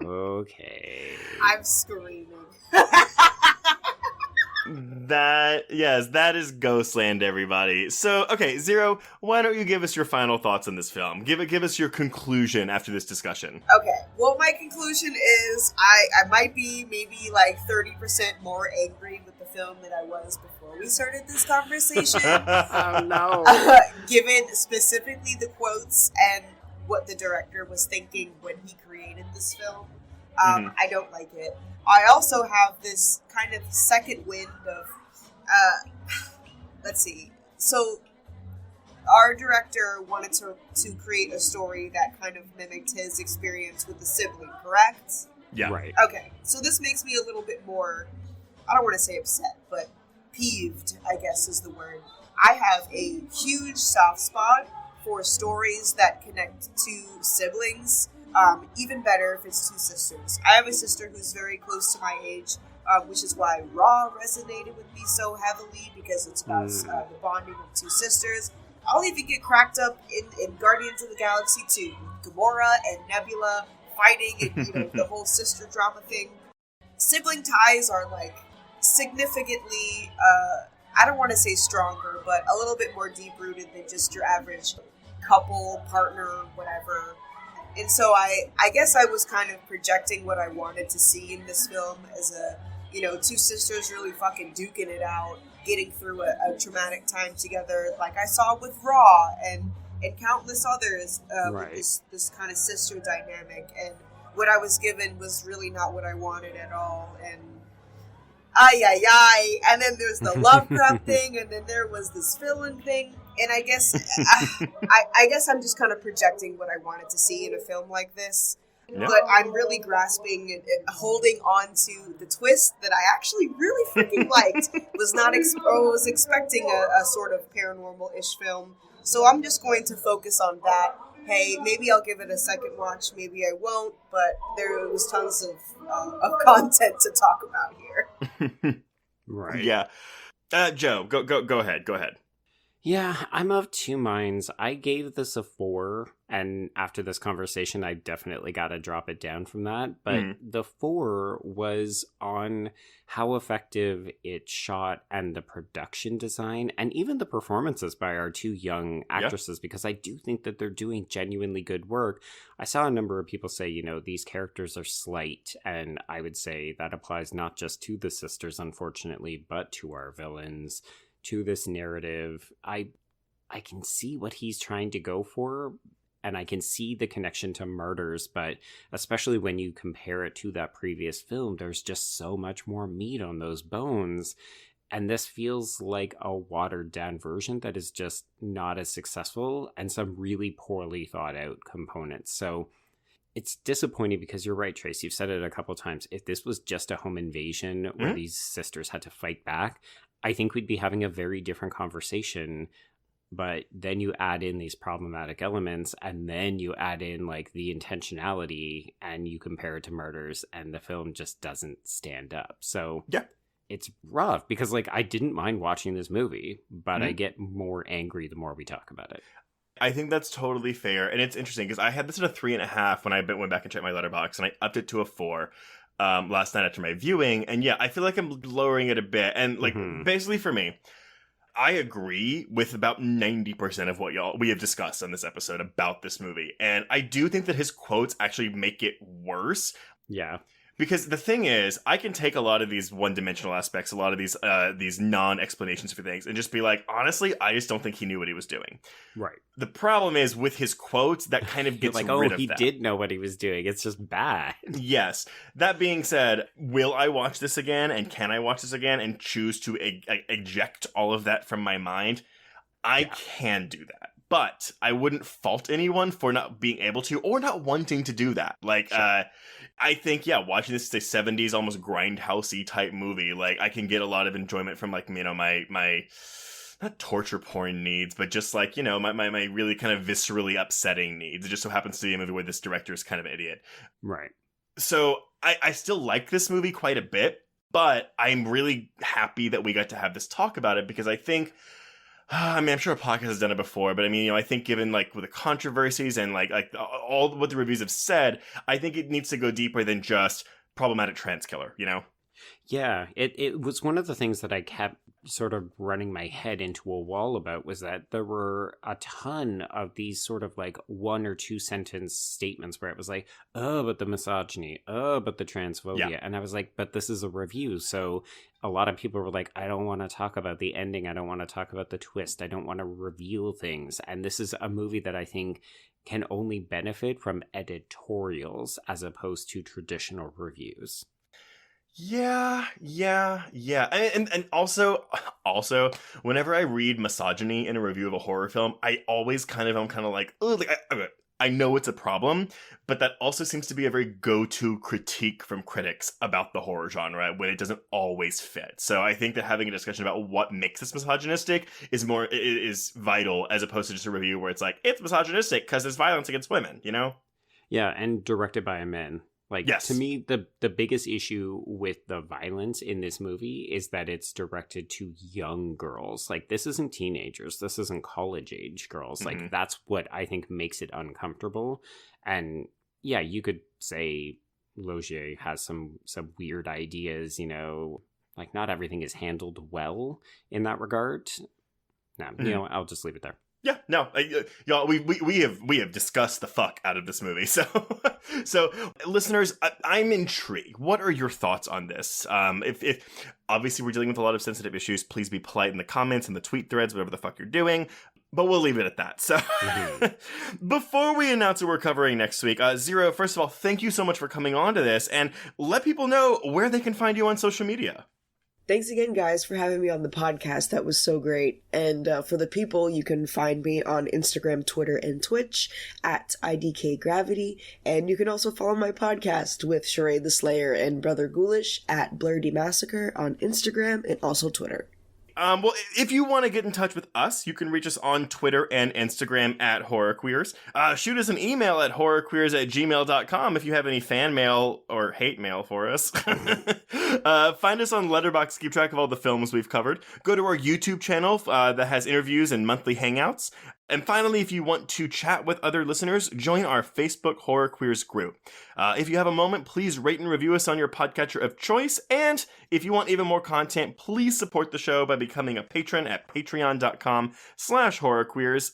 Okay. I'm screaming. That is Ghostland, everybody. So, okay, Xero, why don't you give us your final thoughts on this film? Give us your conclusion after this discussion. Okay, well, my conclusion is I might be maybe like 30% more angry with the film than I was before we started this conversation. Oh, no. Given specifically the quotes and what the director was thinking when he created this film. I don't like it. I also have this kind of second wind of, let's see. So, our director wanted to create a story that kind of mimicked his experience with the sibling, correct? Yeah. Right. Okay, so this makes me a little bit more, I don't want to say upset, but peeved, I guess is the word. I have a huge soft spot for stories that connect to siblings. Even better if it's two sisters. I have a sister who's very close to my age, which is why Raw resonated with me so heavily, because it's about the bonding of two sisters. I'll even get cracked up in Guardians of the Galaxy 2, Gamora and Nebula fighting and the whole sister drama thing. Sibling ties are like significantly, I don't want to say stronger, but a little bit more deep-rooted than just your average couple, partner, whatever. And so I guess I was kind of projecting what I wanted to see in this film as two sisters really fucking duking it out, getting through a traumatic time together, like I saw with Raw and countless others right. with this kind of sister dynamic. And what I was given was really not what I wanted at all. And and then there's the Lovecraft thing, and then there was this villain thing. And I guess I guess I'm just kind of projecting what I wanted to see in a film like this. But I'm really grasping and holding on to the twist that I actually really freaking liked. Was expecting a sort of paranormal-ish film. So I'm just going to focus on that. Hey, maybe I'll give it a second watch, maybe I won't, but there was tons of content to talk about here. Right. Yeah. Joe, go ahead. Yeah, I'm of two minds. I gave this a 4, and after this conversation, I definitely got to drop it down from that. But the 4 was on how effective it shot and the production design and even the performances by our two young actresses, because I do think that they're doing genuinely good work. I saw a number of people say, these characters are slight, and I would say that applies not just to the sisters, unfortunately, but to our villains, to this narrative. I can see what he's trying to go for, and I can see the connection to Martyrs, but especially when you compare it to that previous film, there's just so much more meat on those bones, and this feels like a watered down version that is just not as successful, and some really poorly thought out components. So it's disappointing because you're right, Trace. You've said it a couple times. If this was just a home invasion where these sisters had to fight back, I think we'd be having a very different conversation. But then you add in these problematic elements, and then you add in like the intentionality, and you compare it to Martyrs, and the film just doesn't stand up. So it's rough because like I didn't mind watching this movie, but I get more angry the more we talk about it. I think that's totally fair. And it's interesting because I had this at a 3.5 when I went back and checked my letterbox, and I upped it to a 4 last night after my viewing. And yeah, I feel like I'm lowering it a bit. And like basically for me, I agree with about 90% of what we have discussed on this episode about this movie. And I do think that his quotes actually make it worse. Yeah. Because the thing is, I can take a lot of these one-dimensional aspects, a lot of these non-explanations for things, and just be like, honestly, I just don't think he knew what he was doing. Right. The problem is with his quotes, that kind of gets like, rid of he that. did know what he was doing. It's just bad. Yes. That being said, will I watch this again, and can I watch this again and choose to eject all of that from my mind? I can do that. But I wouldn't fault anyone for not being able to or not wanting to do that. Like, I think, watching this is a 70s, almost grindhousey type movie. Like, I can get a lot of enjoyment from, like, my not torture porn needs, but just, like, my really kind of viscerally upsetting needs. It just so happens to be a movie where this director is kind of an idiot. Right. So, I still like this movie quite a bit, but I'm really happy that we got to have this talk about it because I think... I mean, I'm sure a podcast has done it before, but I mean, I think given like with the controversies and like all what the reviews have said, I think it needs to go deeper than just problematic trans killer, Yeah, it was one of the things that I kept sort of running my head into a wall about was that there were a ton of these sort of like 1 or 2 sentence statements where it was like, oh, but the misogyny, oh, but the transphobia. Yeah. And I was like, but this is a review. So a lot of people were like, I don't want to talk about the ending. I don't want to talk about the twist. I don't want to reveal things. And this is a movie that I think can only benefit from editorials as opposed to traditional reviews. Yeah. And also, whenever I read misogyny in a review of a horror film, I always I'm kind of like, oh, like, I know it's a problem, but that also seems to be a very go-to critique from critics about the horror genre when it doesn't always fit. So I think that having a discussion about what makes this misogynistic is vital, as opposed to just a review where it's like, it's misogynistic because there's violence against women, Yeah, and directed by a man. Like, yes. To me, the biggest issue with the violence in this movie is that it's directed to young girls. Like, this isn't teenagers. This isn't college-age girls. Mm-hmm. Like, that's what I think makes it uncomfortable. And, yeah, you could say Laugier has some weird ideas, like, not everything is handled well in that regard. No, I'll just leave it there. Yeah, no, y'all, we have discussed the fuck out of this movie. So listeners, I'm intrigued. What are your thoughts on this? If obviously we're dealing with a lot of sensitive issues, please be polite in the comments and the tweet threads, whatever the fuck you're doing. But we'll leave it at that. So before we announce what we're covering next week, Xero, first of all, thank you so much for coming on to this, and let people know where they can find you on social media. Thanks again, guys, for having me on the podcast. That was so great. And for the people, you can find me on Instagram, Twitter, and Twitch at Xero Gravity. And you can also follow my podcast with Sheree the Slayer and Brother Ghoulish at Blerdy Massacre on Instagram and also Twitter. Well, if you want to get in touch with us, you can reach us on Twitter and Instagram at HorrorQueers. Shoot us an email at horrorqueers@gmail.com if you have any fan mail or hate mail for us. Find us on Letterboxd to keep track of all the films we've covered. Go to our YouTube channel that has interviews and monthly hangouts. And finally, if you want to chat with other listeners, join our Facebook Horror Queers group. If you have a moment, please rate and review us on your podcatcher of choice. And if you want even more content, please support the show by becoming a patron at patreon.com/horrorqueers.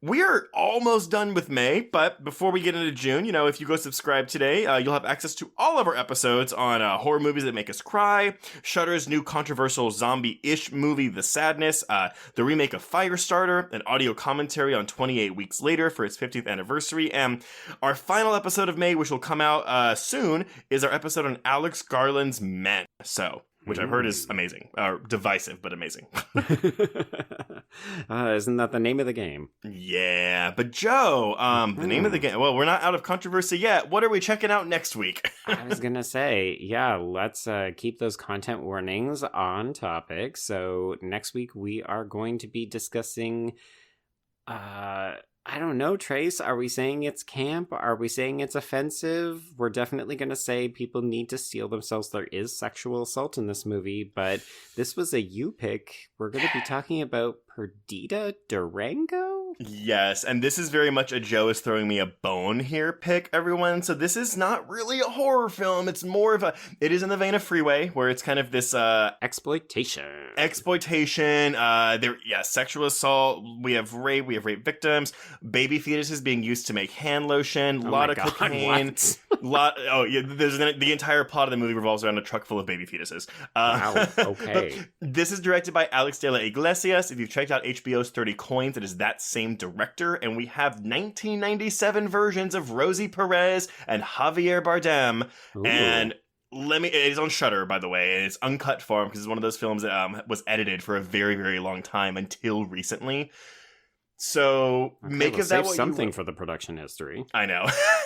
We're almost done with May, but before we get into June, if you go subscribe today, you'll have access to all of our episodes on horror movies that make us cry, Shudder's new controversial zombie-ish movie, The Sadness, the remake of Firestarter, an audio commentary on 28 Weeks Later for its 50th anniversary, and our final episode of May, which will come out soon, is our episode on Alex Garland's Men, which I've heard is amazing, divisive, but amazing. Isn't that the name of the game? Yeah, but Joe, the name of the game, well, we're not out of controversy yet. What are we checking out next week? I was going to say, let's keep those content warnings on topic. So next week we are going to be discussing... I don't know, Trace. Are we saying it's camp? Are we saying it's offensive? We're definitely going to say people need to steel themselves. There is sexual assault in this movie, but this was a you pick. We're going to be talking about Perdita Durango? Yes, and this is very much a Joe is throwing me a bone here pick, everyone. So this is not really a horror film. It's more of it is in the vein of Freeway, where it's kind of this exploitation. Sexual assault. We have rape victims, baby fetuses being used to make hand lotion, a lot of cocaine. The entire plot of the movie revolves around a truck full of baby fetuses. Wow, okay. This is directed by Alex de la Iglesias. If you've checked out HBO's 30 Coins, it is that same director, and we have 1997 versions of Rosie Perez and Javier Bardem. Ooh. And it is on Shudder, by the way, and it's uncut form because it's one of those films that was edited for a very, very long time until recently. So make of that what something for the production history. I know.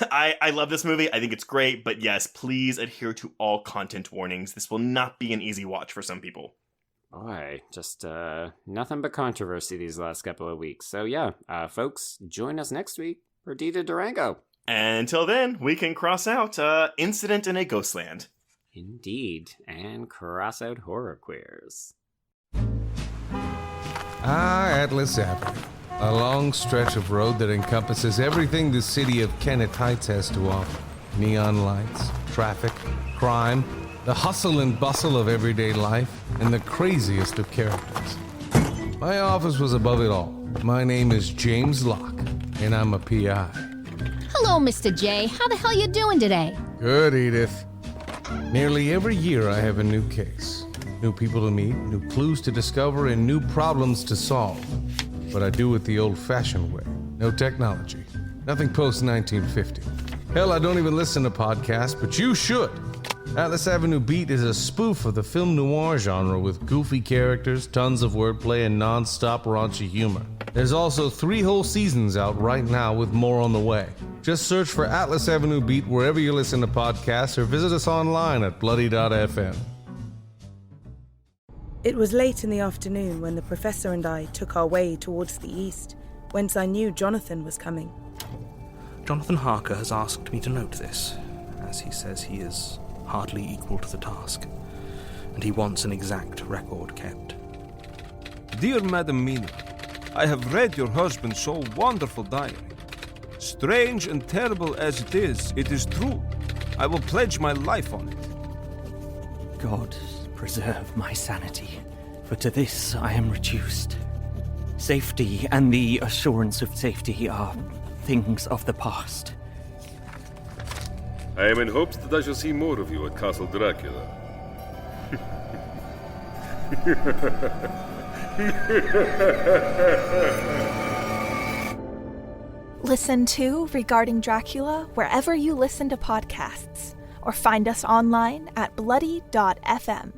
I love this movie. I think it's great, but yes, please adhere to all content warnings. This will not be an easy watch for some people. Boy, just nothing but controversy these last couple of weeks. So folks, join us next week for Perdita Durango. And until then, we can cross out Incident in a Ghostland. Indeed, and cross out horror queers. Atlas Avenue. A long stretch of road that encompasses everything the city of Kennett Heights has to offer. Neon lights, traffic, crime, the hustle and bustle of everyday life, and the craziest of characters. My office was above it all. My name is James Locke, and I'm a PI. Hello, Mr. J. How the hell you doing today? Good, Edith. Nearly every year I have a new case. New people to meet, new clues to discover, and new problems to solve. But I do it the old-fashioned way. No technology. Nothing post-1950. Hell, I don't even listen to podcasts, but you should. Atlas Avenue Beat is a spoof of the film noir genre with goofy characters, tons of wordplay, and non-stop raunchy humor. There's also 3 whole seasons out right now with more on the way. Just search for Atlas Avenue Beat wherever you listen to podcasts or visit us online at bloody.fm. It was late in the afternoon when the professor and I took our way towards the east, whence I knew Jonathan was coming. Jonathan Harker has asked me to note this, as he says he is hardly equal to the task, and he wants an exact record kept. Dear Madam Mina, I have read your husband's so wonderful diary. Strange and terrible as it is true. I will pledge my life on it. God preserve my sanity, for to this I am reduced. Safety and the assurance of safety are things of the past. I am in hopes that I shall see more of you at Castle Dracula. Listen to Regarding Dracula wherever you listen to podcasts, or find us online at bloody.fm.